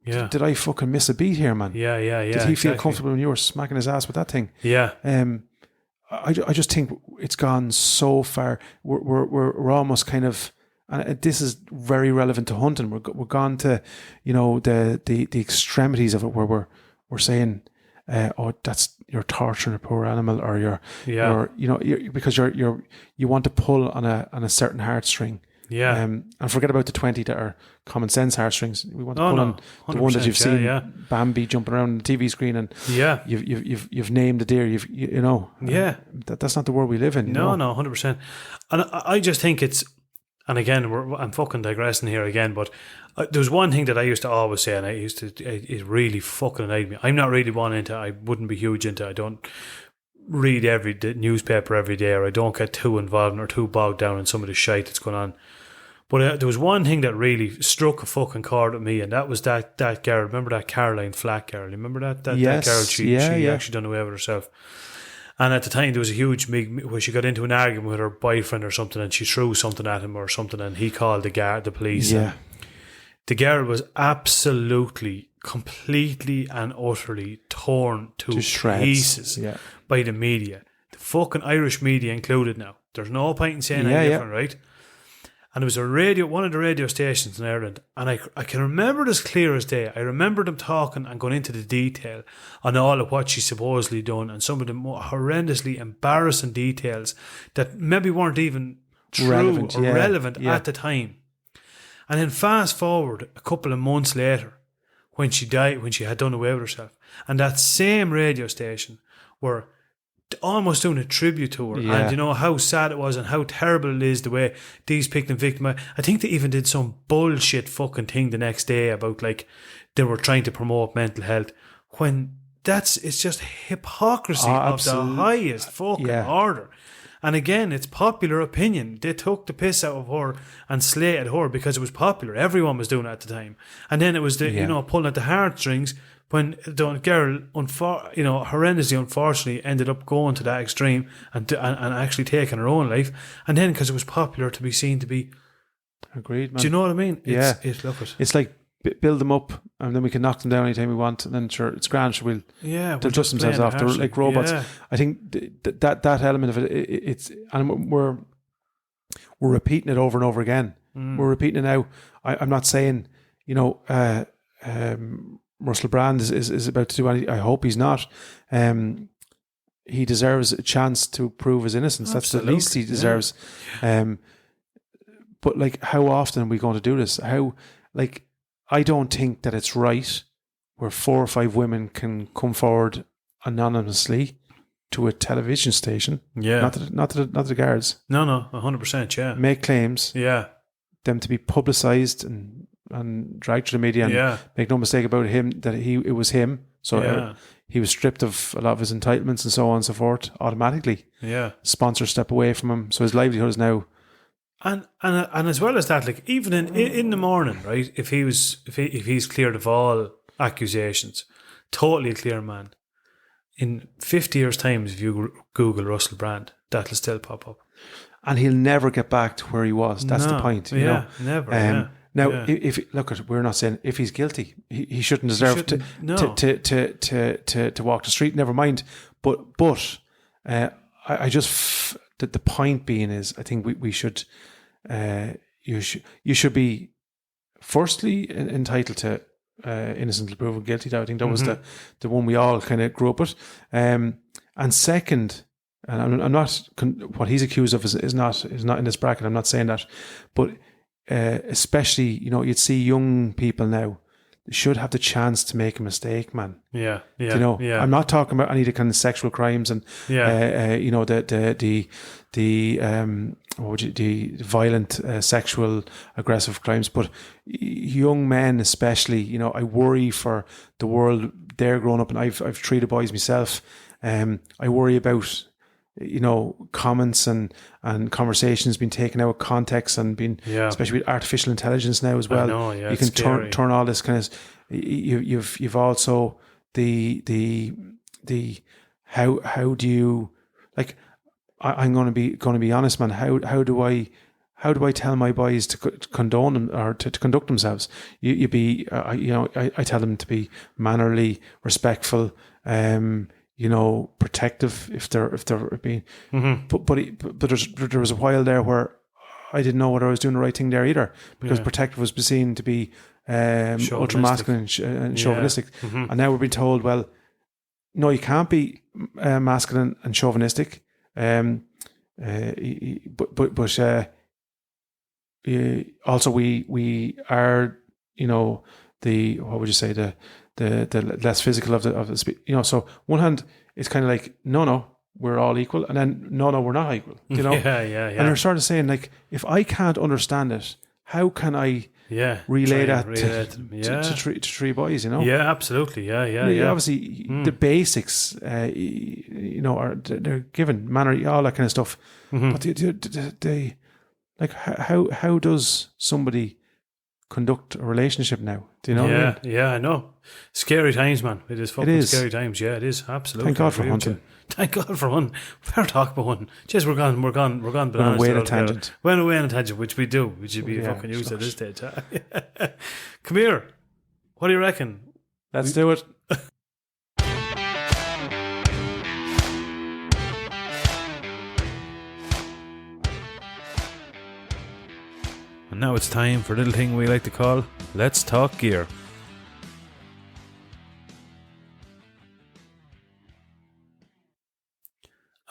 Yeah. did I fucking miss a beat here, man? Yeah. Did he feel comfortable when you were smacking his ass with that thing? Yeah. I just think it's gone so far. We're almost kind of, and this is very relevant to hunting. We're gone to, the extremities of it, where we're saying, that's you're torturing a poor animal, or you're because you want to pull on a certain heartstring. Yeah. And forget about the 20 that are common sense heartstrings. We want to pull on the one that you've seen, Bambi jumping around on the TV screen, and you've named the deer. That's not the world we live in. No, 100%. And I just think it's, and again, I'm fucking digressing here again, but there's one thing that I used to always say, and it really fucking annoyed me. I'm not really one into, I wouldn't be huge into, I don't read every newspaper every day, or I don't get too involved or too bogged down in some of the shite that's going on. But there was one thing that really struck a fucking chord with me, and that was that girl. Remember that Caroline Flack girl? Remember that girl? She actually done away with herself. And at the time, there was a huge where she got into an argument with her boyfriend or something, and she threw something at him or something, and he called the police. Yeah. The girl was absolutely, completely and utterly torn to pieces by the media. The fucking Irish media included now. There's no point in saying anything different, right? And it was one of the radio stations in Ireland, and I can remember it as clear as day. I remember them talking and going into the detail on all of what she supposedly done, and some of the more horrendously embarrassing details that maybe weren't even relevant at the time. And then fast forward a couple of months later, when she died, when she had done away with herself, and that same radio station were almost doing a tribute to her, and you know how sad it was and how terrible it is the way these picked and victim. I think they even did some bullshit fucking thing the next day about like they were trying to promote mental health, when it's just hypocrisy of the highest fucking order. And again, it's popular opinion. They took the piss out of her and slated her because it was popular. Everyone was doing it at the time. And then it was pulling at the heartstrings, when the girl, horrendously, unfortunately, ended up going to that extreme and actually taking her own life. And then because it was popular to be seen to be... Agreed, man. Do you know what I mean? It's like build them up and then we can knock them down anytime we want, and then sure, it's grand. Sure, they'll dust themselves off. They're like robots. Yeah. I think that element of it's and we're repeating it over and over again. We're repeating it now. I'm not saying, Russell Brand is about to do anything. I hope he's not. He deserves a chance to prove his innocence. Absolutely. That's the least he deserves. Yeah. But like, how often are we going to do this? I don't think that it's right where 4 or 5 women can come forward anonymously to a television station. Yeah. Not to the guards. No, 100%. Yeah. Make claims. Yeah. Them to be publicised and dragged to the media, and make no mistake about him that it was him. So he was stripped of a lot of his entitlements and so on and so forth automatically. Yeah. Sponsors step away from him, so his livelihood is now. And as well as that, like even in the morning, right? If he's cleared of all accusations, totally a clear man. In 50 years' time, if you Google Russell Brand, that'll still pop up, and he'll never get back to where he was. That's the point. You know? Never. Now, if we're not saying if he's guilty, he shouldn't deserve to walk the street. Never mind. But I just the point being is, I think we should. You should be firstly entitled to innocently proven guilty. I think that was the one we all kind of grew up with. And second, and I'm not what he's accused of is not in this bracket. I'm not saying that, but especially you'd see young people now should have the chance to make a mistake, man. Yeah. I'm not talking about any of the kind of sexual crimes and the violent sexual aggressive crimes, but young men especially. I worry for the world they're growing up, and I've 3 boys myself. I worry about comments and conversations being taken out of context and being, especially with artificial intelligence now as well. I know, you can turn all this kind of. You've also the how do you like? I'm going to be honest, man. How do I how do I tell my boys to condone them or to conduct themselves? You be, I tell them to be mannerly, respectful, protective if they're being. But there was a while there where I didn't know whether I was doing the right thing there either, because protective was seen to be ultra masculine and chauvinistic, and now we're being told, well, no, you can't be masculine and chauvinistic. Also we are, the, what would you say, the less physical of the so one hand it's kind of like no we're all equal, and then no we're not equal, yeah. And they're sort of saying, like, if I can't understand it, how can I relay that to three boys, Yeah, absolutely. Yeah. Obviously the basics they're given, manner, all that kind of stuff, but they like, how does somebody conduct a relationship now? Do you know what I mean? Yeah, I know. Scary times, man. It is fucking scary times. Yeah, it is. Absolutely. Thank God for hunting. Thank God for hunting. We better talk about hunting. Jeez, we're gone bananas. Went away on a tangent. Went away on a tangent, which we do. We should be fucking used at this stage. Come here. What do you reckon? Let's do it. And now it's time for a little thing we like to call Let's Talk Gear.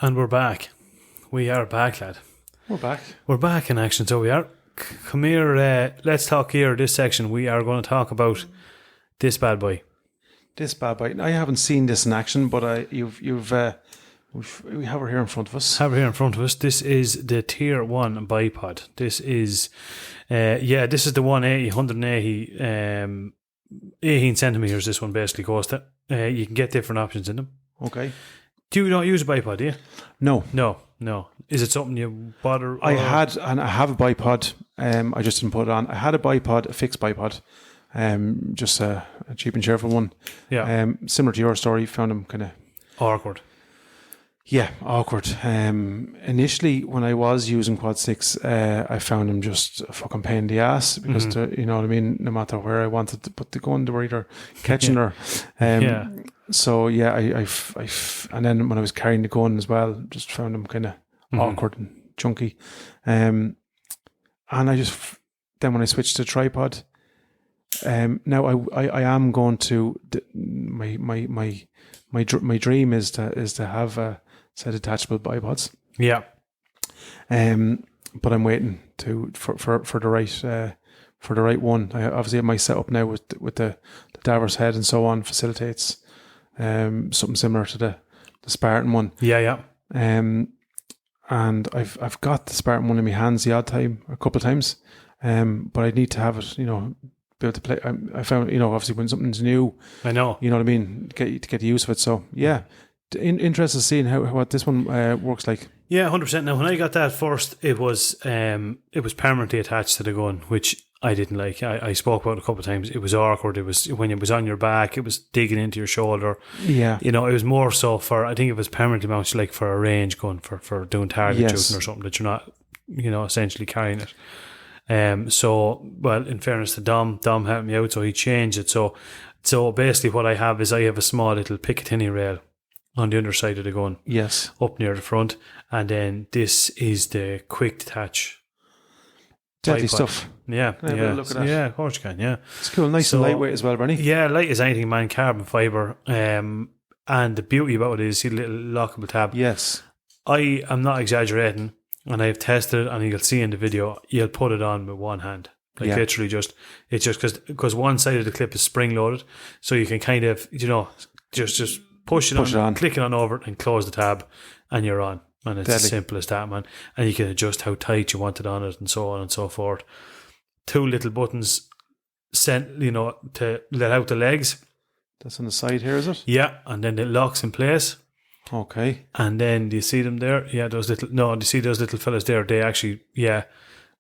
And we're back. We are back, lad. We're back. We're back in action, so we are. Come here, Let's Talk Gear. This section, we are going to talk about this bad boy. This bad boy. I haven't seen this in action, but we have her here in front of us. This is the Tier One Bipod. This is, this is the 180, 18 centimeters. This one basically goes to. You can get different options in them. Okay. Do you not use a bipod, do you? No. Is it something you bother? I have a bipod. I just didn't put it on. I had a bipod, a fixed bipod, just a cheap and cheerful one. Yeah. Similar to your story, found them kind of awkward. Yeah, awkward. Initially, when I was using quad sticks, I found them just a fucking pain in the ass, because you know what I mean. No matter where I wanted to put the gun, they were either catching or. So yeah, I and then when I was carrying the gun as well, just found them kind of awkward and chunky. And I just then when I switched to tripod, now I am going to my dream is to have a set of detachable bipods. Yeah. But I'm waiting for the right one. I obviously have my setup now with the Davros head and so on facilitates something similar to the Spartan one. Yeah. And I've got the Spartan one in my hands a couple of times. But I need to have it, be able to play. I found, obviously when something's new, I know, you know what I mean, get the use of it. So yeah, interested to seeing what this one works like. Yeah, 100%. Now, when I got that first, it was permanently attached to the gun, which I didn't like. I spoke about it a couple of times. It was awkward. It was when it was on your back, it was digging into your shoulder. Yeah. It was more so for, I think it was permanently mounted like for a range gun, for doing target shooting or something, that you're not, essentially carrying it. So, well, in fairness to Dom helped me out, so he changed it. So basically what I have is a small little Picatinny rail on the underside of the gun. Yes. Up near the front. And then this is the quick detach. Deadly stuff. Yeah. Can I have a look at that? Yeah, of course you can, yeah. It's cool. Nice and lightweight as well, Bernie. Yeah, light as anything, man. Carbon fibre. And the beauty about it is you little lockable tab. Yes. I am not exaggerating. And I've tested it, and you'll see in the video, you'll put it on with one hand. Literally it's just because one side of the clip is spring loaded. So you can kind of, just push it on, click it on over it and close the tab and you're on. And it's as simple as that, man. And you can adjust how tight you want it on it and so on and so forth. 2 little buttons to let out the legs. That's on the side here, is it? Yeah. And then it locks in place. Okay. And then do you see them there? Yeah, do you see those little fellas there? They actually, yeah.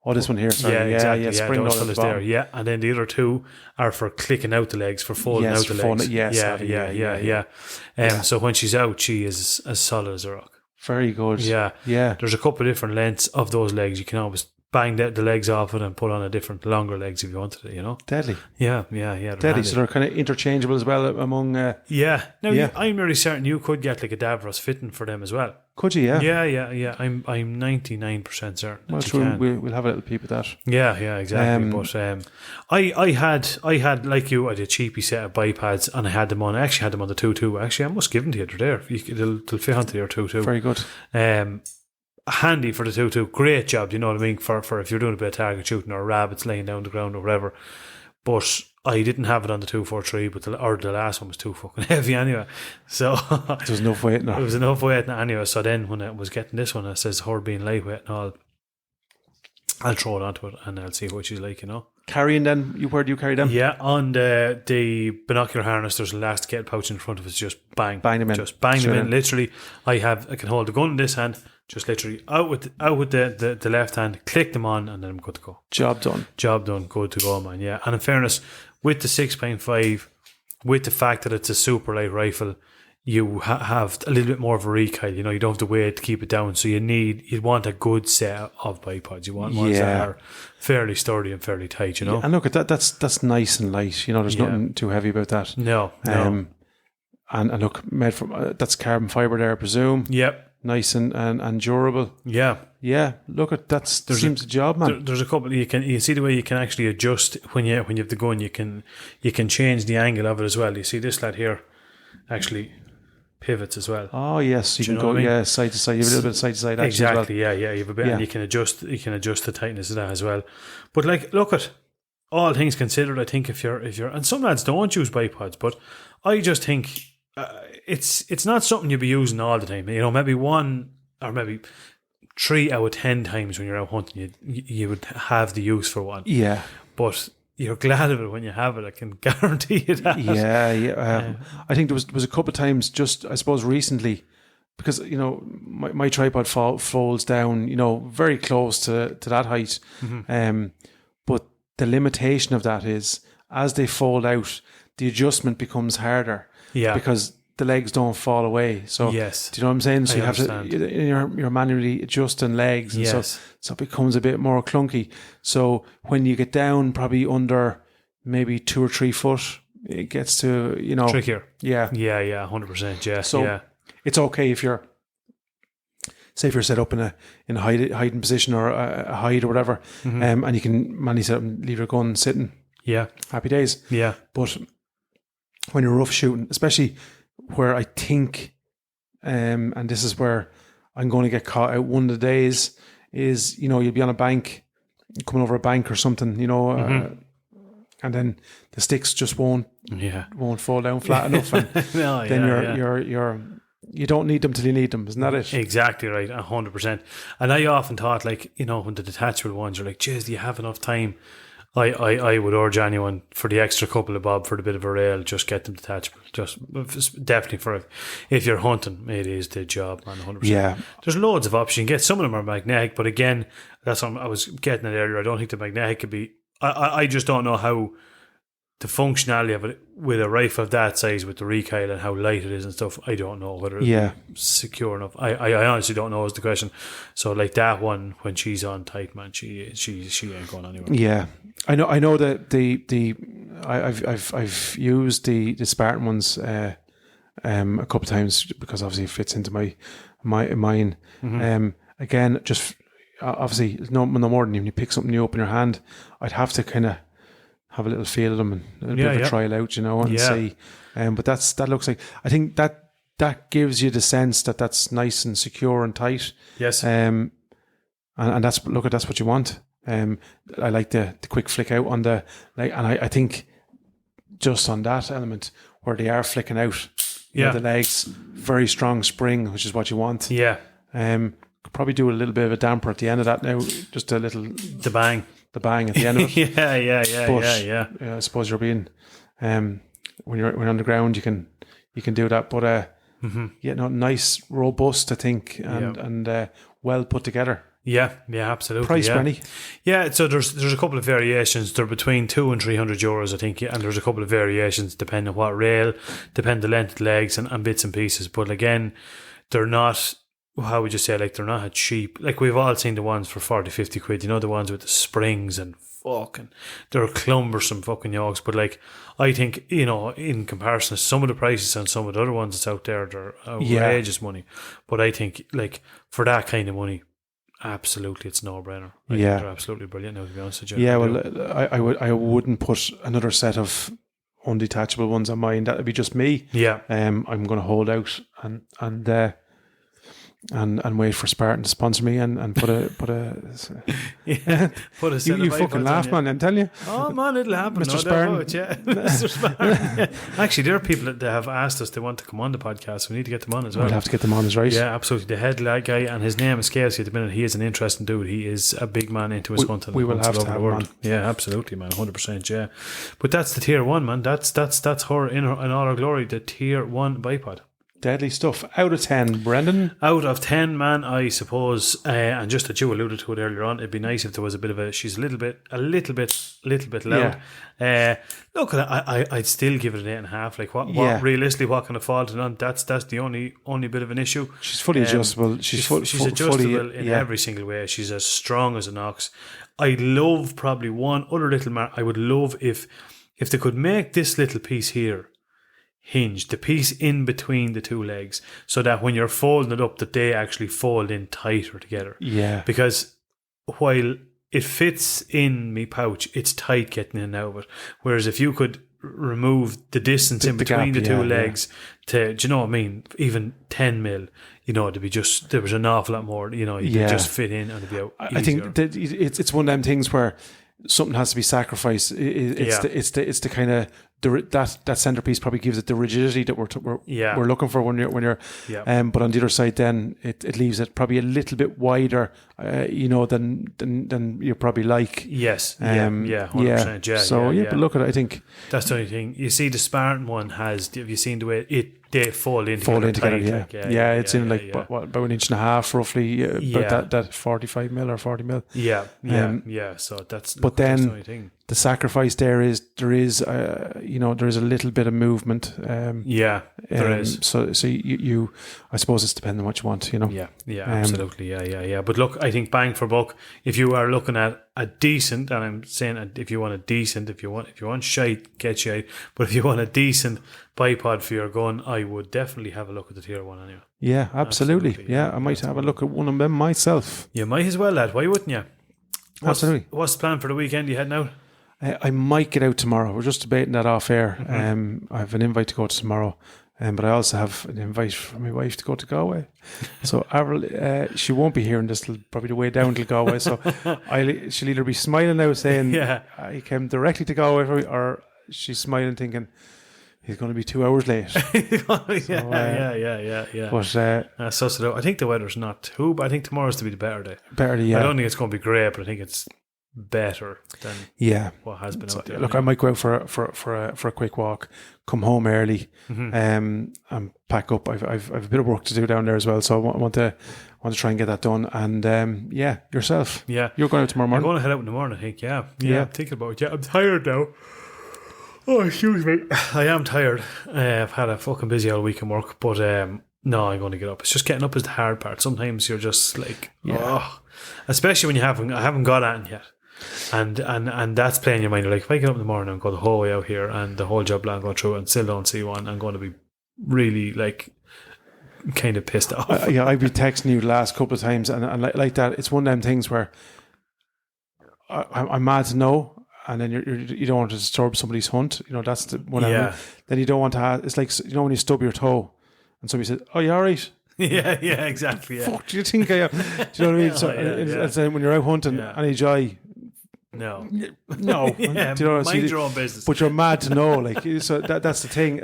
Oh, this one here, sorry. Yeah, exactly. Yeah, spring those fellas there. Yeah. And then the other 2 are for clicking out the legs, for folding out the legs. Yeah. So when she's out, she is as solid as a rock. Very good. Yeah. There's a couple of different lengths of those legs. You can always bang the legs off it and put on a different longer legs if you wanted it, you know. Deadly. Yeah. Deadly. So they're kind of interchangeable as well among... yeah. Now, Yeah. I'm really certain you could get like a Davros fitting for them as well. Could you, yeah? Yeah. I'm 99% certain. Well, that you sure, can. we'll have a little peep at that. Yeah, exactly. But I had like you, I had a cheapy set of bipads, and I actually had them on the 2.2. Actually, I must give them to you. They're there. They'll fit onto your 2.2. Very good. Handy for the 2.2. Great job. Do you know what I mean? For if you're doing a bit of target shooting or rabbits laying down the ground or whatever. But I didn't have it on the 243, but the last one was too fucking heavy anyway. So There was enough weight now. it was enough weight anyway. So then when I was getting this one, it says her being lightweight and I'll throw it onto it and I'll see what she's like, you know. Carrying then, where do you carry them? Yeah, on the binocular harness, there's an elastic pouch in front of it. It's just bang them in. Just bang them Straight in. in. Literally, I can hold the gun in this hand, just literally out with the left hand, click them on, and then I'm good to go. Job done. Job done, good to go, man. Yeah, and in fairness, with the 6.5, with the fact that it's a super light rifle, you have a little bit more of a recoil. You know, you don't have to wait to keep it down. So you'd want a good set of bipods. You want ones that are fairly sturdy and fairly tight. You know, Yeah, and look at that. That's nice and light. You know, there's nothing too heavy about that. No. And look, made from that's carbon fiber there, I presume. Yep. Nice and durable. Yeah. Yeah, look at that. Seems a job, man. There's a couple. You see the way you can actually adjust when you have the gun. You can change the angle of it as well. You see this lad here, actually pivots as well. Oh yes, you Do you can know go what I mean? side to side. You have a little bit of side to side action Exactly. as well. Yeah. You have a bit, Yeah. and you can adjust the tightness of that as well. But like, look at all things considered. I think if you're and some lads don't use bipods, but I just think it's not something you'll be using all the time. You know, maybe one or maybe 3 out of 10 times when you're out hunting, you would have the use for one. Yeah. But you're glad of it when you have it. I can guarantee you that. Yeah. I think there was a couple of times just, I suppose, recently, because, you know, my tripod folds down, you know, very close to that height. Mm-hmm. But the limitation of that is, as they fold out, the adjustment becomes harder. Yeah. Because the legs don't fall away. So, Yes. do you know what I'm saying? So I you have understand. to, you're manually adjusting legs. And Yes. so it becomes a bit more clunky. So when you get down probably under maybe 2 or 3 foot, it gets to, you know. Trickier. Yeah. Yeah, 100%. Yeah. So yeah. it's okay if you're set up in a hiding position or a hide or whatever, and you can manually set up and leave your gun sitting. Yeah. Happy days. Yeah. But when you're rough shooting, especially where I think, and this is where I'm going to get caught out one of the days, is, you know, you'll be on a bank, coming over a bank or something, you know, and then the sticks just won't fall down flat enough, and No, then you don't need them till you need them, isn't that it? Exactly right, 100%. And I often thought, like, you know, when the detachable ones are like, geez, do you have enough time? I would urge anyone for the extra couple of bob for the bit of a rail, just get them detachable. Just definitely for if you're hunting, it is the job, man. 100%. Yeah. There's loads of options. You can get some of them are magnetic, but again, that's what I was getting at earlier. I don't think the magnetic could be. I just don't know how the functionality of it with a rifle of that size, with the recoil and how light it is and stuff. I don't know whether it's secure enough. I honestly don't know is the question. So like that one, when she's on tight, man, she ain't going anywhere. Yeah, I know that I've used the Spartan ones a couple of times because obviously it fits into mine. Again, just obviously no more than when you pick something new up in your hand, I'd have to kind of have a little feel of them and a bit of a trial out, you know, and see. But that looks like, I think that gives you the sense that that's nice and secure and tight. Yes. And that's what you want. I like the quick flick out on the, like, and I think just on that element where they are flicking out, you know, the legs, very strong spring, which is what you want. Yeah. Could probably do a little bit of a damper at the end of that now, just a little The bang at the end of it. yeah. I suppose you're being, when you're on the ground, you can do that. But nice, robust, I think, and well put together. Yeah, absolutely. Price, Brenny? Yeah, so there's a couple of variations. They're between €200 and €300, I think, and there's a couple of variations depending on what rail, depending on the length of the legs and bits and pieces. But again, they're not how would you say, like, they're not cheap. Like, we've all seen the ones for 40, 50 quid, you know, the ones with the springs and fucking, they're cumbersome fucking yokes. But, like, I think, you know, in comparison to some of the prices and some of the other ones that's out there, they're outrageous money. But I think, like, for that kind of money, absolutely, it's no-brainer. I think they're absolutely brilliant now, to be honest with you. Yeah, well, I wouldn't put another set of undetachable ones on mine. That would be just me. Yeah. I'm going to hold out and wait for Spartan to sponsor me and put a put a you fucking laugh, man, I'm telling you. Oh man, it'll happen, Mr. Spartan. Mr. Spartan. Yeah. Actually, there are people that have asked us they want to come on the podcast. We need to get them on as well. We'll have to get them on, is right. Yeah, absolutely. The head guy, and his name escapes you at the minute. He is an interesting dude. He is a big man into his hunting. We will have to have him on. Yeah, absolutely, man, 100%. Yeah, but that's the Tier 1, man. That's her in all her glory. The Tier 1 bipod. Deadly stuff. Out of 10, Brendan? Out of 10, man, I suppose, and just that you alluded to it earlier on, it'd be nice if there was a bit of a, she's a little bit loud. Yeah. Look, I'd still give it an 8.5. Like, what realistically, what kind of fault on? That's the only bit of an issue. She's fully adjustable. She's adjustable fully, in every single way. She's as strong as an ox. I love probably one other little I would love if they could make this little piece here hinge, the piece in between the two legs, so that when you're folding it up, that they actually fold in tighter together. Yeah. Because while it fits in me pouch, it's tight getting in and out of it. Whereas if you could remove the distance in between the two legs to, do you know what I mean? Even 10 mil, you know, there was an awful lot more, you know, you could just fit in and it'd be out easier. I think that it's one of them things where something has to be sacrificed. It's the kind of that centerpiece probably gives it the rigidity that we're looking for when you're but on the other side then it leaves it probably a little bit wider you know than you probably like. 100%. But look at it, I think that's the only thing. You see the Spartan one have you seen the way they fold in together, tight, it's in about an inch and a half roughly, about that 45 mil or 40 mil. So that's but then that's the only thing. The sacrifice there is there is a little bit of movement. There is. So you I suppose it's depending on what you want, you know. Absolutely. But look, I think bang for buck, if you are looking at a decent, and I'm saying if you want a decent, if you want shite, get shite. But if you want a decent bipod for your gun, I would definitely have a look at the Tier 1 anyway. Yeah, absolutely. I might have a look at one of them myself. You might as well, lad. Why wouldn't you? Absolutely. What's the plan for the weekend? You heading out? I might get out tomorrow. We're just debating that off air. I have an invite to go to tomorrow, but I also have an invite from my wife to go to Galway. So Avril, she won't be hearing this till probably the way down to Galway. So she'll either be smiling now saying I came directly to Galway, or she's smiling thinking he's going to be 2 hours late. But I think the weather's not too bad. I think tomorrow's to be the better day. I don't think it's going to be great, but I think it's better than what has been out there. Look, I might go out for a quick walk, come home early, and pack up. I've a bit of work to do down there as well, so I want to try and get that done. And yourself, you're going out tomorrow morning. I'm going to head out in the morning, I think. I'm thinking about it. I'm tired now. Oh, excuse me. I am tired. I've had a fucking busy old week in work, but no, I'm going to get up. It's just getting up is the hard part. Sometimes you're just like, especially when I haven't got at it yet. And that's playing your mind. You're like, if I get up in the morning and go the whole way out here and the whole job plan go through and still don't see one, I'm going to be really like kind of pissed off. I've been texting you the last couple of times and like that. It's one of them things where I'm mad to know, and then you don't want to disturb somebody's hunt. You know, that's the one. Then you don't want to have. It's like, you know, when you stub your toe and somebody says, "Oh, you all right?" Yeah, exactly. Yeah. Fuck, do you think I am? Do you know what I mean? So it's when you're out hunting, any joy. No. Do you know, mind your own business. But you're mad to know, like, so that's the thing.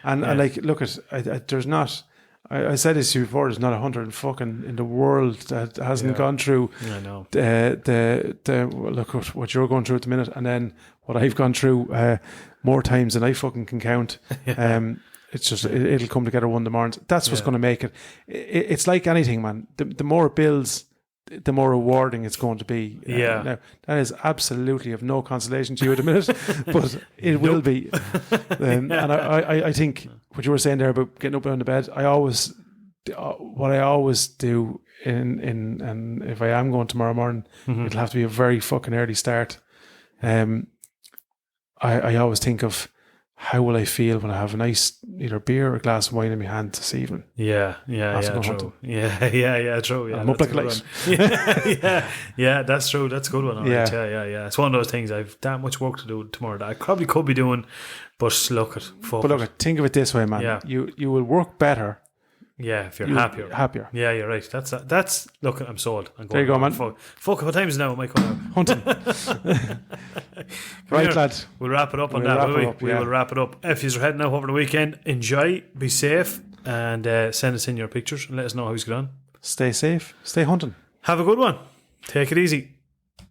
And like, look at there's not. I said this to you before. There's not a hunter in the world that hasn't gone through. I know. Look at what you're going through at the minute, and then what I've gone through more times than I fucking can count. It's just it'll come together one of the mornings. That's what's going to make it. It's like anything, man. The more it builds, the more rewarding it's going to be. Now, that is absolutely of no consolation to you at the minute, but it will be. And I think what you were saying there about getting up out of the bed, I always what I always do and if I am going tomorrow morning, it'll have to be a very fucking early start. I always think of how will I feel when I have a nice either beer or a glass of wine in my hand this evening. Yeah, After true. hunting. Yeah, true. Yeah, I'm up that's like a a light. good one. Yeah, that's true. That's a good one. All right. Yeah. It's one of those things. I've that much work to do tomorrow that I probably could be doing, but look at fuck. But look, think of it this way, man. Yeah. You will work better. Yeah, if you're happier. Happier. Yeah, you're right. That's. Look, I'm sold. I'm going There you go, man. Fuck. What time is it now? Am I coming out? Hunting. Right, here. lad. We'll wrap it up on We'll that, wrap will it we? up, We yeah. will wrap it up. If you're heading out over the weekend, enjoy, be safe, and send us in your pictures and let us know how it's going on. Stay safe. Stay hunting. Have a good one. Take it easy.